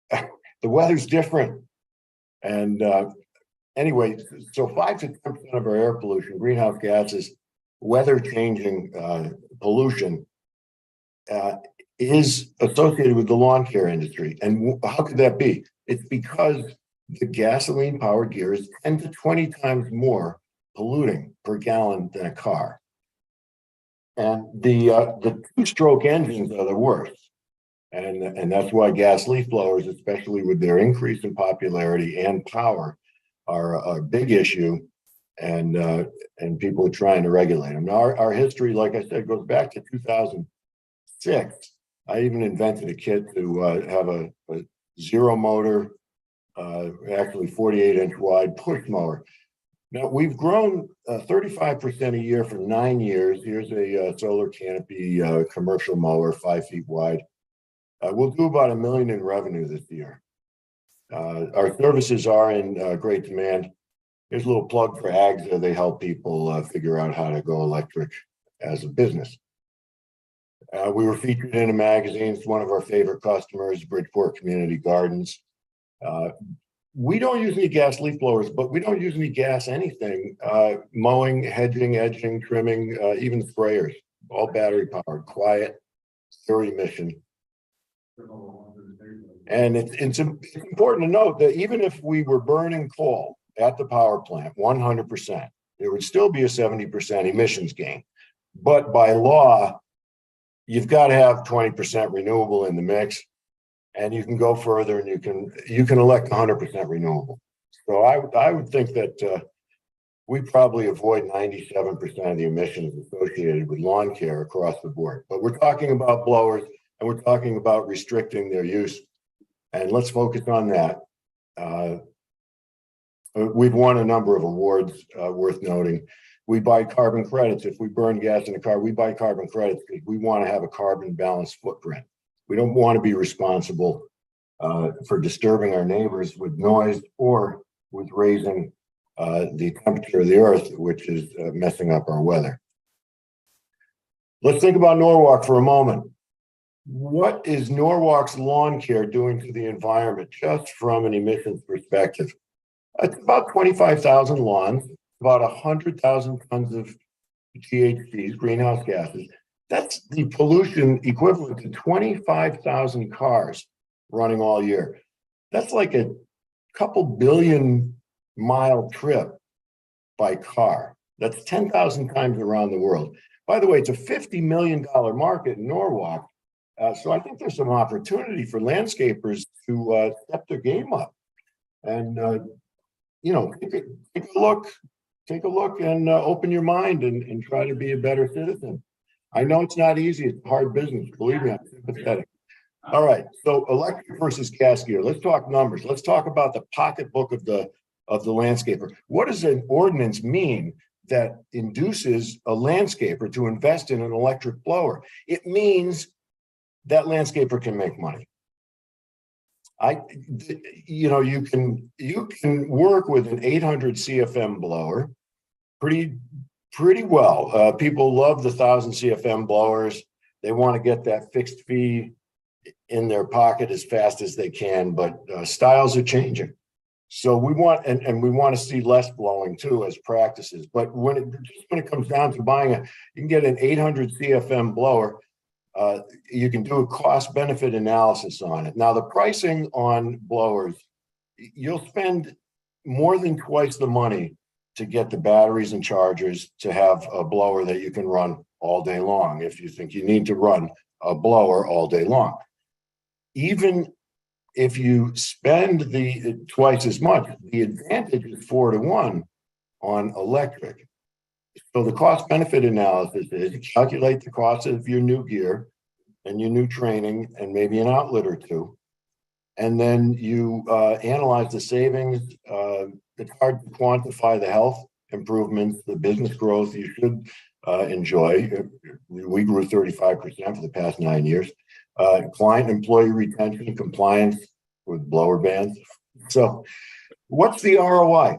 The weather's different. And anyway, so 5 to 10% of our air pollution, greenhouse gases, weather changing pollution is associated with the lawn care industry. And how could that be? It's because the gasoline powered gear is 10 to 20 times more polluting per gallon than a car. And the two-stroke engines are the worst. And that's why gas leaf blowers, especially with their increase in popularity and power, are a big issue, and people are trying to regulate them. Now, our history, like I said, goes back to 2006. I even invented a kit to have a zero motor, actually 48-inch wide push mower. Now, we've grown 35% a year for 9 years. Here's a solar canopy commercial mower, 5 feet wide. We'll do about $1 million in revenue this year. Our services are in great demand. Here's a little plug for AGSA. They help people figure out how to go electric as a business. We were featured in a magazine. It's one of our favorite customers, Bridgeport Community Gardens. We don't use any gas leaf blowers, but we don't use any gas anything. Mowing, hedging, edging, trimming, even sprayers, all battery powered, quiet, zero emission. And it's important to note that even if we were burning coal at the power plant, 100%, there would still be a 70% emissions gain. But by law, you've got to have 20% renewable in the mix, and you can go further, and you can elect 100% renewable. So I would think that we probably avoid 97% of the emissions associated with lawn care across the board. But we're talking about blowers, and we're talking about restricting their use. And let's focus on that. We've won a number of awards worth noting. We buy carbon credits. If we burn gas in a car, we buy carbon credits because we want to have a carbon balanced footprint. We don't want to be responsible for disturbing our neighbors with noise or with raising the temperature of the earth, which is messing up our weather. Let's think about Norwalk for a moment. What is Norwalk's lawn care doing to the environment just from an emissions perspective? It's about 25,000 lawns, about 100,000 tons of GHGs, greenhouse gases. That's the pollution equivalent to 25,000 cars running all year. That's like a couple billion mile trip by car. That's 10,000 times around the world. By the way, it's a $50 million market in Norwalk. So I think there's some opportunity for landscapers to step their game up and, take a look and open your mind and try to be a better citizen. I know it's not easy. It's a hard business. Believe me, I'm sympathetic. All right. So electric versus gas gear. Let's talk numbers. Let's talk about the pocketbook of the landscaper. What does an ordinance mean that induces a landscaper to invest in an electric blower? It means that landscaper can make money. You can work with an 800 CFM blower pretty well. People love the 1,000 CFM blowers. They want to get that fixed fee in their pocket as fast as they can, but styles are changing. So we want, and we want to see less blowing too as practices. But when it comes down to buying you can get an 800 CFM blower. You can do a cost benefit analysis on it. Now the pricing on blowers, you'll spend more than twice the money to get the batteries and chargers to have a blower that you can run all day long if you think you need to run a blower all day long. Even if you spend the twice as much, the advantage is 4 to 1 on electric. So the cost benefit analysis is you calculate the cost of your new gear and your new training and maybe an outlet or two. And then you analyze the savings. It's hard to quantify the health improvements, the business growth you should enjoy. We grew 35% for the past 9 years. Client employee retention, compliance with blower bans. So what's the ROI?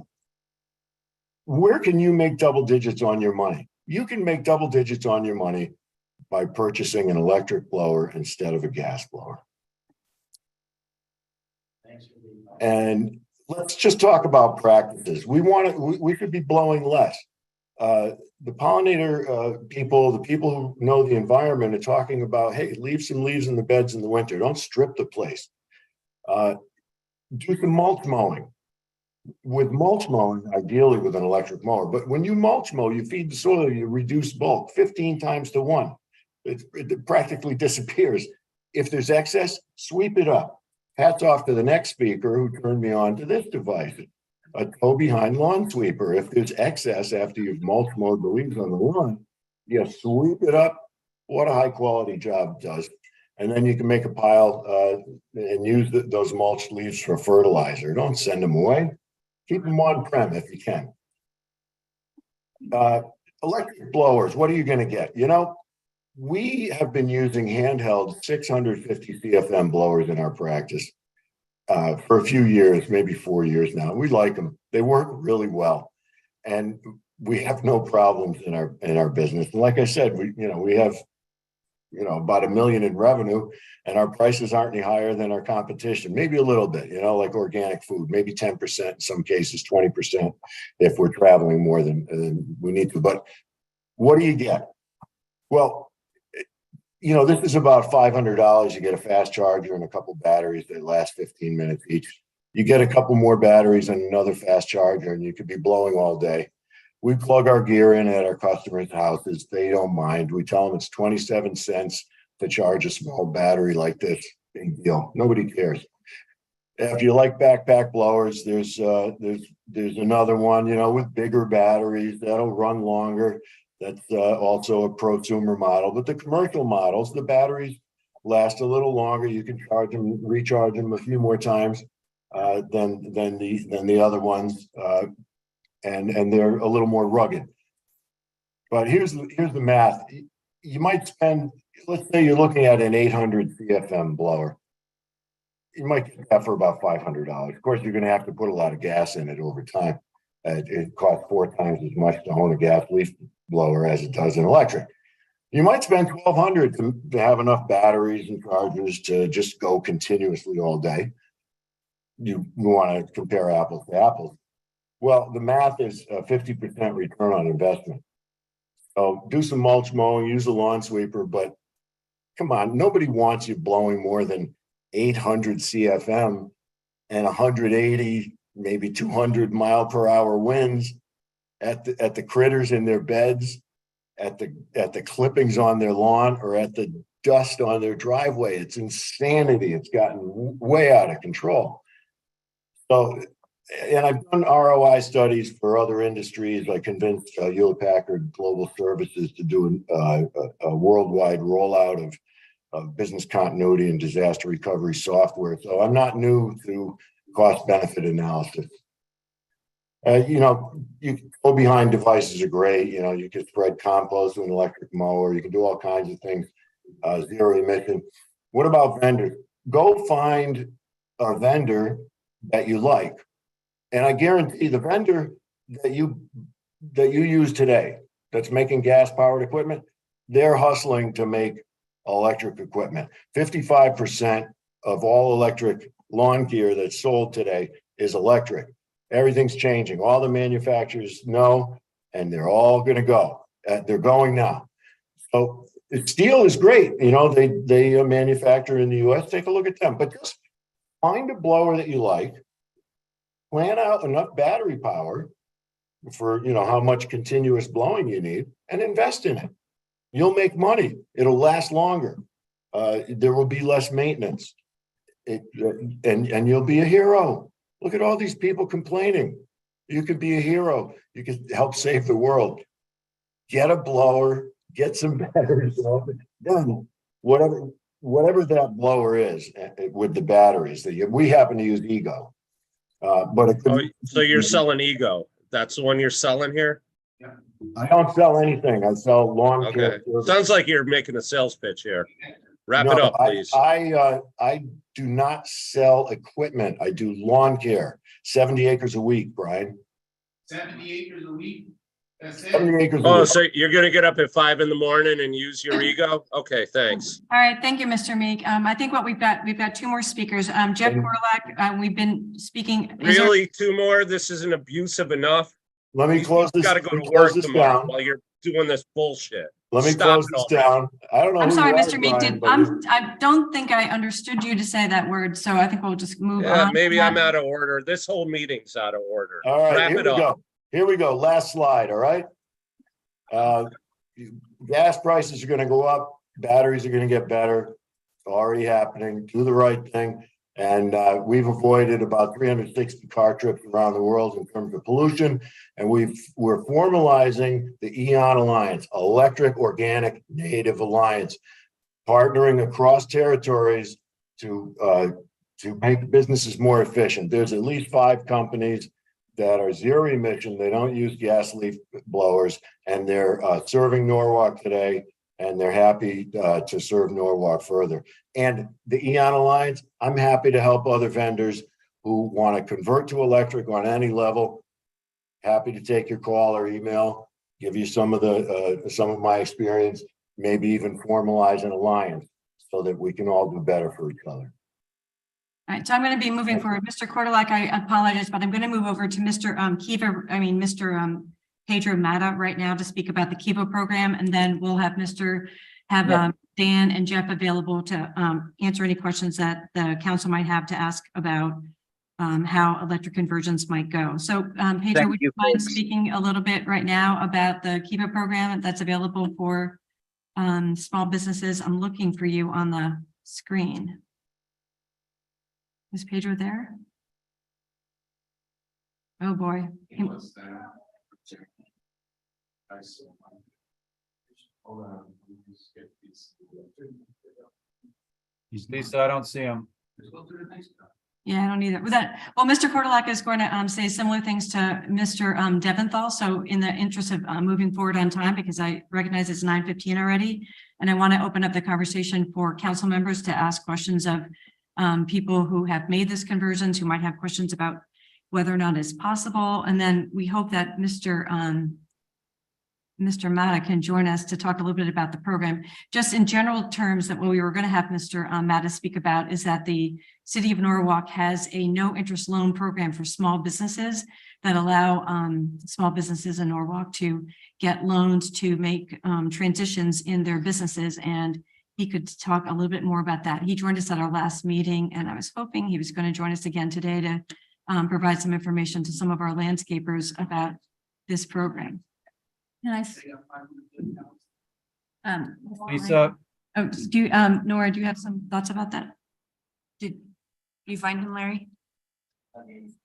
Where can you make double digits on your money? You can make double digits on your money by purchasing an electric blower instead of a gas blower. And let's just talk about practices. We could be blowing less. The pollinator people, the people who know the environment, are talking about, hey, leave some leaves in the beds in the winter. Don't strip the place. Do some mulch mowing. With mulch mowing, ideally with an electric mower, but when you mulch mow, you feed the soil, you reduce bulk 15 times to 1. It practically disappears. If there's excess, sweep it up. Hats off to the next speaker who turned me on to this device, a toe behind lawn sweeper. If there's excess after you've mulch mowed the leaves on the lawn, you sweep it up. What a high quality job it does. And then you can make a pile and use those mulched leaves for fertilizer. Don't send them away. Keep them on-prem if you can. Electric blowers, what are you going to get? You know, we have been using handheld 650 CFM blowers in our practice for a few years, maybe 4 years now. We like them. They work really well. And we have no problems in our business. And like I said, we have about $1 million in revenue, and our prices aren't any higher than our competition. Maybe a little bit, like organic food, maybe 10%, in some cases 20% if we're traveling more than we need to. But what do you get? Well, this is about $500. You get a fast charger and a couple batteries that last 15 minutes each. You get a couple more batteries and another fast charger, and you could be blowing all day. We plug our gear in at our customers' houses. They don't mind. We tell them it's 27 cents to charge a small battery like this. Big deal. Nobody cares. If you like backpack blowers, there's another one, with bigger batteries that'll run longer. That's also a prosumer model. But the commercial models, the batteries last a little longer. You can charge them, recharge them a few more times than the other ones. And they're a little more rugged. But here's the math. You might spend, let's say you're looking at an 800 CFM blower. You might get that for about $500. Of course, you're going to have to put a lot of gas in it over time. It costs 4 times as much to own a gas leaf blower as it does an electric. You might spend $1,200 to have enough batteries and chargers to just go continuously all day. You want to compare apples to apples. Well, the math is a 50% return on investment. So do some mulch mowing, use a lawn sweeper, but come on, nobody wants you blowing more than 800 CFM and 180, maybe 200 mile per hour winds at the critters in their beds, at the clippings on their lawn, or at the dust on their driveway. It's insanity. It's gotten way out of control. So, and I've done ROI studies for other industries. I convinced Hewlett-Packard Global Services to do a worldwide rollout of business continuity and disaster recovery software. So I'm not new to cost-benefit analysis. You go behind devices are great. You can spread compost with an electric mower. You can do all kinds of things, zero emission. What about vendors? Go find a vendor that you like. And I guarantee the vendor that you use today that's making gas-powered equipment, they're hustling to make electric equipment. 55% of all electric lawn gear that's sold today is electric. Everything's changing. All the manufacturers know, and they're all going to go. They're going now. So steel is great. They manufacture in the U.S. Take a look at them. But just find a blower that you like. Plan out enough battery power for how much continuous blowing you need, and invest in it. You'll make money. It'll last longer. There will be less maintenance, and you'll be a hero. Look at all these people complaining. You could be a hero. You could help save the world. Get a blower, get some batteries, then whatever that blower is with the batteries that we happen to use Ego. But it Oh, could, so you're selling Ego. That's the one you're selling here? I don't sell anything. I sell lawn care. Okay. Sounds like you're making a sales pitch here. Wrap it No, up, please. I do not sell equipment. I do lawn care. 70 acres a week, Brian. 70 acres a week? That's it? 70 acres a Oh, week. so you're gonna get up at 5 in the morning and use your Ego? Okay, thanks. All right, thank you, Mr. Meek. I think we've got two more speakers. Jeff Korlak, we've been speaking. Really, 2 more? This isn't abusive enough? Let me close this. Gotta go let me to close work this tomorrow down. while you're doing this bullshit. Let me Stop close it this already. down. I don't know. I'm who sorry, you are, Mr. Meek, Brian, but you- I don't think I understood you to say that word, so I think we'll just move Yeah, on. maybe I'm out of order. This whole meeting's out of order. All right, Wrap here it we up. go. Here we go. Last slide, all right? Gas prices are gonna go up, batteries are gonna get better. It's already happening. Do the right thing. And we've avoided about 360 car trips around the world in terms of pollution. And we're formalizing the EON Alliance, Electric Organic Native Alliance, partnering across territories to make businesses more efficient. There's at least 5 companies that are zero emission. They don't use gas leaf blowers, and they're serving Norwalk today, and they're happy to serve Norwalk further. And the EON Alliance, I'm happy to help other vendors who want to convert to electric on any level. Happy to take your call or email, give you some of my experience, maybe even formalize an alliance so that we can all do better for each other. All right, so I'm going to be moving forward. Mr. Kortolak, I apologize, but I'm going to move over to Mr. Mr. Pedro Mata right now to speak about the Kiva program, and then we'll have Dan and Jeff available to answer any questions that the council might have to ask about how electric conversions might go. So Pedro, would you mind speaking a little bit right now about the Kiva program that's available for small businesses? I'm looking for you on the screen. Is Pedro there? Oh, boy. Lisa, I don't see him. Yeah, I don't either. Well, Mr. Kortolak is going to say similar things to Mr. Deventhal. So in the interest of moving forward on time, because I recognize it's 9:15 already, and I want to open up the conversation for council members to ask questions of people who have made this conversions, who might have questions about whether or not it's possible. And then we hope that Mr. Mata can join us to talk a little bit about the program. Just in general terms, that what we were going to have Mr. Mata speak about is that the City of Norwalk has a no interest loan program for small businesses that allow small businesses in Norwalk to get loans to make transitions in their businesses. And he could talk a little bit more about that. He joined us at our last meeting, and I was hoping he was going to join us again today to provide some information to some of our landscapers about this program. Lisa? Oh, do you, Nora, do you have some thoughts about that? Did you find him, Larry?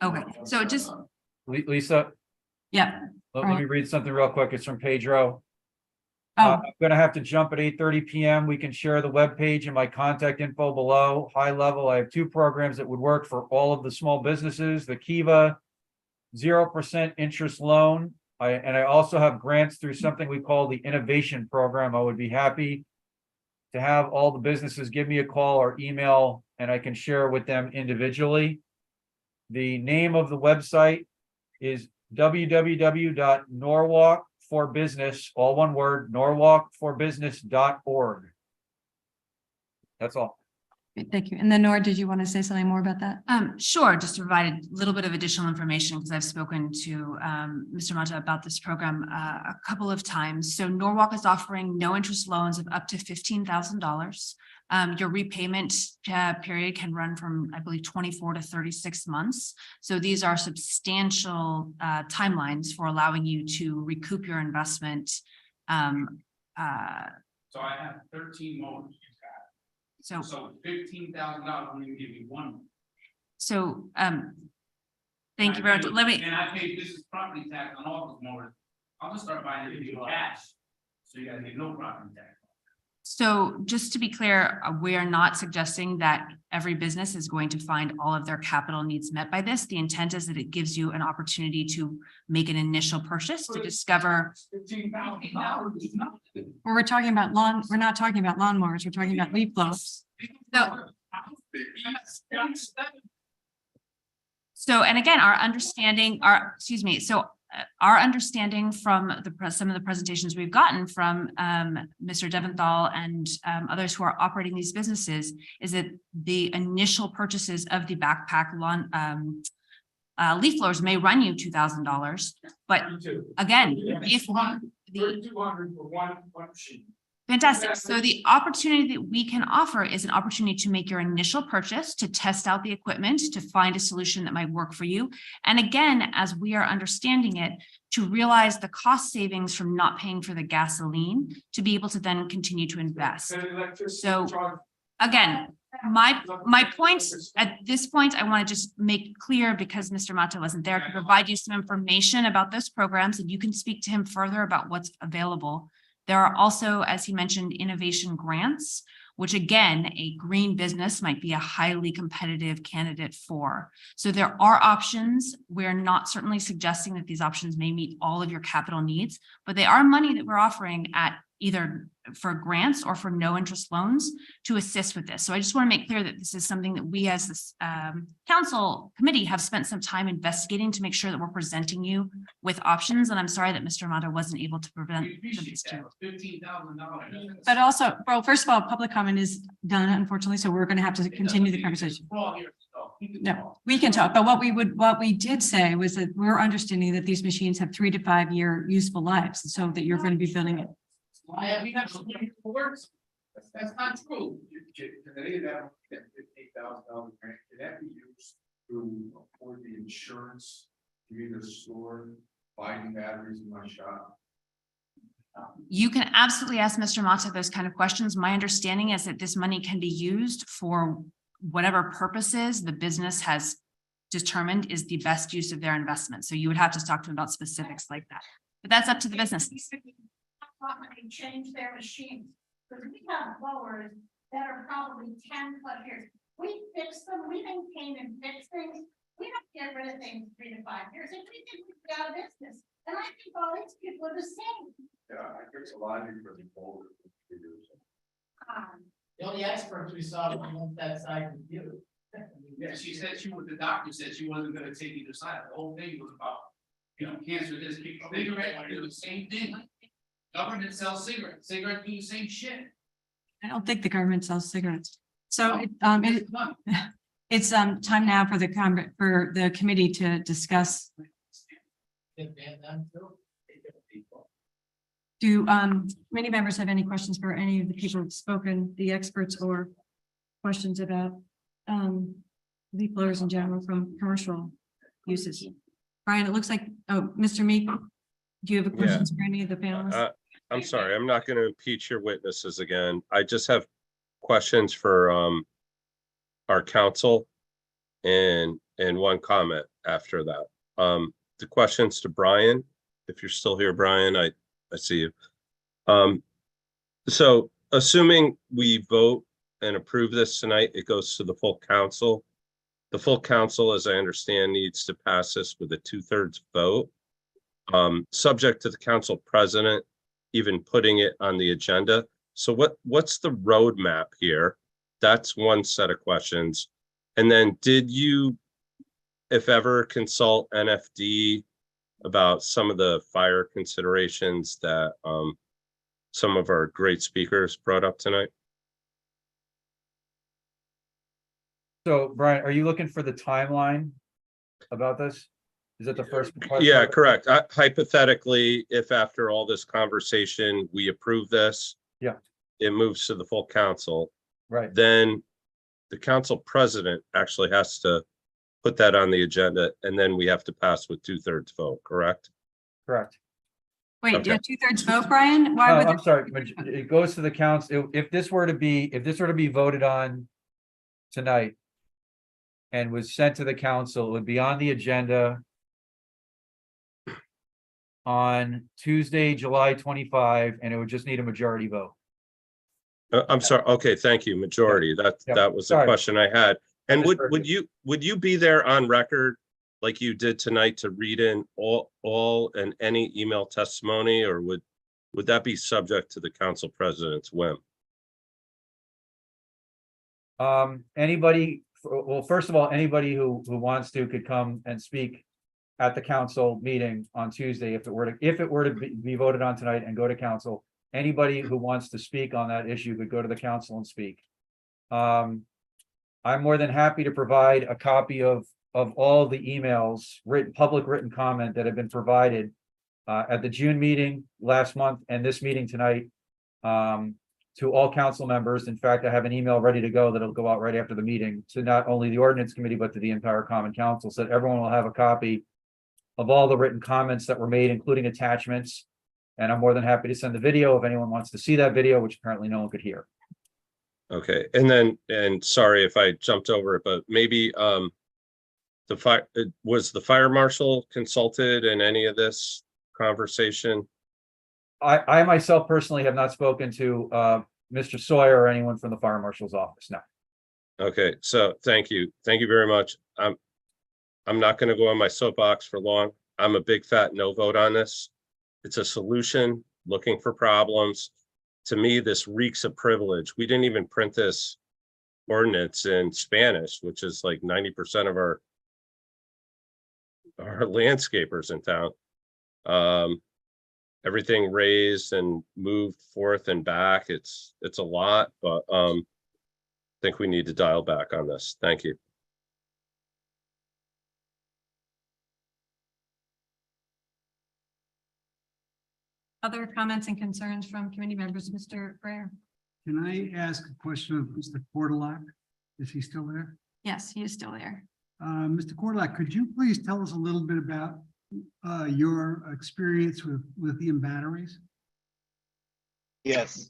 Okay, so just, Lisa? yeah. Let me read something real quick. It's from Pedro. Oh, I'm gonna have to jump at 8:30 p.m. We can share the webpage and my contact info below. High level, I have 2 programs that would work for all of the small businesses. The Kiva 0% interest loan. I also have grants through something we call the innovation program. I would be happy to have all the businesses give me a call or email, and I can share with them individually. The name of the website is www.norwalkforbusiness, all one word, norwalkforbusiness.org. That's all. great, thank you. And then Nora, did you want to say something more about that? Sure, just to provide a little bit of additional information, because I've spoken to Mr. Mata about this program a couple of times. So Norwalk is offering no interest loans of up to $15,000. Your repayment period can run from, I believe, 24 to 36 months. So these are substantial timelines for allowing you to recoup your investment. So I have 13 loans. So $15,000, I'm gonna give you one. So Thank you very much. Let me, And I pay business property tax on all those motors. I'm gonna start buying it in cash. So you gotta get no property tax. so just to be clear, we are not suggesting that every business is going to find all of their capital needs met by this. The intent is that it gives you an opportunity to make an initial purchase to discover. $15,000 is nothing. Well, we're not talking about lawnmowers, we're talking about leaf blowers. So, and again, our understanding, our understanding from some of the presentations we've gotten from Mr. Deventhal and others who are operating these businesses is that the initial purchases of the backpack lawn leaf blowers may run you $2,000, but again, if $3,200 for one machine. fantastic. So the opportunity that we can offer is an opportunity to make your initial purchase, to test out the equipment, to find a solution that might work for you. And again, as we are understanding it, to realize the cost savings from not paying for the gasoline, to be able to then continue to invest. So again, my points at this point, I want to just make clear, because Mr. Mata wasn't there, to provide you some information about those programs, and you can speak to him further about what's available. There are also, as he mentioned, innovation grants, which again, a green business might be a highly competitive candidate for. So there are options. We're not certainly suggesting that these options may meet all of your capital needs, but they are money that we're offering at either for grants or for no interest loans to assist with this. So I just want to make clear that this is something that we as this council committee have spent some time investigating to make sure that we're presenting you with options. And I'm sorry that Mr. Mata wasn't able to prevent this too. $15,000. But also, well, first of all, public comment is done, unfortunately, so we're going to have to continue the conversation. No, we can talk, but what we did say was that we're understanding that these machines have 3 to 5 year useful lives, so that you're going to be building it. I mean, that's not true. Can any of that $15,000 grant, can that be used to afford the insurance to either store buying batteries in my shop? You can absolutely ask Mr. Mata those kind of questions. My understanding is that this money can be used for whatever purposes the business has determined is the best use of their investment. So you would have to talk to him about specifics like that, but that's up to the businesses. And change their machines, because we have blowers that are probably 10+ years. We fix them, we maintain and fix things. We don't get rid of things 3 to 5 years. If we think we'd be out of business, and I think all these people are the same. Yeah, I fix a lot of these for the older. The only experts we saw on that side was you. Yeah, she said the doctor said she wasn't gonna take either side. The whole thing was about, cancer, this, cigarette, do the same thing. Government sells cigarettes, cigarettes do the same shit. I don't think the government sells cigarettes. So it's time now for the committee to discuss. Do many members have any questions for any of the people who've spoken, the experts, or questions about leaf blowers in general from commercial uses? Brian, it looks like, Mr. Meek, do you have a question for any of the panelists? I'm sorry, I'm not going to impeach your witnesses again. I just have questions for our council and one comment after that. The questions to Brian, if you're still here, Brian, I see you. So assuming we vote and approve this tonight, it goes to the full council. The full council, as I understand, needs to pass this with a 2/3 vote. Subject to the council president even putting it on the agenda. So what's the roadmap here? That's one set of questions. And then did you, if ever, consult NFD about some of the fire considerations that some of our great speakers brought up tonight? So Brian, are you looking for the timeline about this? Is that the first? Yeah, correct. Hypothetically, if after all this conversation, we approve this, yeah, it moves to the full council. Right. Then the council president actually has to put that on the agenda, and then we have to pass with 2/3 vote, correct? Correct. Wait, Okay. 2/3 vote, Brian? Why would I'm sorry, but it goes to the council. If this were to be voted on tonight, and was sent to the council, it would be on the agenda on Tuesday, July 25, and it would just need a majority vote. I'm sorry. Okay, thank you. Majority. Yeah. That was the Sorry. question I had. And just would you be there on record like you did tonight to read in all and any email testimony, or would that be subject to the council president's whim? Anybody, well, first of all, anybody who wants to could come and speak at the council meeting on Tuesday if it were to be voted on tonight and go to council. Anybody who wants to speak on that issue could go to the council and speak. I'm more than happy to provide a copy of all the emails, public written comment that have been provided at the June meeting last month and this meeting tonight to all council members. In fact, I have an email ready to go that'll go out right after the meeting to not only the Ordinance Committee, but to the entire Common Council, so that everyone will have a copy of all the written comments that were made, including attachments. And I'm more than happy to send the video if anyone wants to see that video, which apparently no one could hear. Okay, and sorry if I jumped over it, but maybe was the fire marshal consulted in any of this conversation? I myself personally have not spoken to Mr. Sawyer or anyone from the fire marshal's office. No. Okay, so thank you very much. I'm not going to go on my soapbox for long. I'm a big fat no vote on this. It's a solution looking for problems. To me, this reeks of privilege. We didn't even print this ordinance in Spanish, which is like 90% of our landscapers in town. Everything raised and moved forth and back. It's a lot, but I think we need to dial back on this. Thank you. Other comments and concerns from committee members, Mr. Breyer? Can I ask a question of Mr. Cordalac? Is he still there? Yes, he is still there. Mr. Cordalac, could you please tell us a little bit about your experience with lithium batteries? Yes.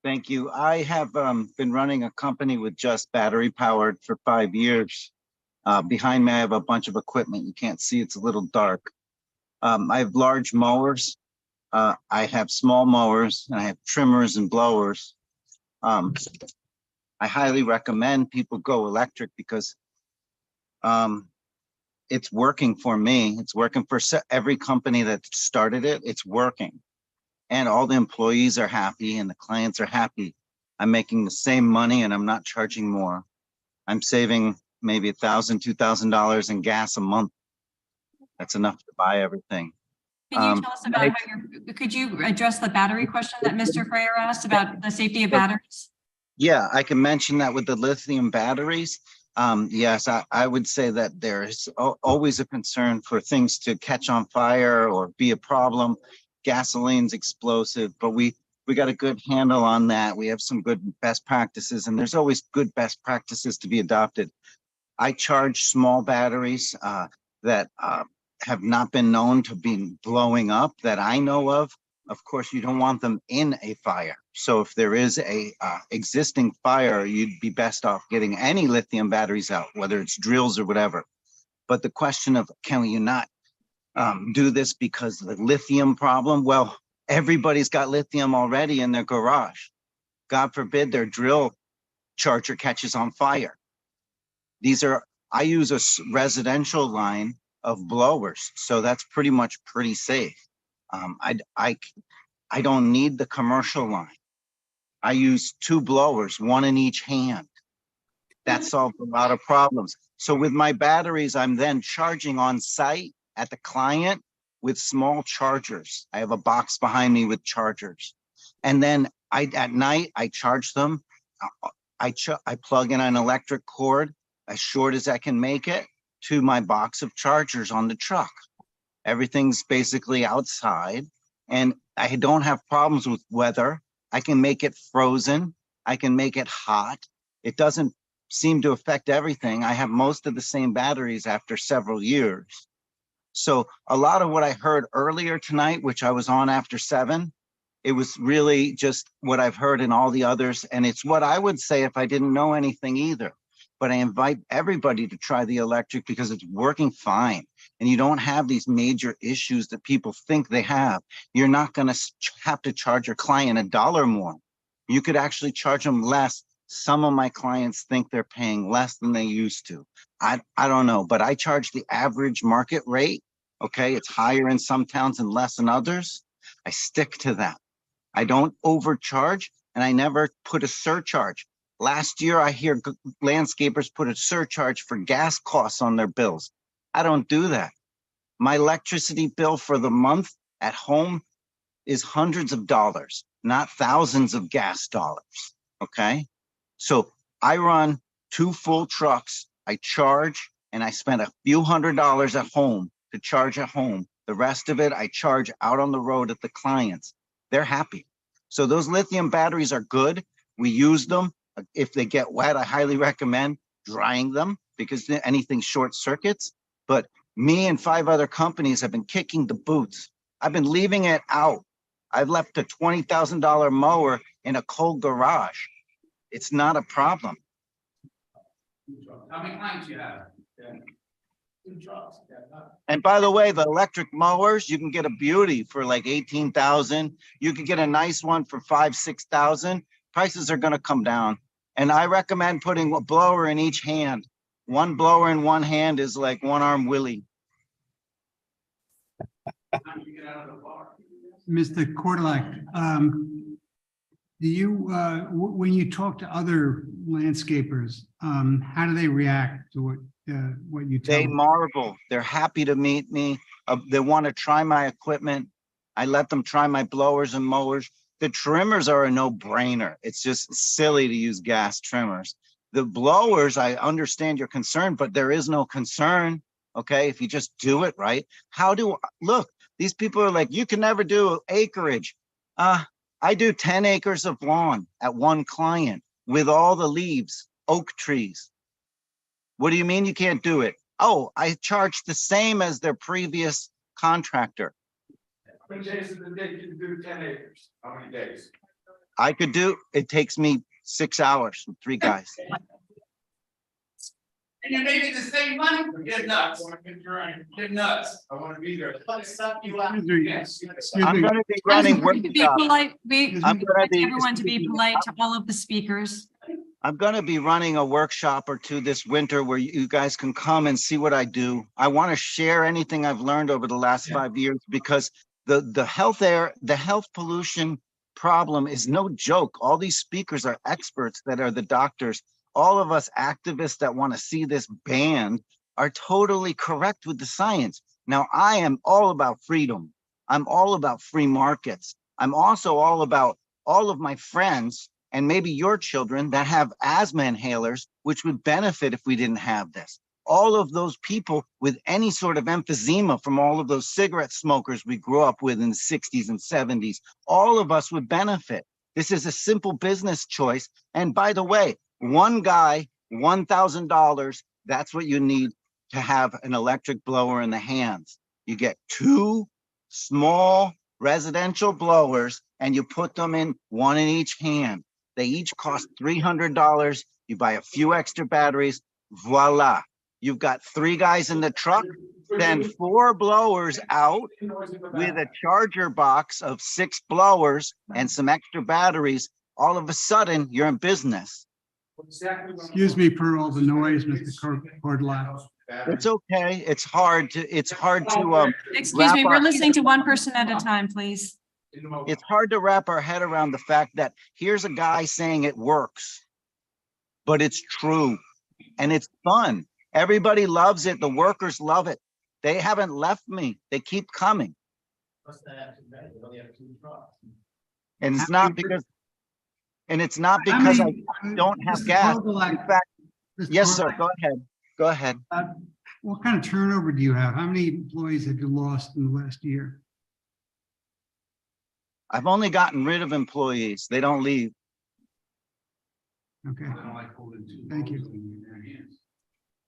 Thank you. I have been running a company with just battery powered for 5 years. Behind me, I have a bunch of equipment. You can't see, it's a little dark. I have large mowers. I have small mowers, and I have trimmers and blowers. I highly recommend people go electric because it's working for me. It's working for every company that started it. It's working. And all the employees are happy and the clients are happy. I'm making the same money and I'm not charging more. I'm saving maybe $1,000, $2,000 in gas a month. That's enough to buy everything. Can you tell us about could you address the battery question that Mr. Freyer asked about the safety of batteries? Yeah, I can mention that with the lithium batteries. Yes, I would say that there is always a concern for things to catch on fire or be a problem. Gasoline's explosive, but we got a good handle on that. We have some good best practices, and there's always good best practices to be adopted. I charge small batteries that have not been known to be blowing up that I know of. Of course, you don't want them in a fire. So if there is a existing fire, you'd be best off getting any lithium batteries out, whether it's drills or whatever. But the question of, can you not do this because of the lithium problem? Well, everybody's got lithium already in their garage. God forbid their drill charger catches on fire. I use a residential line of blowers, so that's pretty safe. I don't need the commercial line. I use 2 blowers, 1 in each hand. That solved a lot of problems. So with my batteries, I'm then charging on site at the client with small chargers. I have a box behind me with chargers. And then at night, I charge them. I plug in an electric cord as short as I can make it to my box of chargers on the truck. Everything's basically outside, and I don't have problems with weather. I can make it frozen. I can make it hot. It doesn't seem to affect everything. I have most of the same batteries after several years. So a lot of what I heard earlier tonight, which I was on after 7, It was really just what I've heard in all the others, and it's what I would say if I didn't know anything either. But I invite everybody to try the electric because it's working fine. And you don't have these major issues that people think they have. You're not going to have to charge your client $1 more. You could actually charge them less. Some of my clients think they're paying less than they used to. I don't know, but I charge the average market rate. Okay, it's higher in some towns and less in others. I stick to that. I don't overcharge, and I never put a surcharge. Last year, I hear landscapers put a surcharge for gas costs on their bills. I don't do that. My electricity bill for the month at home is hundreds of dollars, not thousands of gas dollars. Okay, so I run 2 full trucks. I charge, and I spend a few $100s at home to charge at home. The rest of it, I charge out on the road at the clients. They're happy. So those lithium batteries are good. We use them. If they get wet, I highly recommend drying them because anything short circuits. But me and 5 other companies have been kicking the boots. I've been leaving it out. I've left a $20,000 mower in a cold garage. It's not a problem. How many clients you have? 2 trucks. And by the way, the electric mowers, you can get a beauty for like 18,000. You can get a nice one for 5,000-6,000. Prices are going to come down. And I recommend putting a blower in each hand. One blower in one hand is like one-arm Willie. Mr. Cordulac, do you, when you talk to other landscapers, how do they react to what you tell They them? marvel. They're happy to meet me. They want to try my equipment. I let them try my blowers and mowers. The trimmers are a no-brainer. It's just silly to use gas trimmers. The blowers, I understand your concern, but there is no concern. Okay, if you just do it right. Look, these people are like, you can never do acreage. I do 10 acres of lawn at one client with all the leaves, oak trees. What do you mean you can't do it? Oh, I charge the same as their previous contractor. How many days in the day can you do 10 acres? How many days? It takes me 6 hours with 3 guys. And you're making the same money? You're nuts. You're nuts. I want to be there. Let's suck you out. Excuse me. I'm going to be running To be workshops. polite, we I'm gonna like be- everyone to be polite to all of the speakers. I'm going to be running a workshop or 2 this winter where you guys can come and see what I do. I want to share anything I've learned over the last 5 years because the health pollution problem is no joke. All these speakers are experts that are the doctors. All of us activists that want to see this banned are totally correct with the science. Now, I am all about freedom. I'm all about free markets. I'm also all about all of my friends and maybe your children that have asthma inhalers, which would benefit if we didn't have this. All of those people with any sort of emphysema from all of those cigarette smokers we grew up with in the 60s and 70s, all of us would benefit. This is a simple business choice. And by the way, one guy, $1,000, that's what you need to have an electric blower in the hands. You get 2 small residential blowers and you put them in one in each hand. They each cost $300. You buy a few extra batteries, voila. You've got 3 guys in the truck, send 4 blowers out with a charger box of 6 blowers and some extra batteries. All of a sudden, you're in business. Excuse me for all the noise, Mr. Cordulac. It's okay. It's hard to Excuse me, we're listening to one person at a time, please. It's hard to wrap our head around the fact that here's a guy saying it works, but it's true and it's fun. Everybody loves it. The workers love it. They haven't left me. They keep coming. And it's not because I don't have gas. In fact, yes, sir. Go ahead. Go ahead. What kind of turnover do you have? How many employees have you lost in the last year? I've only gotten rid of employees. They don't leave. Okay. Thank you.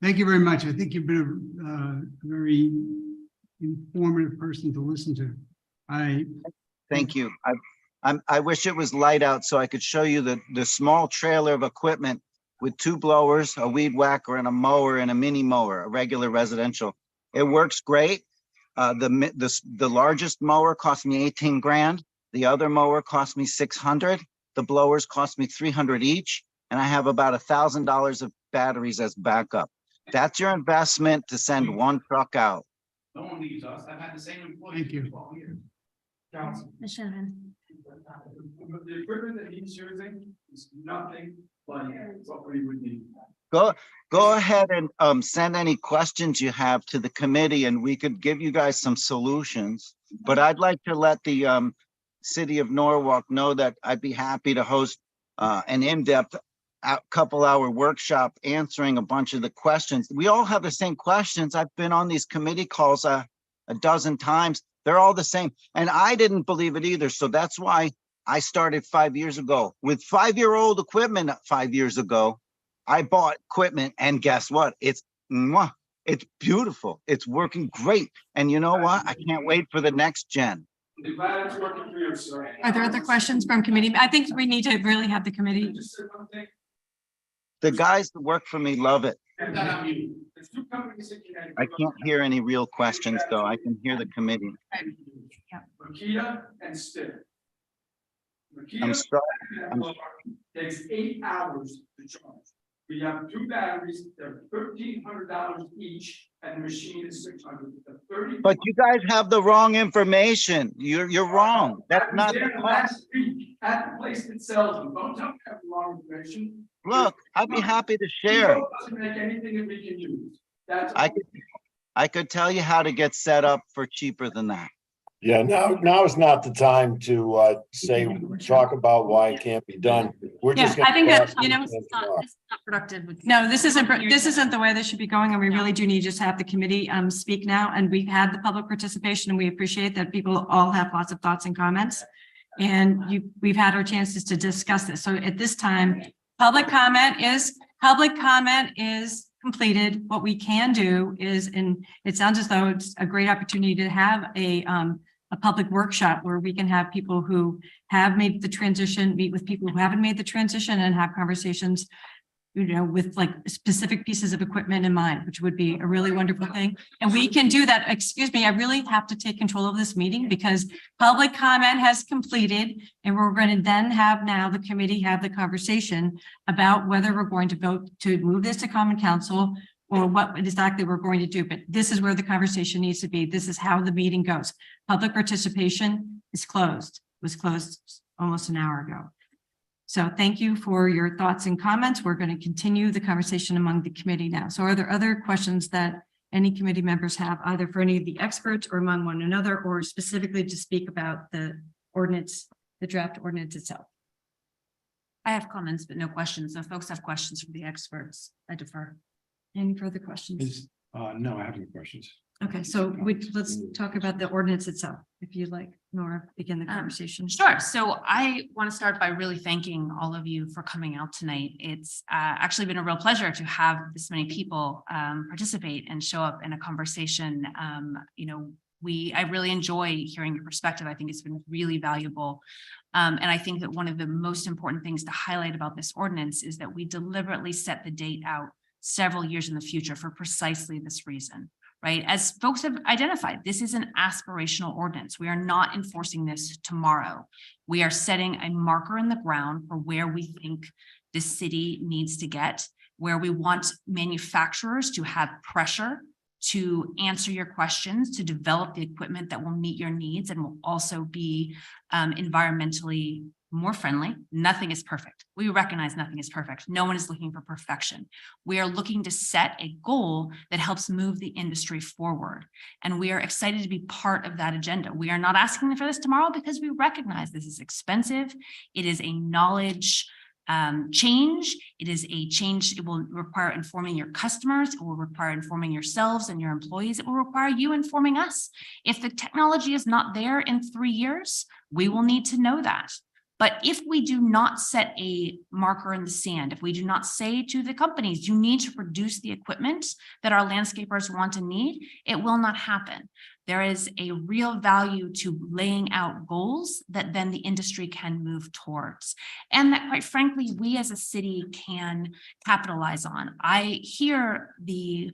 Thank you very much. I think you've been a very informative person to listen to. Thank you. I wish it was light out so I could show you the small trailer of equipment with 2 blowers, a weed whacker and a mower and a mini mower, a regular residential. It works great. The largest mower cost me 18 grand. The other mower cost me 600. The blowers cost me 300 each. And I have about $1,000 of batteries as backup. That's your investment to send 1 truck out. No one leaves us. I've had the same employee for 12 years. Council. Ms. Shannon. The equipment that he's using is nothing but what we would need. Go ahead and send any questions you have to the committee and we could give you guys some solutions. But I'd like to let the city of Norwalk know that I'd be happy to host an in-depth couple-hour workshop answering a bunch of the questions. We all have the same questions. I've been on these committee calls a dozen times. They're all the same. And I didn't believe it either. So that's why I started 5 years ago with 5-year-old equipment. 5 years ago, I bought equipment and guess what? It's beautiful. It's working great. And you know what? I can't wait for the next gen. Are there other questions from committee? I think we need to really have the committee. The guys that work for me love it. I can't hear any real questions though. I can hear the committee. Makita and Stick. I'm sorry. Takes 8 hours to charge. We have 2 batteries, they're $1,300 each, and the machine is $600. But you guys have the wrong information. You're wrong. That's not the cost. Last week at the place that sells them. Don't tell me I have the wrong information. Look, I'd be happy to share. Doesn't make anything that we can use. That's I could tell you how to get set up for cheaper than that. Yeah, now is not the time to talk about why it can't be done. We're Yeah, just. I think that, you know, It's not productive. no, this isn't the way this should be going, and we really do need to just have the committee speak now. And we've had the public participation, and we appreciate that people all have lots of thoughts and comments. And we've had our chances to discuss this. So at this time, public comment is completed. What we can do is, and it sounds as though it's a great opportunity to have a public workshop where we can have people who have made the transition, meet with people who haven't made the transition and have conversations, you know, with like specific pieces of equipment in mind, which would be a really wonderful thing. And we can do that. Excuse me, I really have to take control of this meeting because public comment has completed and we're going to then have now the committee have the conversation about whether we're going to vote to move this to common council or what exactly we're going to do. But this is where the conversation needs to be. This is how the meeting goes. Public participation is closed, was closed almost an hour ago. So thank you for your thoughts and comments. We're going to continue the conversation among the committee now. So are there other questions that any committee members have, either for any of the experts or among one another, or specifically to speak about the ordinance, the draft ordinance itself? I have comments, but no questions. So if folks have questions from the experts, I defer. Any further questions? No, I have no questions. Okay, so let's talk about the ordinance itself, if you'd like, Nora, begin the conversation. Sure. So I want to start by really thanking all of you for coming out tonight. It's actually been a real pleasure to have this many people participate and show up in a conversation. You know, I really enjoy hearing your perspective. I think it's been really valuable. And I think that one of the most important things to highlight about this ordinance is that we deliberately set the date out several years in the future for precisely this reason. Right? As folks have identified, this is an aspirational ordinance. We are not enforcing this tomorrow. We are setting a marker in the ground for where we think the city needs to get, where we want manufacturers to have pressure to answer your questions, to develop the equipment that will meet your needs and will also be environmentally more friendly. Nothing is perfect. We recognize nothing is perfect. No one is looking for perfection. We are looking to set a goal that helps move the industry forward. And we are excited to be part of that agenda. We are not asking for this tomorrow because we recognize this is expensive. It is a knowledge change. It is a change. It will require informing your customers. It will require informing yourselves and your employees. It will require you informing us. If the technology is not there in 3 years, we will need to know that. But if we do not set a marker in the sand, if we do not say to the companies, you need to produce the equipment that our landscapers want and need, it will not happen. There is a real value to laying out goals that then the industry can move towards. And that, quite frankly, we as a city can capitalize on. I hear the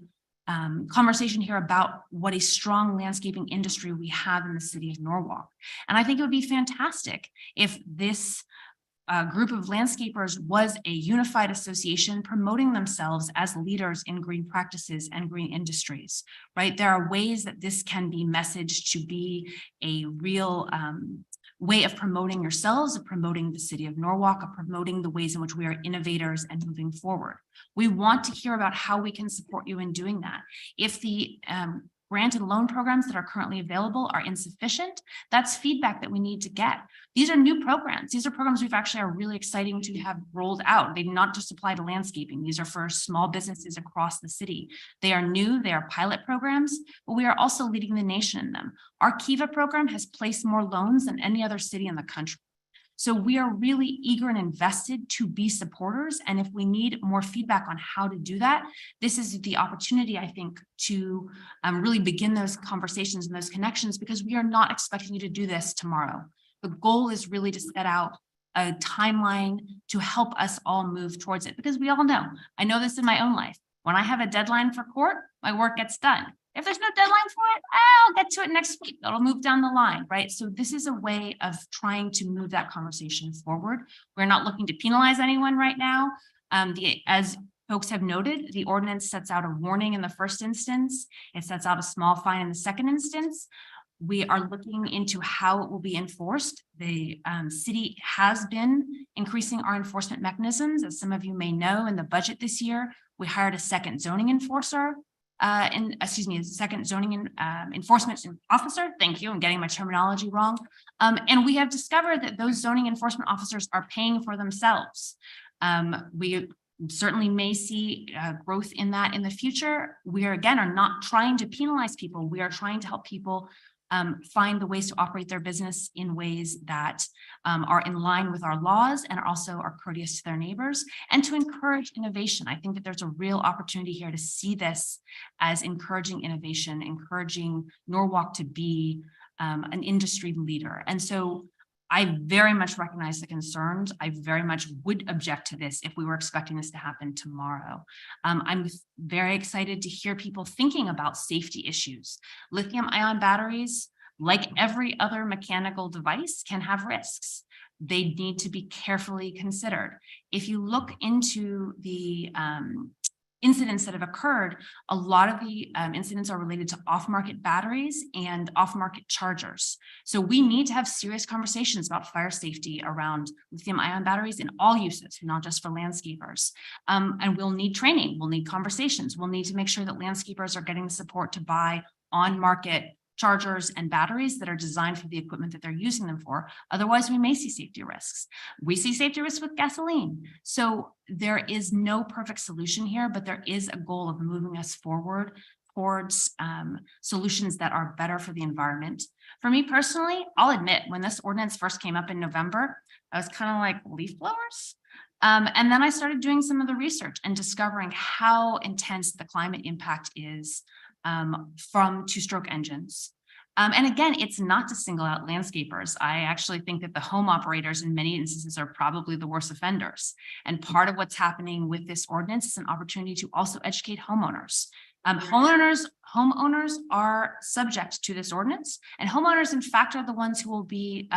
conversation here about what a strong landscaping industry we have in the city of Norwalk. And I think it would be fantastic if this group of landscapers was a unified association promoting themselves as leaders in green practices and green industries, right? There are ways that this can be messaged to be a real way of promoting yourselves, of promoting the city of Norwalk, of promoting the ways in which we are innovators and moving forward. We want to hear about how we can support you in doing that. If the grant and loan programs that are currently available are insufficient, that's feedback that we need to get. These are new programs. These are programs we've actually are really exciting to have rolled out. They do not just apply to landscaping. These are for small businesses across the city. They are new, they are pilot programs, but we are also leading the nation in them. Our Kiva program has placed more loans than any other city in the country. So we are really eager and invested to be supporters. And if we need more feedback on how to do that, this is the opportunity, I think, to really begin those conversations and those connections, because we are not expecting you to do this tomorrow. The goal is really to set out a timeline to help us all move towards it, because we all know, I know this in my own life. When I have a deadline for court, my work gets done. If there's no deadline for it, I'll get to it next week. It'll move down the line, right? So this is a way of trying to move that conversation forward. We're not looking to penalize anyone right now. As folks have noted, the ordinance sets out a warning in the first instance. It sets out a small fine in the second instance. We are looking into how it will be enforced. The city has been increasing our enforcement mechanisms. As some of you may know, in the budget this year, we hired a second zoning enforcer. Second zoning enforcement officer. Thank you. I'm getting my terminology wrong. And we have discovered that those zoning enforcement officers are paying for themselves. We certainly may see growth in that in the future. We are not trying to penalize people. We are trying to help people find the ways to operate their business in ways that are in line with our laws and also are courteous to their neighbors, and to encourage innovation. I think that there's a real opportunity here to see this as encouraging innovation, encouraging Norwalk to be an industry leader. And so I very much recognize the concerns. I very much would object to this if we were expecting this to happen tomorrow. I'm very excited to hear people thinking about safety issues. Lithium-ion batteries, like every other mechanical device, can have risks. They need to be carefully considered. If you look into the incidents that have occurred, a lot of the incidents are related to off-market batteries and off-market chargers. So we need to have serious conversations about fire safety around lithium-ion batteries in all uses, not just for landscapers. And we'll need training, we'll need conversations, we'll need to make sure that landscapers are getting the support to buy on-market chargers and batteries that are designed for the equipment that they're using them for. Otherwise, we may see safety risks. We see safety risks with gasoline. So there is no perfect solution here, but there is a goal of moving us forward towards solutions that are better for the environment. For me personally, I'll admit, when this ordinance first came up in November, I was kind of like, leaf blowers? And then I started doing some of the research and discovering how intense the climate impact is from two-stroke engines. And again, it's not to single out landscapers. I actually think that the home operators in many instances are probably the worst offenders. And part of what's happening with this ordinance is an opportunity to also educate homeowners. Homeowners are subject to this ordinance, and homeowners, in fact, are the ones who will be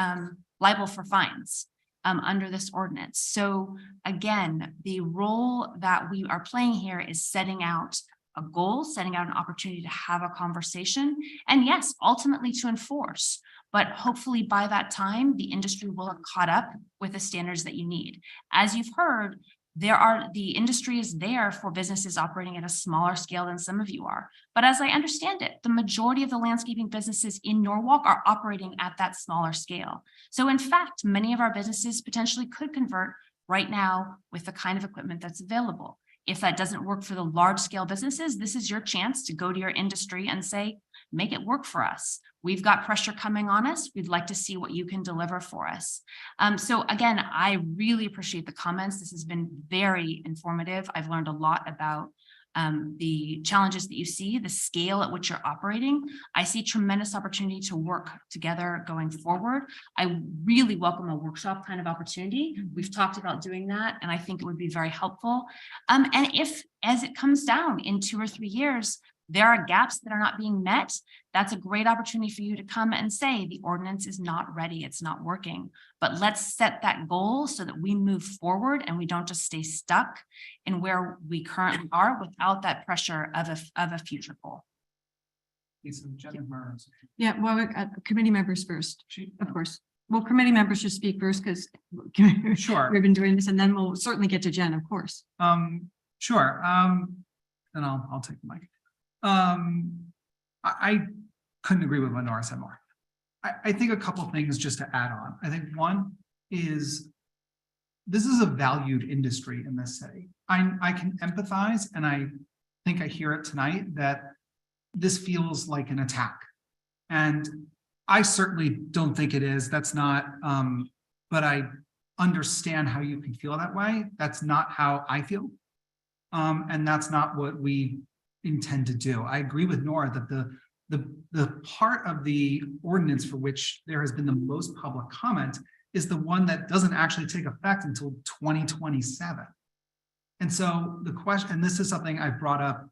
liable for fines under this ordinance. So again, the role that we are playing here is setting out a goal, setting out an opportunity to have a conversation, and yes, ultimately to enforce. But hopefully by that time, the industry will have caught up with the standards that you need. As you've heard, the industry is there for businesses operating at a smaller scale than some of you are. But as I understand it, the majority of the landscaping businesses in Norwalk are operating at that smaller scale. So in fact, many of our businesses potentially could convert right now with the kind of equipment that's available. If that doesn't work for the large scale businesses, this is your chance to go to your industry and say, make it work for us. We've got pressure coming on us. We'd like to see what you can deliver for us. So again, I really appreciate the comments. This has been very informative. I've learned a lot about the challenges that you see, the scale at which you're operating. I see tremendous opportunity to work together going forward. I really welcome a workshop kind of opportunity. We've talked about doing that, and I think it would be very helpful. And if, as it comes down in 2 or 3 years, there are gaps that are not being met, that's a great opportunity for you to come and say the ordinance is not ready, it's not working. But let's set that goal so that we move forward and we don't just stay stuck in where we currently are without that pressure of a future goal. Yeah, well, committee members first, of course. Well, committee members should speak first because Sure. we've been doing this, and then we'll certainly get to Jen, of course. Sure. And I'll take the mic. I couldn't agree with what Nora said more. I think a couple of things just to add on. I think one is this is a valued industry in this city. I can empathize, and I think I hear it tonight, that this feels like an attack. And I certainly don't think it is. That's not, but I understand how you can feel that way. That's not how I feel. And that's not what we intend to do. I agree with Nora that the part of the ordinance for which there has been the most public comment is the one that doesn't actually take effect until 2027. And so the question, and this is something I brought up,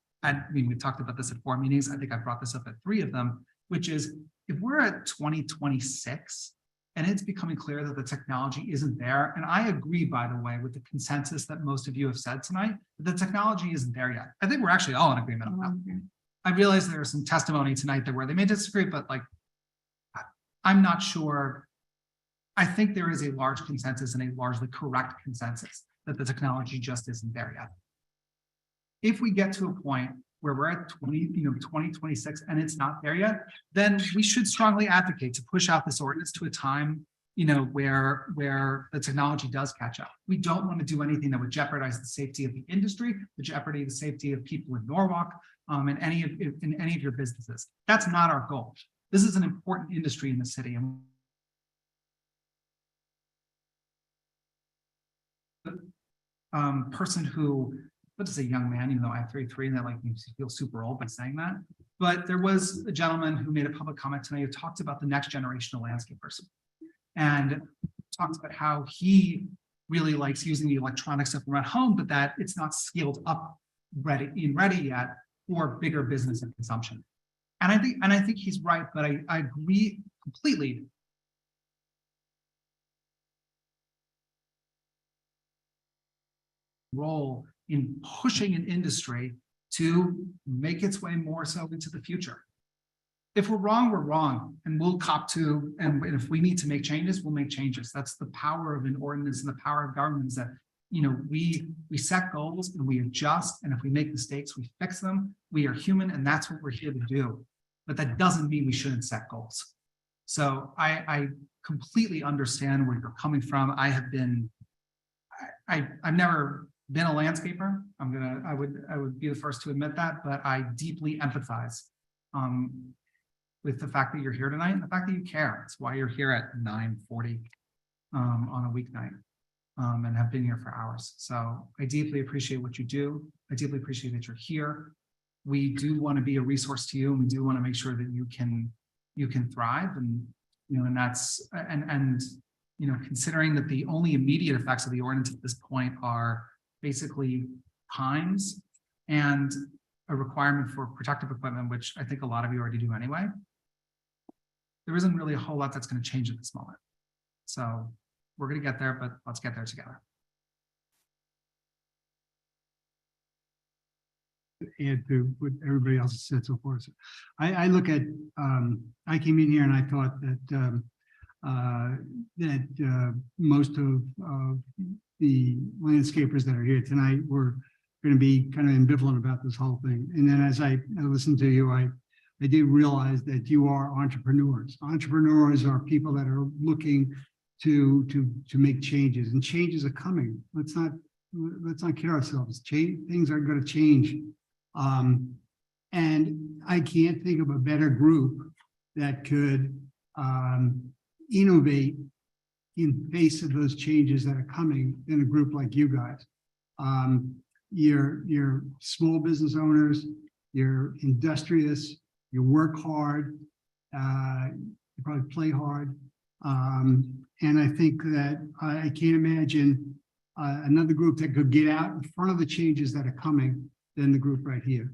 we've talked about this at 4 meetings. I think I brought this up at 3 of them, which is if we're at 2026 and it's becoming clear that the technology isn't there, and I agree, by the way, with the consensus that most of you have said tonight, that the technology isn't there yet. I think we're actually all in agreement on that. I realize there was some testimony tonight where they may disagree, but like, I'm not sure. I think there is a large consensus and a largely correct consensus that the technology just isn't there yet. If we get to a point where we're at 2026 and it's not there yet, then we should strongly advocate to push out this ordinance to a time, where the technology does catch up. We don't want to do anything that would jeopardize the safety of the industry, the safety of people in Norwalk, and any of your businesses. That's not our goal. This is an important industry in the city. And person who, what is a young man, even though I have 33 and that like makes you feel super old by saying that. But there was a gentleman who made a public comment tonight who talked about the next generation of landscapers and talked about how he really likes using the electronic stuff around home, but that it's not scaled up ready yet for bigger business and consumption. And I think he's right, but I agree completely. Role in pushing an industry to make its way more so into the future. If we're wrong, and we'll cop to, and if we need to make changes, we'll make changes. That's the power of an ordinance and the power of government is that, we set goals and we adjust, and if we make mistakes, we fix them. We are human, and that's what we're here to do. But that doesn't mean we shouldn't set goals. So I completely understand where you're coming from. I've never been a landscaper. I would be the first to admit that, but I deeply empathize with the fact that you're here tonight and the fact that you care. It's why you're here at 9:40 on a weeknight and have been here for hours. So I deeply appreciate what you do. I deeply appreciate that you're here. We do want to be a resource to you, and we do want to make sure that you can thrive, and and that's considering that the only immediate effects of the ordinance at this point are basically times and a requirement for protective equipment, which I think a lot of you already do anyway. There isn't really a whole lot that's going to change at this moment. So we're going to get there, but let's get there together. Add to what everybody else has said so far. So I look at, I came in here and I thought that most of the landscapers that are here tonight were going to be kind of ambivalent about this whole thing. And then as I listened to you, I did realize that you are entrepreneurs. Entrepreneurs are people that are looking to make changes, and changes are coming. Let's not kid ourselves. Things are going to change. And I can't think of a better group that could innovate in face of those changes that are coming than a group like you guys. You're small business owners, you're industrious, you work hard, you probably play hard. And I think that I can't imagine another group that could get out in front of the changes that are coming than the group right here.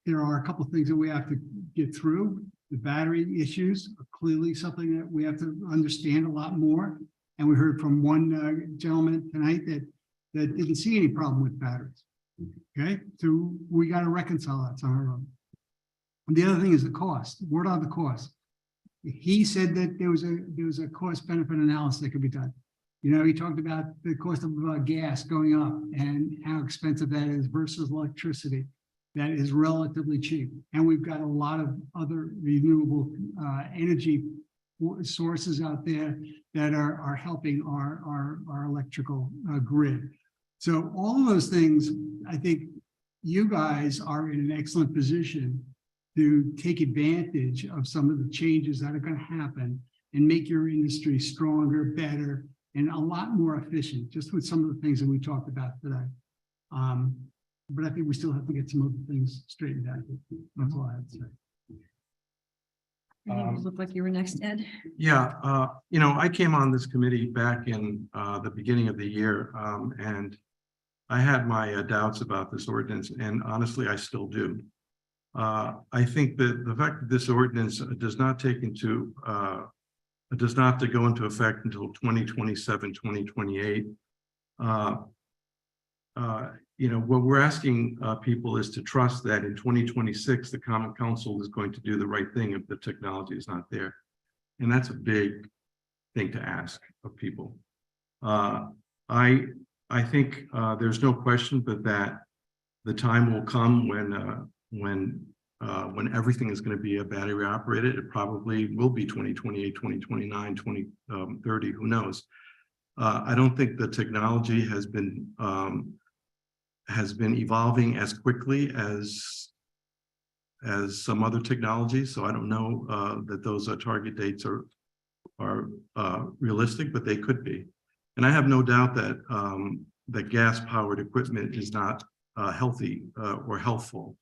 There are a couple of things that we have to get through. The battery issues are clearly something that we have to understand a lot more. And we heard from one gentleman tonight that didn't see any problem with batteries. Okay, so we got to reconcile that on our own. And the other thing is the cost. Word on the cost. He said that there was a cost benefit analysis that could be done. You know, he talked about the cost of gas going up and how expensive that is versus electricity. That is relatively cheap. And we've got a lot of other renewable energy sources out there that are helping our electrical grid. So all of those things, I think you guys are in an excellent position to take advantage of some of the changes that are going to happen and make your industry stronger, better, and a lot more efficient, just with some of the things that we talked about today. But I think we still have to get some other things straightened out. That's all I have to say. You look like you were next, Ed. Yeah, you know, I came on this committee back in the beginning of the year, and I had my doubts about this ordinance, and honestly, I still do. I think that the fact that this ordinance does not take into, does not to go into effect until 2027, 2028. You know, what we're asking people is to trust that in 2026, the Common Council is going to do the right thing if the technology is not there. And that's a big thing to ask of people. I think there's no question but that the time will come when everything is going to be a battery operated. It probably will be 2028, 2029, 2030, who knows? I don't think the technology has been evolving as quickly as some other technologies. So I don't know that those target dates are realistic, but they could be. And I have no doubt that that gas-powered equipment is not healthy or healthful.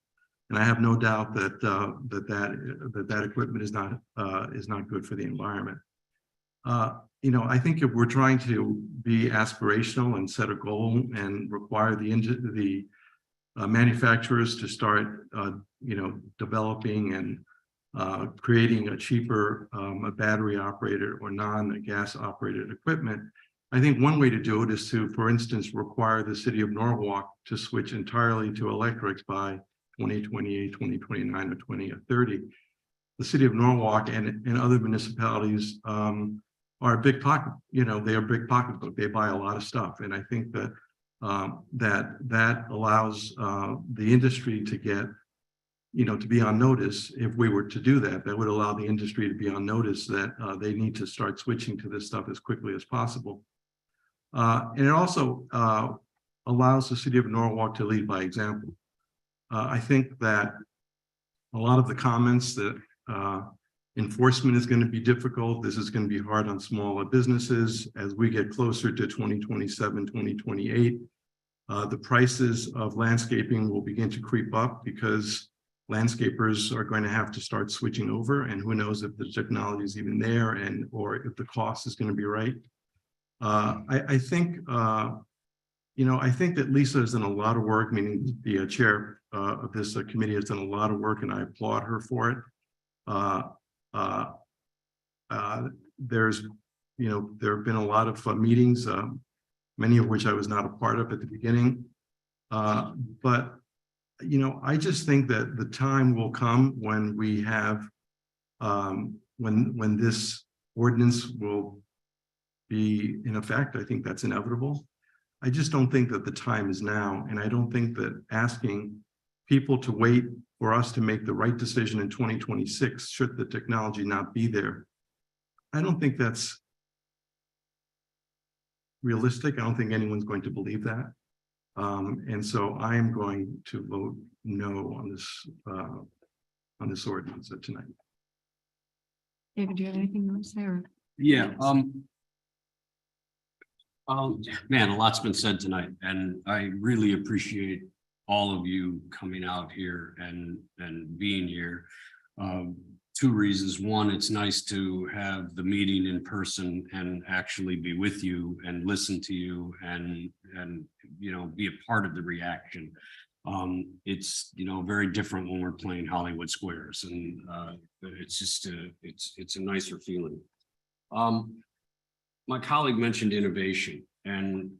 And I have no doubt that that equipment is not good for the environment. You know, I think if we're trying to be aspirational and set a goal and require the manufacturers to start, you know, developing and creating a cheaper battery operated or non-gas operated equipment, I think one way to do it is to, for instance, require the city of Norwalk to switch entirely to electrics by 2028, 2029, or 2030. The city of Norwalk and other municipalities are a big pocket, you know, they are big pocketbook. They buy a lot of stuff. And I think that that allows the industry to get, you know, to be on notice. If we were to do that, that would allow the industry to be on notice that they need to start switching to this stuff as quickly as possible. And it also allows the city of Norwalk to lead by example. I think that a lot of the comments that enforcement is going to be difficult. This is going to be hard on smaller businesses. As we get closer to 2027, 2028, the prices of landscaping will begin to creep up because landscapers are going to have to start switching over, and who knows if the technology is even there and or if the cost is going to be right. I think, you know, I think that Lisa has done a lot of work, meaning the chair of this committee has done a lot of work, and I applaud her for it. There's, you know, there have been a lot of meetings, many of which I was not a part of at the beginning. But, you know, I just think that the time will come when we have, when this ordinance will be in effect. I think that's inevitable. I just don't think that the time is now. And I don't think that asking people to wait for us to make the right decision in 2026, should the technology not be there, I don't think that's realistic. I don't think anyone's going to believe that. And so I am going to vote no on this ordinance tonight. David, do you have anything you want to say or? Yeah, man, a lot's been said tonight, and I really appreciate all of you coming out here and being here. Two reasons. One, it's nice to have the meeting in person and actually be with you and listen to you and you know, be a part of the reaction. It's, you know, very different when we're playing Hollywood Squares, and it's just it's a nicer feeling. My colleague mentioned innovation, and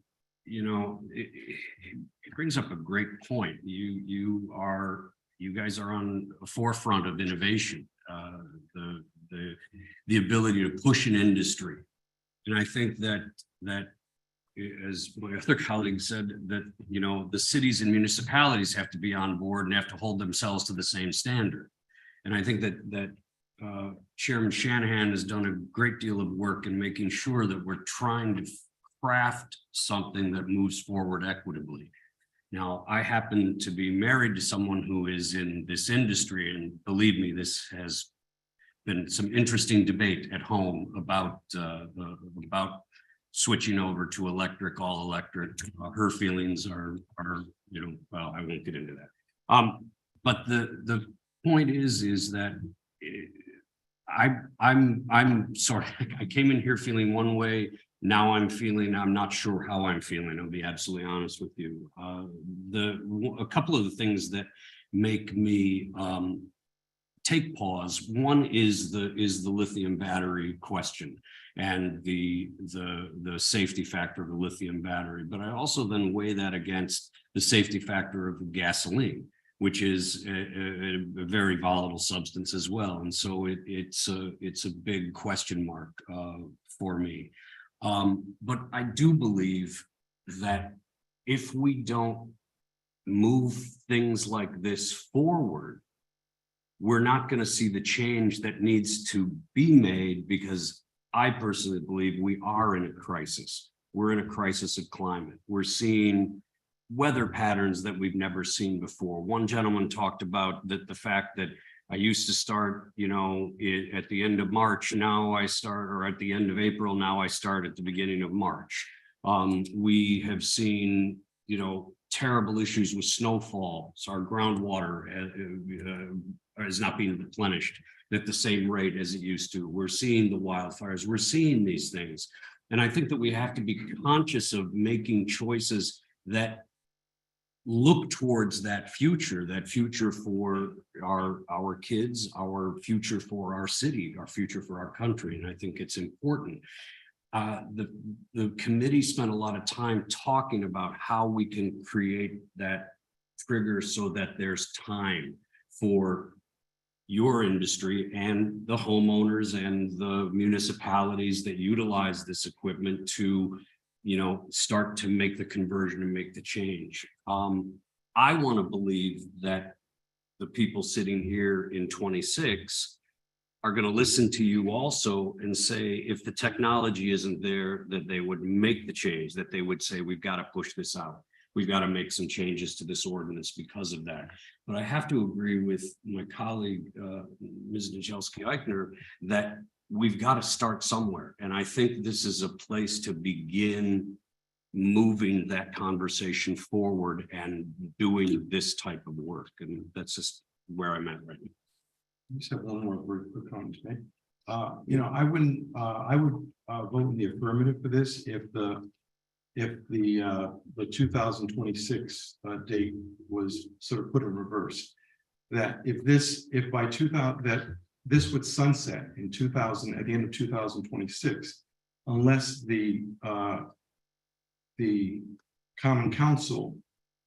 you know, it brings up a great point. You guys are on the forefront of innovation, the ability to push an industry, and I think that as my other colleague said, that you know, the cities and municipalities have to be on board and have to hold themselves to the same standard, and I think that Chairman Shanahan has done a great deal of work in making sure that we're trying to craft something that moves forward equitably. Now, I happen to be married to someone who is in this industry, and believe me, this has been some interesting debate at home about switching over to electric, all electric. Her feelings are, you know, well, I won't get into that. But the point is that I'm sort of, I came in here feeling one way. Now I'm not sure how I'm feeling. I'll be absolutely honest with you. A couple of the things that make me take pause. One is the lithium battery question and the safety factor of the lithium battery. But I also then weigh that against the safety factor of gasoline, which is a very volatile substance as well. And so it's a big question mark for me. But I do believe that if we don't move things like this forward, we're not going to see the change that needs to be made, because I personally believe we are in a crisis. We're in a crisis of climate. We're seeing weather patterns that we've never seen before. One gentleman talked about the fact that I used to start, you know, at the end of March. Now I start, or at the end of April. Now I start at the beginning of March. We have seen, you know, terrible issues with snowfall. So our groundwater is not being replenished at the same rate as it used to. We're seeing the wildfires. We're seeing these things. And I think that we have to be conscious of making choices that look towards that future for our kids, our future for our city, our future for our country. And I think it's important. The committee spent a lot of time talking about how we can create that trigger so that there's time for your industry and the homeowners and the municipalities that utilize this equipment to, you know, start to make the conversion and make the change. I want to believe that the people sitting here in 26 are going to listen to you also and say, if the technology isn't there, that they would make the change, that they would say, we've got to push this out. We've got to make some changes to this ordinance because of that. But I have to agree with my colleague, Ms. Nijelski-Eichner, that we've got to start somewhere. And I think this is a place to begin moving that conversation forward and doing this type of work. And that's just where I'm at right now. Just have one more very quick comment to make. You know, I would vote in the affirmative for this if the 2026 date was sort of put in reverse. That if by 2000, that this would sunset in 2000 at the end of 2026, unless the Common Council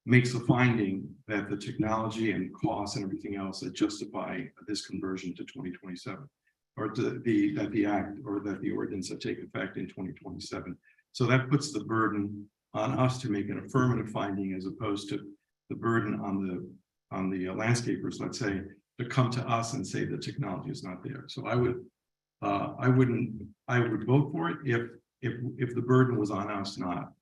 makes a finding that the technology and costs and everything else that justify this conversion to 2027, or that the act or that the ordinance that take effect in 2027. So that puts the burden on us to make an affirmative finding, as opposed to the burden on the landscapers, let's say, to come to us and say the technology is not there. So I would vote for it if the burden was on us, not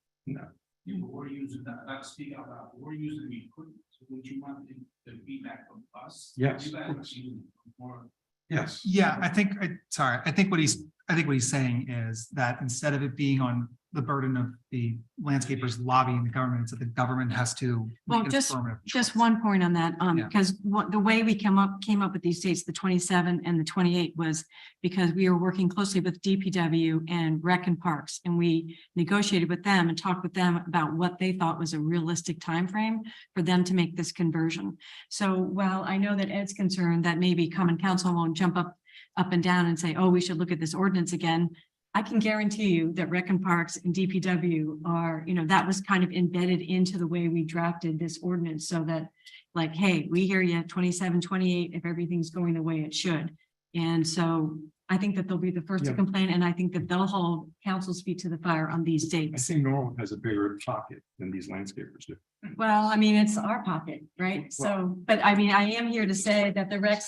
You know, we're using that, not speak out loud, we're using the equipment, so would you want the feedback from us? Yes. You guys are using more. Yes. Yeah, I think what he's saying is that instead of it being on the burden of the landscapers lobbying the government, it's that the government has to. Well, make an just affirmative choice. one point on that, Yeah. because the way we came up with these dates, the 27 and the 28, was because we were working closely with DPW and Rec and Parks, and we negotiated with them and talked with them about what they thought was a realistic time frame for them to make this conversion. So while I know that Ed's concerned that maybe Common Council won't jump up and down and say, oh, we should look at this ordinance again, I can guarantee you that Rec and Parks and DPW are, that was kind of embedded into the way we drafted this ordinance, so that, like, hey, we hear you 27, 28, if everything's going the way it should. And so I think that they'll be the first to Yeah. complain, and I think that they'll hold council's feet to the fire on these I dates. think Norwalk has a bigger pocket than these landscapers do. Well, I mean, it's our pocket, right? So, but I mean, I am here to say that the Rec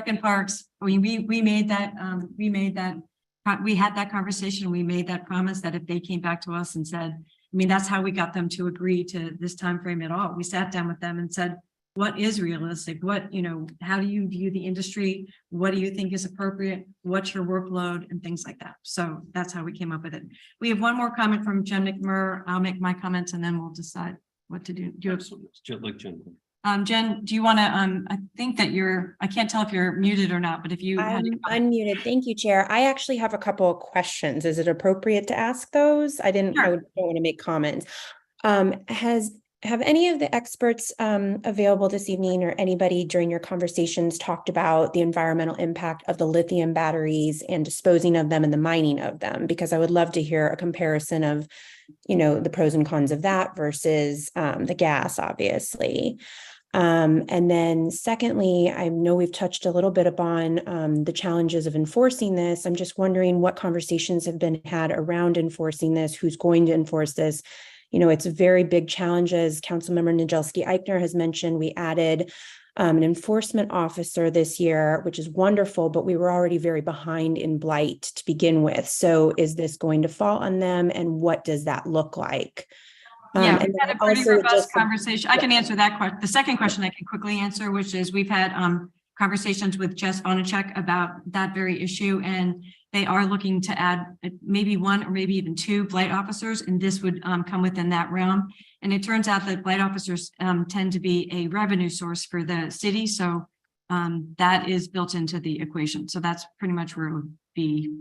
and Parks, we made that, we had that conversation. We made that promise that if they came back to us and said, I mean, that's how we got them to agree to this time frame at all. We sat down with them and said, what is realistic? What, how do you view the industry? What do you think is appropriate? What's your workload and things like that? So that's how we came up with it. We have one more comment from Jen McMurr. I'll make my comments and then we'll decide what to do. Do you have, Like Jen. Jen, do you want to, I think that I can't tell if you're muted or not, but if you. I'm unmuted. Thank you, Chair. I actually have a couple of questions. Is it appropriate to ask those? I don't want to make comments. Have any of the experts available this evening, or anybody during your conversations, talked about the environmental impact of the lithium batteries and disposing of them and the mining of them? Because I would love to hear a comparison of, the pros and cons of that versus the gas, obviously. And then secondly, I know we've touched a little bit upon the challenges of enforcing this. I'm just wondering what conversations have been had around enforcing this, who's going to enforce this. It's a very big challenge, as Councilmember Najelski-Eichner has mentioned. We added an enforcement officer this year, which is wonderful, but we were already very behind in blight to begin with. So is this going to fall on them, and what does that look like? Yeah, we've had a pretty robust conversation. I can answer that question. The second question I can quickly answer, which is we've had conversations with Jess Vonacek about that very issue, and they are looking to add maybe one or maybe even two blight officers, and this would come within that realm. And it turns out that blight officers tend to be a revenue source for the city, so that is built into the equation. So that's pretty much where it would be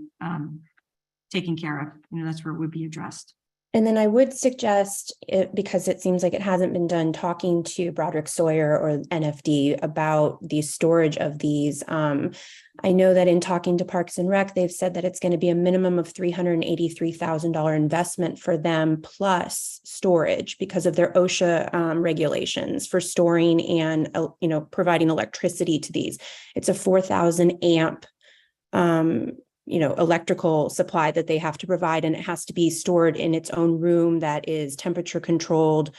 taken care of. That's where it would be addressed. And then I would suggest, because it seems like it hasn't been done, talking to Broderick Sawyer or NFD about the storage of these. I know that in talking to Parks and Rec, they've said that it's going to be a minimum of $383,000 investment for them, plus storage, because of their OSHA regulations for storing and providing electricity to these. It's a 4,000 amp electrical supply that they have to provide, and it has to be stored in its own room that is temperature controlled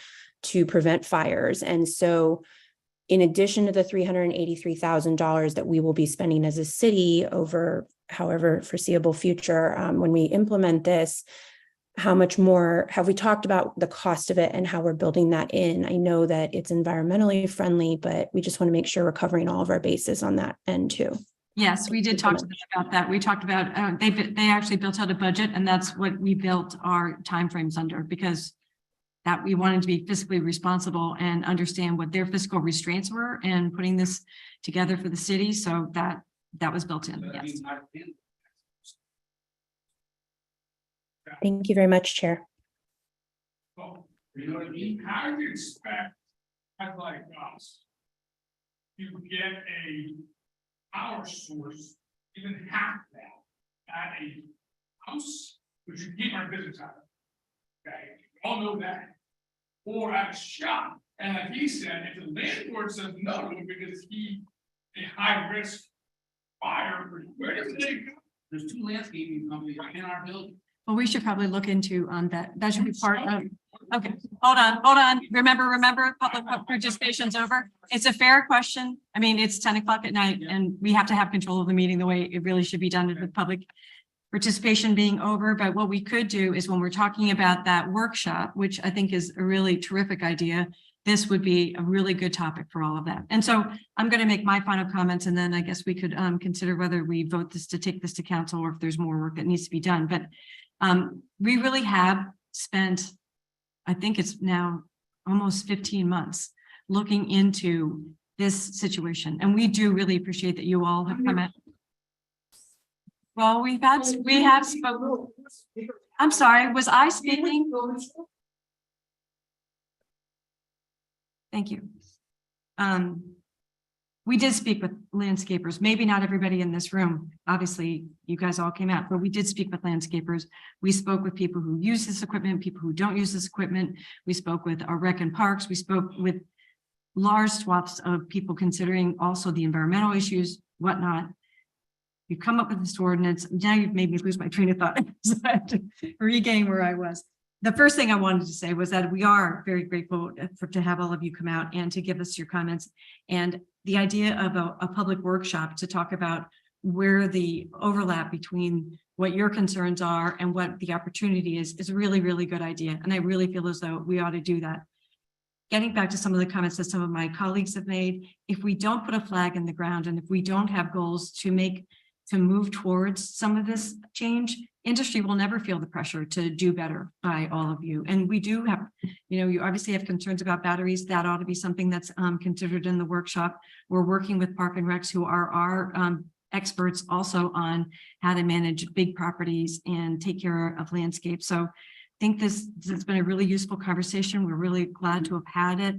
to prevent fires. And so in addition to the $383,000 that we will be spending as a city over however foreseeable future, when we implement this, how much more have we talked about the cost of it and how we're building that in? I know that it's environmentally friendly, but we just want to make sure we're covering all of our bases on that end too. Yes, we did talk to them about that. We talked about, they actually built out a budget, and that's what we built our timeframes under, because that we wanted to be fiscally responsible and understand what their fiscal restraints were and putting this together for the city. So that was built in, yes. Thank you very much, Chair. Oh, you know what I mean? How do you expect, guys like us, to get a power source, even half that, at a house, which you keep our business out of? Okay, we all know that. Or at a shop, and like he said, if the landlord says no, because he a high risk fire, where does it go? There's two landscaping companies in our building. Well, we should probably look into that. That should be part of. Okay, hold on. Remember, public participation's over. It's a fair question. I mean, it's 10 o'clock at night, and we have to have control of the meeting the way it really should be done with public participation being over, but what we could do is when we're talking about that workshop, which I think is a really terrific idea, this would be a really good topic for all of that. And so I'm going to make my final comments, and then I guess we could consider whether we vote this to take this to council or if there's more work that needs to be done. But we really have spent, I think it's now almost 15 months looking into this situation. And we do really appreciate that you all have come out. Well, we have spoken. I'm sorry, was I speaking? Thank you. We did speak with landscapers, maybe not everybody in this room. Obviously, you guys all came out, but we did speak with landscapers. We spoke with people who use this equipment, people who don't use this equipment. We spoke with our rec and parks. We spoke with large swaths of people considering also the environmental issues, whatnot. You come up with this ordinance. Now you've made me lose my train of thought. So I have to regain where I was. The first thing I wanted to say was that we are very grateful to have all of you come out and to give us your comments. And the idea of a public workshop to talk about where the overlap between what your concerns are and what the opportunity is a really, really good idea. And I really feel as though we ought to do that. Getting back to some of the comments that some of my colleagues have made, if we don't put a flag in the ground and if we don't have goals to move towards some of this change, industry will never feel the pressure to do better by all of you. And we do have, you obviously have concerns about batteries. That ought to be something that's considered in the workshop. We're working with Park and Recs, who are our experts also on how to manage big properties and take care of landscapes. So I think this has been a really useful conversation. We're really glad to have had it.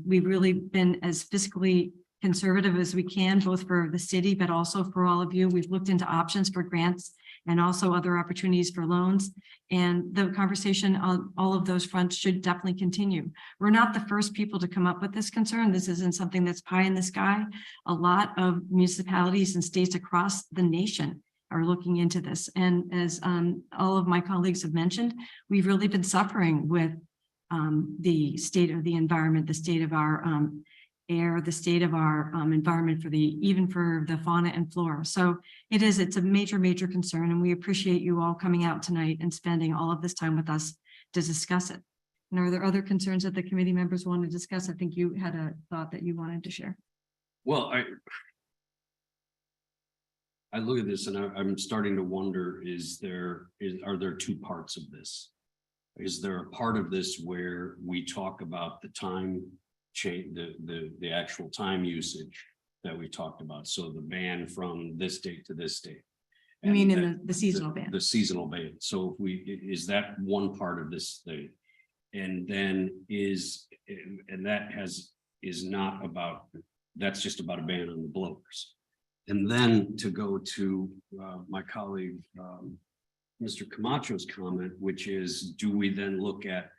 We've really been as fiscally conservative as we can, both for the city, but also for all of you. We've looked into options for grants and also other opportunities for loans. And the conversation on all of those fronts should definitely continue. We're not the first people to come up with this concern. This isn't something that's pie in the sky. A lot of municipalities and states across the nation are looking into this. And as all of my colleagues have mentioned, we've really been suffering with the state of the environment, the state of our air, the state of our environment even for the fauna and flora. So it's a major, major concern. And we appreciate you all coming out tonight and spending all of this time with us to discuss it. And are there other concerns that the committee members want to discuss? I think you had a thought that you wanted to share. Well, I look at this and I'm starting to wonder, are there two parts of this? Is there a part of this where we talk about the time change, the actual time usage that we talked about? So the ban from this date to this date. I mean, in the seasonal ban. The seasonal ban. So is that one part of this thing? And then that's just about a ban on the blowers. And then to go to my colleague, Mr. Camacho's comment, which is, do we then look at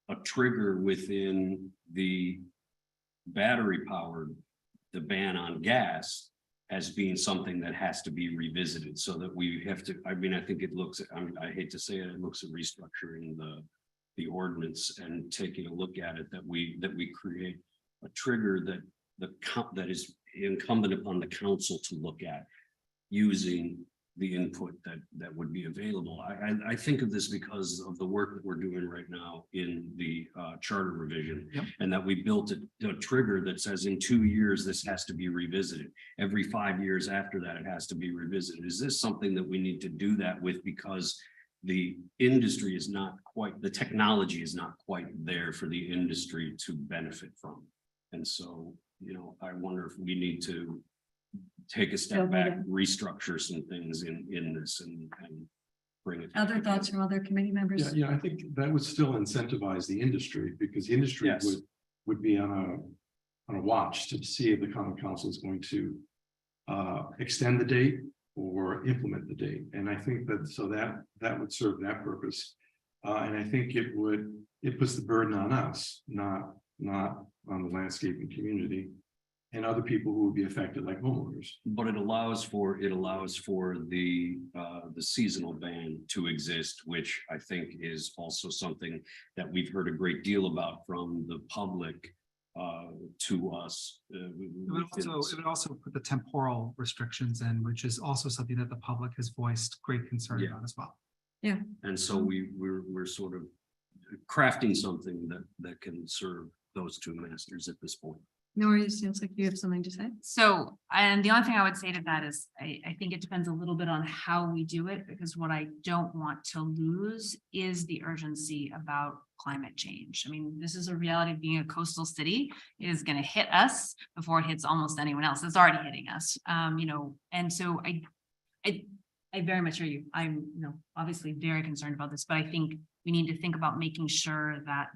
a trigger within the battery powered, the ban on gas as being something that has to be revisited, so that we have to, I think it looks at, I hate to say it looks at restructuring the ordinance and taking a look at it, that we create a trigger that is incumbent upon the council to look at using the input that would be available. I think of this because of the work that we're doing right now in the charter revision. Yep. And that we built a trigger that says in 2 years, this has to be revisited. Every 5 years after that, it has to be revisited. Is this something that we need to do that with, because the industry is not quite, the technology is not quite there for the industry to benefit from? And so, I wonder if we need to take a step back, restructure some things in this and bring it. Other thoughts from other committee members? Yeah, I think that would still incentivize the industry, because the industry would be on a watch to see if the common council is going to extend the date or implement the date. And I think that would serve that purpose. And I think it puts the burden on us, not on the landscaping community and other people who would be affected, like homeowners. But it allows for the seasonal ban to exist, which I think is also something that we've heard a great deal about from the public, to us. It would also put the temporal restrictions in, which is also something that the public has voiced great concern about as well. Yeah. And so we're sort of crafting something that can serve those two masters at this point. Nori, it seems like you have something to say. So, and the only thing I would say to that is, I think it depends a little bit on how we do it, because what I don't want to lose is the urgency about climate change. I mean, this is a reality of being a coastal city. It is going to hit us before it hits almost anyone else. It's already hitting us, and so I very much hear you. I'm, obviously very concerned about this, but I think we need to think about making sure that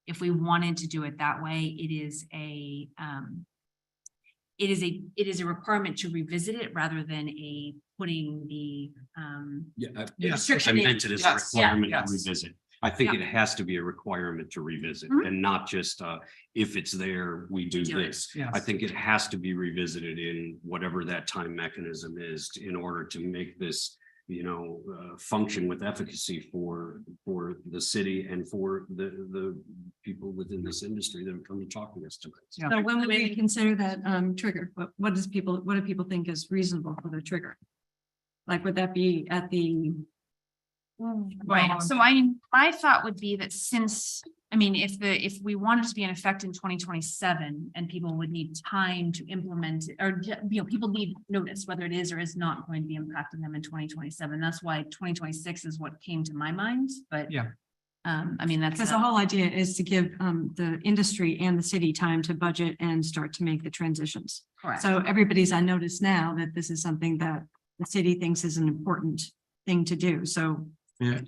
if we wanted to do it that way, it is a requirement to revisit it rather than putting the I meant it as a requirement to revisit. I think it has to be a requirement to revisit and not just if it's there, we do this. Yes. I think it has to be revisited in whatever that time mechanism is in order to make this function with efficacy for the city and for the people within this industry that have come to talk to us tonight. So when would we consider that trigger? What do people think is reasonable for the trigger? Like, would that be at the? Right. So my thought would be that if we wanted to be in effect in 2027 and people would need time to implement it, or people need notice whether it is or is not going to be impacting them in 2027. That's why 2026 is what came to my mind. But that's because the whole idea is to give the industry and the city time to budget and start to make the transitions. Correct. So everybody's on notice now that this is something that the city thinks is an important thing to do. So Yeah.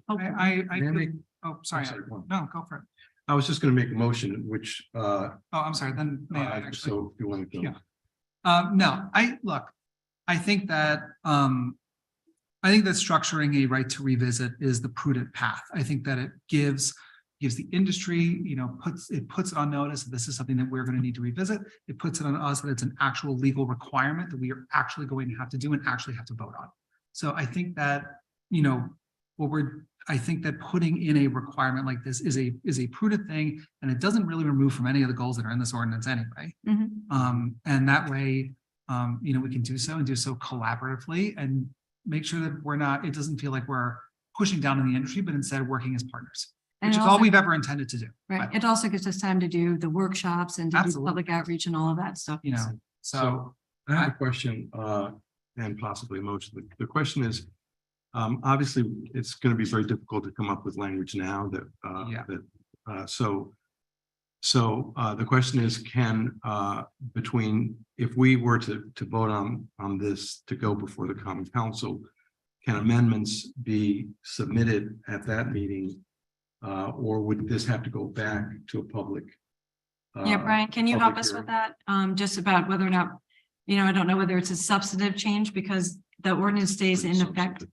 Sorry. No, go for it. I was just going to make a motion, which, I'm sorry, then may I actually? so if you want to go. Yeah. No, I think that structuring a right to revisit is the prudent path. I think that it gives the industry, puts it on notice that this is something that we're going to need to revisit. It puts it on us that it's an actual legal requirement that we are actually going to have to do and actually have to vote on. So I think that, I think that putting in a requirement like this is a prudent thing, and it doesn't really remove from any of the goals that are in this ordinance anyway. And that way, we can do so and do so collaboratively and make sure that it doesn't feel like we're pushing down on the industry, but instead working as partners, which is all we've ever intended to do. Right. It also gives us time to do the workshops and to do public outreach and all of that stuff. So I have a question, and possibly a motion. The question is, obviously, it's going to be very difficult to come up with language now so the question is, if we were to vote on this to go before the Common Council, can amendments be submitted at that meeting? Or would this have to go back to a public? Brian, can you help us with that? Just about whether or not, I don't know whether it's a substantive change because the ordinance stays in effect.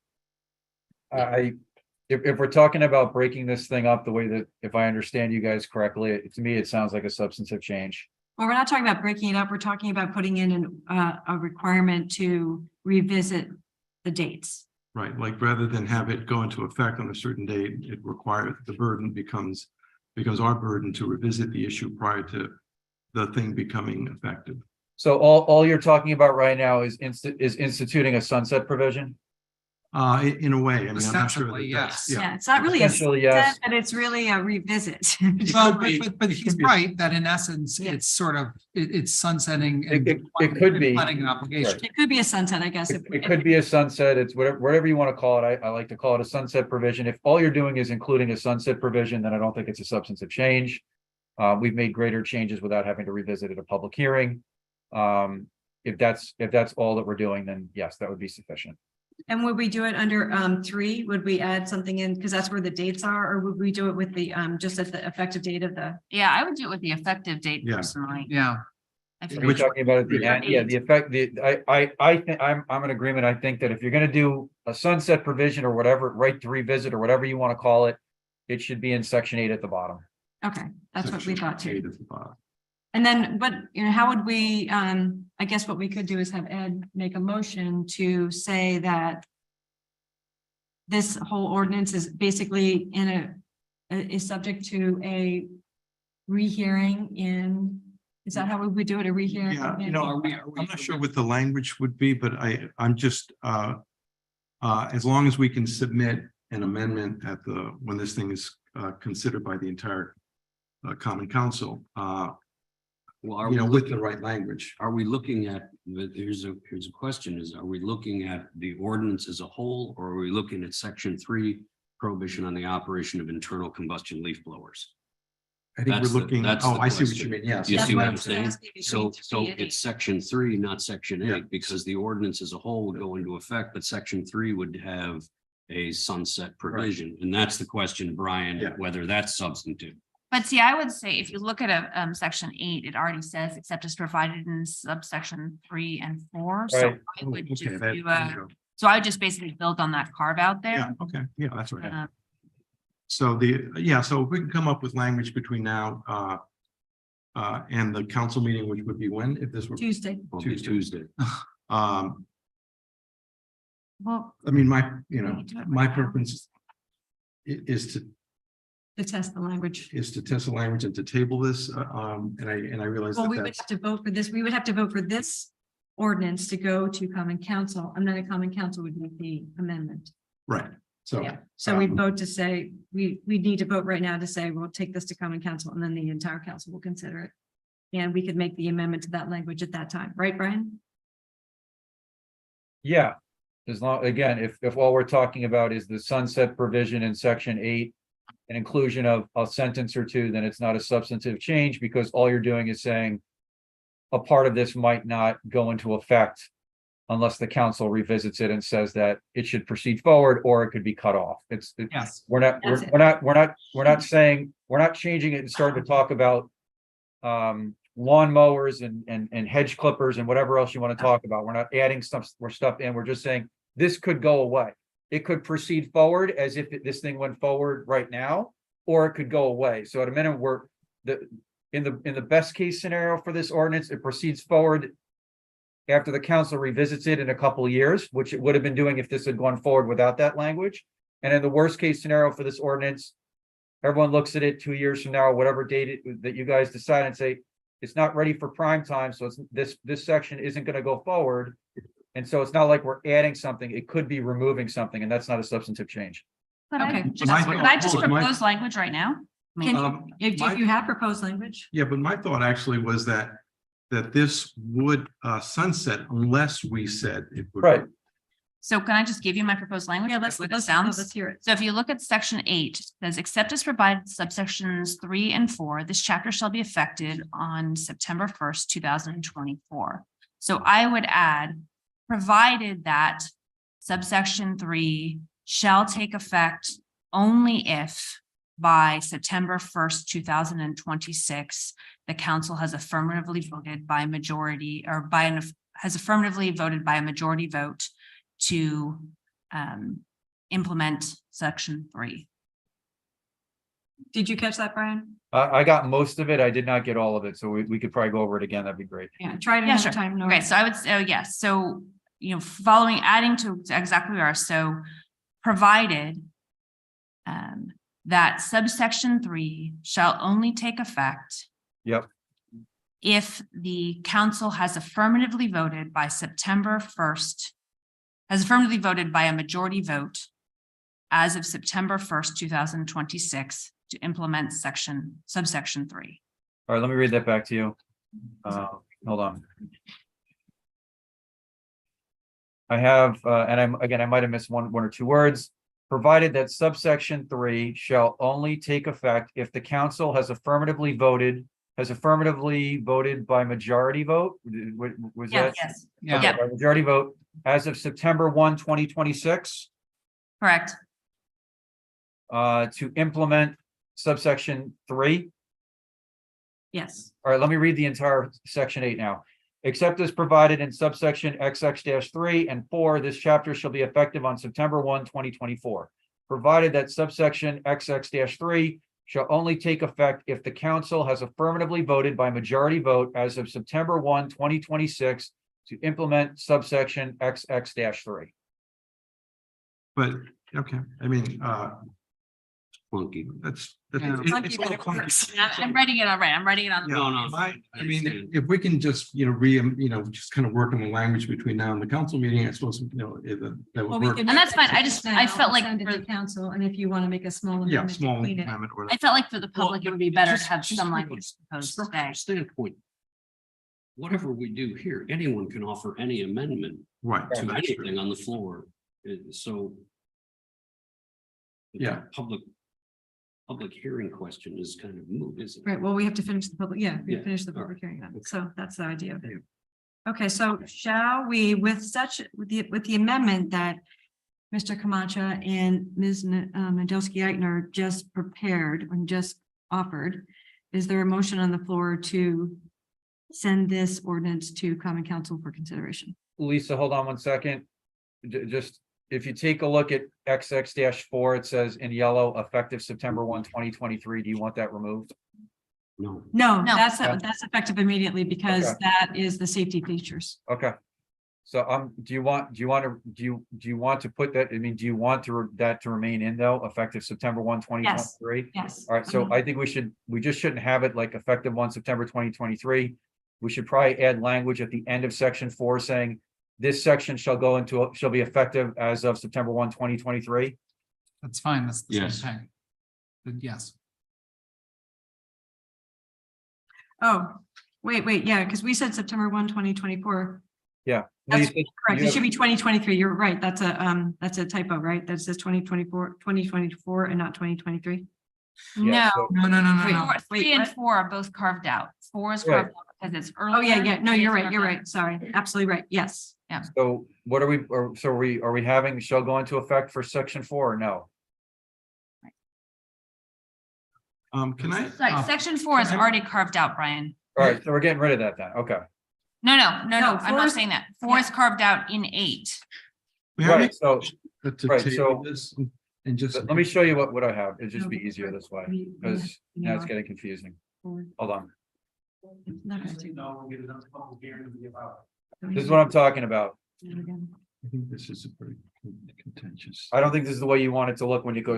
If we're talking about breaking this thing up the way that, if I understand you guys correctly, to me, it sounds like a substantive change. Well, we're not talking about breaking it up. We're talking about putting in a requirement to revisit the dates. Right, like rather than have it go into effect on a certain date, it requires the burden becomes our burden to revisit the issue prior to the thing becoming effective. So all you're talking about right now is instituting a sunset provision? In a way, I mean, I'm not sure Ostensibly, yes. Yeah, it's not really a Essentially, yes. sunset, but it's really a revisit. Well, but he's right that in essence, it's sort of, it's sunsetting. And It could be. planning an obligation. It could be a sunset, I guess. It could be a sunset. It's whatever you want to call it. I like to call it a sunset provision. If all you're doing is including a sunset provision, then I don't think it's a substantive change. We've made greater changes without having to revisit at a public hearing. If that's all that we're doing, then yes, that would be sufficient. And would we do it under 3? Would we add something in because that's where the dates are, or would we do it with the just at the effective date of the? Yeah, I would do it with the effective date personally. Yeah. We're talking about at the end. Yeah, the effect. I think I'm in agreement. I think that if you're going to do a sunset provision or whatever, right to revisit or whatever you want to call it, it should be in section 8 at the bottom. Okay, that's what we thought too. 8 at the bottom. And then, but how would we, I guess what we could do is have Ed make a motion to say that this whole ordinance is basically is subject to a rehearing in, is that how we would do it, a rehearing? Yeah, in- I'm not sure what the language would be, but I'm just, as long as we can submit an amendment at when this thing is, considered by the entire, common council, Well, with the right language. Are we looking at, here's a question is, are we looking at the ordinance as a whole, or are we looking at section 3 prohibition on the operation of internal combustion leaf blowers? I think That's we're the- looking, that's oh, the I see what you question. mean, yes. You That's see why what I'm it's saying? asking So, between so 3 and 8. it's section 3, not section 8, Yeah. because the ordinance as a whole would go into effect, but section 3 would have a sunset provision. And that's the question, Brian, Yeah. whether that's substantive. But see, I would say if you look at a section 8, it already says except as provided in subsection 3 and 4. So Right. I would just Okay, do there you go. so I would just basically build on that carve out there. Yeah, okay, yeah, that's right. Um, So so if we can come up with language between now, and the council meeting, which would be when, if this were, Tuesday. Will be Tuesday. Well, I mean, my can do it my right now. preference is To test the language. test the language and to table this, and I realize Well, that we would that's. have to vote for this. We would have to vote for this ordinance to go to common council. I'm not a common council would be the amendment. Right, so. Yeah, so we vote to say, we need to vote right now to say, we'll take this to common council and then the entire council will consider it. And we could make the amendment to that language at that time, right, Brian? Yeah, as long, again, if all we're talking about is the sunset provision in section 8, an inclusion of a sentence or two, then it's not a substantive change because all you're doing is saying a part of this might not go into effect unless the council revisits it and says that it should proceed forward or it could be cut off. Yes. We're not saying, we're not changing it and starting to talk about lawn mowers and hedge clippers and whatever else you want to talk about. We're not adding stuff in. We're just saying this could go away. It could proceed forward as if this thing went forward right now, or it could go away. So at a minimum, in the best case scenario for this ordinance, it proceeds forward after the council revisits it in a couple of years, which it would have been doing if this had gone forward without that language. And in the worst case scenario for this ordinance, everyone looks at it 2 years from now, whatever date that you guys decide, and say, it's not ready for prime time, so it's this section isn't going to go forward. And so it's not like we're adding something, it could be removing something, and that's not a substantive change. Could Okay. could I just propose language right now? I mean, Can you, if you have proposed language? Yeah, but my thought actually was that this would sunset unless we said it would. Right. So can I just give you my proposed language? Yeah, What it sounds. let's hear it. So if you look at section 8, it says except as provided subsections 3 and 4, this chapter shall be effected on September 1st, 2024. So I would add, provided that subsection 3 shall take effect only if by September 1st, 2026, the council has affirmatively voted by majority or has affirmatively voted by a majority vote to implement section 3. Did you catch that, Brian? I got most of it. I did not get all of it, so we could probably go over it again. That'd be great. Yeah, try it Yeah, another sure. time. Nora. Okay, so I would say, oh, yes. So, adding to exactly where we are. So provided that subsection 3 shall only take effect Yep. if the council has affirmatively voted by September 1st, has affirmatively voted by a majority vote as of September 1st, 2026 to implement subsection 3. All right, let me read that back to you. Hold on. I have, and I might have missed one or two words. Provided that subsection 3 shall only take effect if the council has affirmatively voted by majority vote. Was that? Yes. Okay, by majority vote as of September 1, 2026. Correct. To implement subsection 3. Yes. All right, let me read the entire section 8 now. Except as provided in subsection XX-3 and 4, this chapter shall be effective on September 1, 2024. Provided that subsection XX-3 shall only take effect if the council has affirmatively voted by majority vote as of September 1, 2026 to implement subsection XX-3. But, okay, I mean, clunky. That's, Yeah. it's a little clunky. I'm writing it on, right, I'm writing it on. Yeah, No, no, I mean, understand. if we can just, just kind of work on the language between now and the council meeting, I suppose, that Well, would we work. can And that's make fine. I the just- change I now felt and like send it to for- council, and if you want to make a small Yeah, amendment to small clean it. amendment or. I felt like for the public, it would be better to have Just some from a language proposed structural today. standpoint, whatever we do here, anyone can offer any amendment Right. to anything on the floor. So. Yeah. Public hearing question is kind of moot, isn't it? Right, well, we have to finish the public, yeah, we Yeah. finish the All public right. hearing then, Okay. so that's the idea of it. Okay, so shall we, with the amendment that Mr. Camacho and Ms. Nadolski-Eichner just prepared and just offered, is there a motion on the floor to send this ordinance to common council for consideration? Lisa, hold on one second. Just, if you take a look at XX-4, it says in yellow, effective September 1, 2023. Do you want that removed? No. No, No. that's effective immediately because Okay. that is the safety features. Okay. So, do you want to put that, I mean, do you want that to remain in though, effective September 1, 2023? Yes. All right, so I think we just shouldn't have it like effective 1 September 2023. We should probably add language at the end of section 4 saying this section shall be effective as of September 1, 2023. That's fine. That's the same Yes. thing. But yes. Oh, wait, yeah, because we said September 1, 2024. Yeah. That's You- correct. you It should have- be 2023. You're right. That's a typo, right? That says 2024 and not 2023. Yeah, No. so- No. Wait, Four- wait, 3 and what? 4 are both carved out. 4 is Right. carved out because it's Oh, earlier. yeah. No, 3 you're is right. carved You're out. right. Sorry. Absolutely right. Yes. So what are we, are we having shall go into effect for section 4 or no? Can I? Sorry, section 4 is already carved out, Brian. All right, so we're getting rid of that then. Okay. No, No, I'm 4 not is- saying that. 4 is carved out in 8. Right, so To right, table so- this and just. let me show you what I have. It'd just be easier this way, We- because we now have- it's getting confusing. Four. Hold on. It's not gonna take- No, we'll get it on the public hearing to be about. This is what I'm talking about. I think this is a pretty contentious. I don't think this is the way you want it to look when you go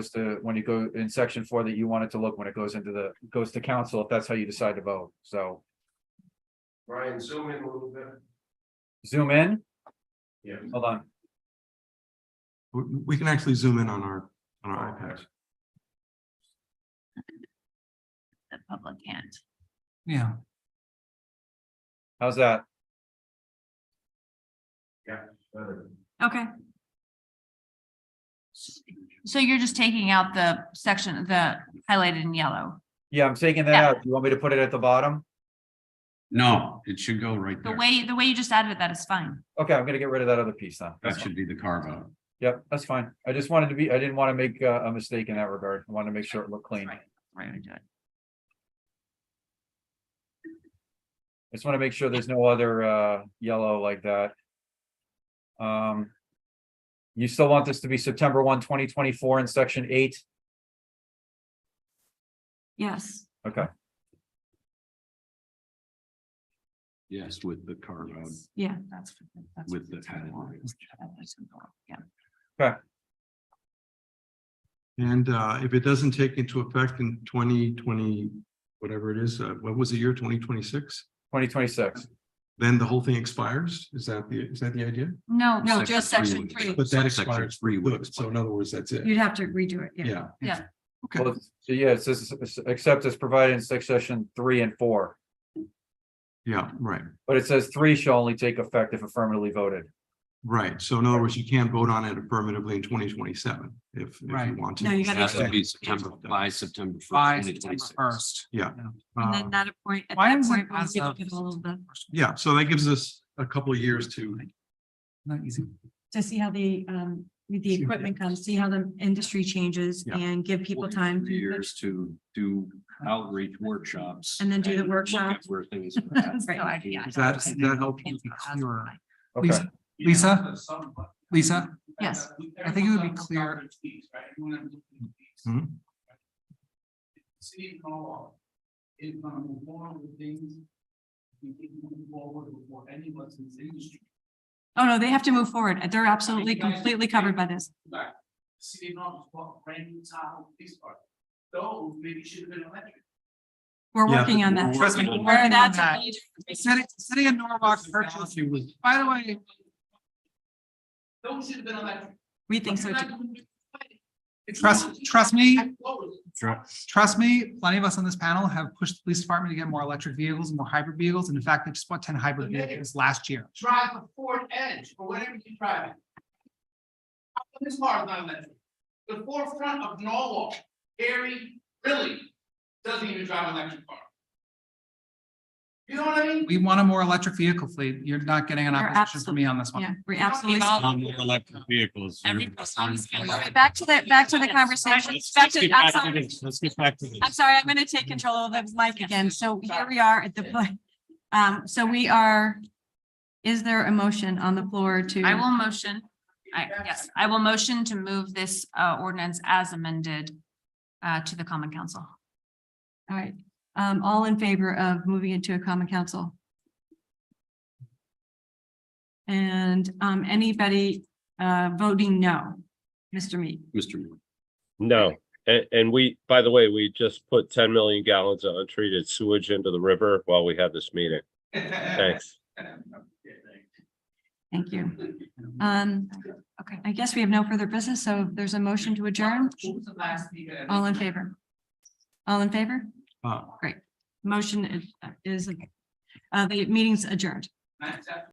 in section 4 that you want it to look when it goes to council, if that's how you decide to vote. So Brian, zoom in a little bit. zoom in. Yeah. Hold on. We can actually zoom in on our iPads. The public can't. Yeah. How's that? Yeah. Okay. So you're just taking out the section, the highlighted in yellow. Yeah, I'm taking that Yeah. out. You want me to put it at the bottom? No, it should go right The there. way you just added that is fine. Okay, I'm gonna get rid of that other piece then. That should be the carve out. Yep, that's fine. I just wanted to be, I didn't want to make a mistake in that regard. I wanted to make sure it looked clean. Right, we're gonna do it. I just want to make sure there's no other yellow like that. You still want this to be September 1, 2024 in section 8? Yes. Okay, Yes, with the carve out, Yeah. That's. with the added language. Yeah. okay. And if it doesn't take into effect in 2020, whatever it is, what was the year, 2026? 2026. Then the whole thing expires? Is that the idea? No, No, Section just three section would- 3. But that Section expires. three would Good. So in other words, that's it. You'd have to redo it. Yeah. Yeah. Okay. Well, so yeah, it says except as provided in section 3 and 4, Yeah, right. but it says 3 shall only take effect if affirmatively voted. Right. So in other words, you can't vote on it affirmatively in 2027 if you Right. want to. No, you It gotta- has to be September, by September By 1st, September 2026. 1st. Yeah. And then at that Why is it point, we'll as be of looking at all of the, Yeah. So that gives us a couple of years to. Not easy. to see how the equipment comes, see how the industry changes Yeah. and give people time. 3 years to do outreach workshops. And then do the look at workshops. Where things are at. Right. Does that help? Be clearer. Okay, Lisa, Yes. I think it would be clear. Mhm. City Hall is gonna move forward with things. We can move forward before anyone's in this industry. Oh, no, they have to move forward. They're absolutely completely covered by this. Like, City Hall is what brand new town, this part. those maybe should have been electric. We're Yeah, working on that. Trust me, we're Where working on that's that. a major- City of Norwalk purchased, by the way, Those should have been electric. We think so too. trust me, trust me, plenty of us on this panel have pushed the police department to get more electric vehicles and more hybrid vehicles. And in fact, they just bought 10 hybrid vehicles last year. Drive a Ford Edge or whatever you drive. How come this car is not electric? The forefront of Norwalk, Gary, really doesn't even drive an electric car. You know what I mean? We want a more electric vehicle fleet. You're not getting an You're opposition from me on this one. Yeah, we absolutely. Electric vehicles. Back to the conversation. Back to, I'm sorry. Let's get back to this. I'm sorry, I'm going to take control of the mic again. So here we are at the point. So we are, is there a motion on the floor to? I will motion. Yes, I will motion to move this ordinance as amended to the common council. All right, all in favor of moving it to a common council? And anybody voting no? Mr. Mead? Mr. Moore. No. And we, by the way, we just put 10 million gallons of untreated sewage into the river while we had this meeting. Thanks. Thank you. Okay, I guess we have no further business, so there's a motion to adjourn. What was the last meeting? All in favor? All in favor? Uh, Great. Motion is the meeting's adjourned.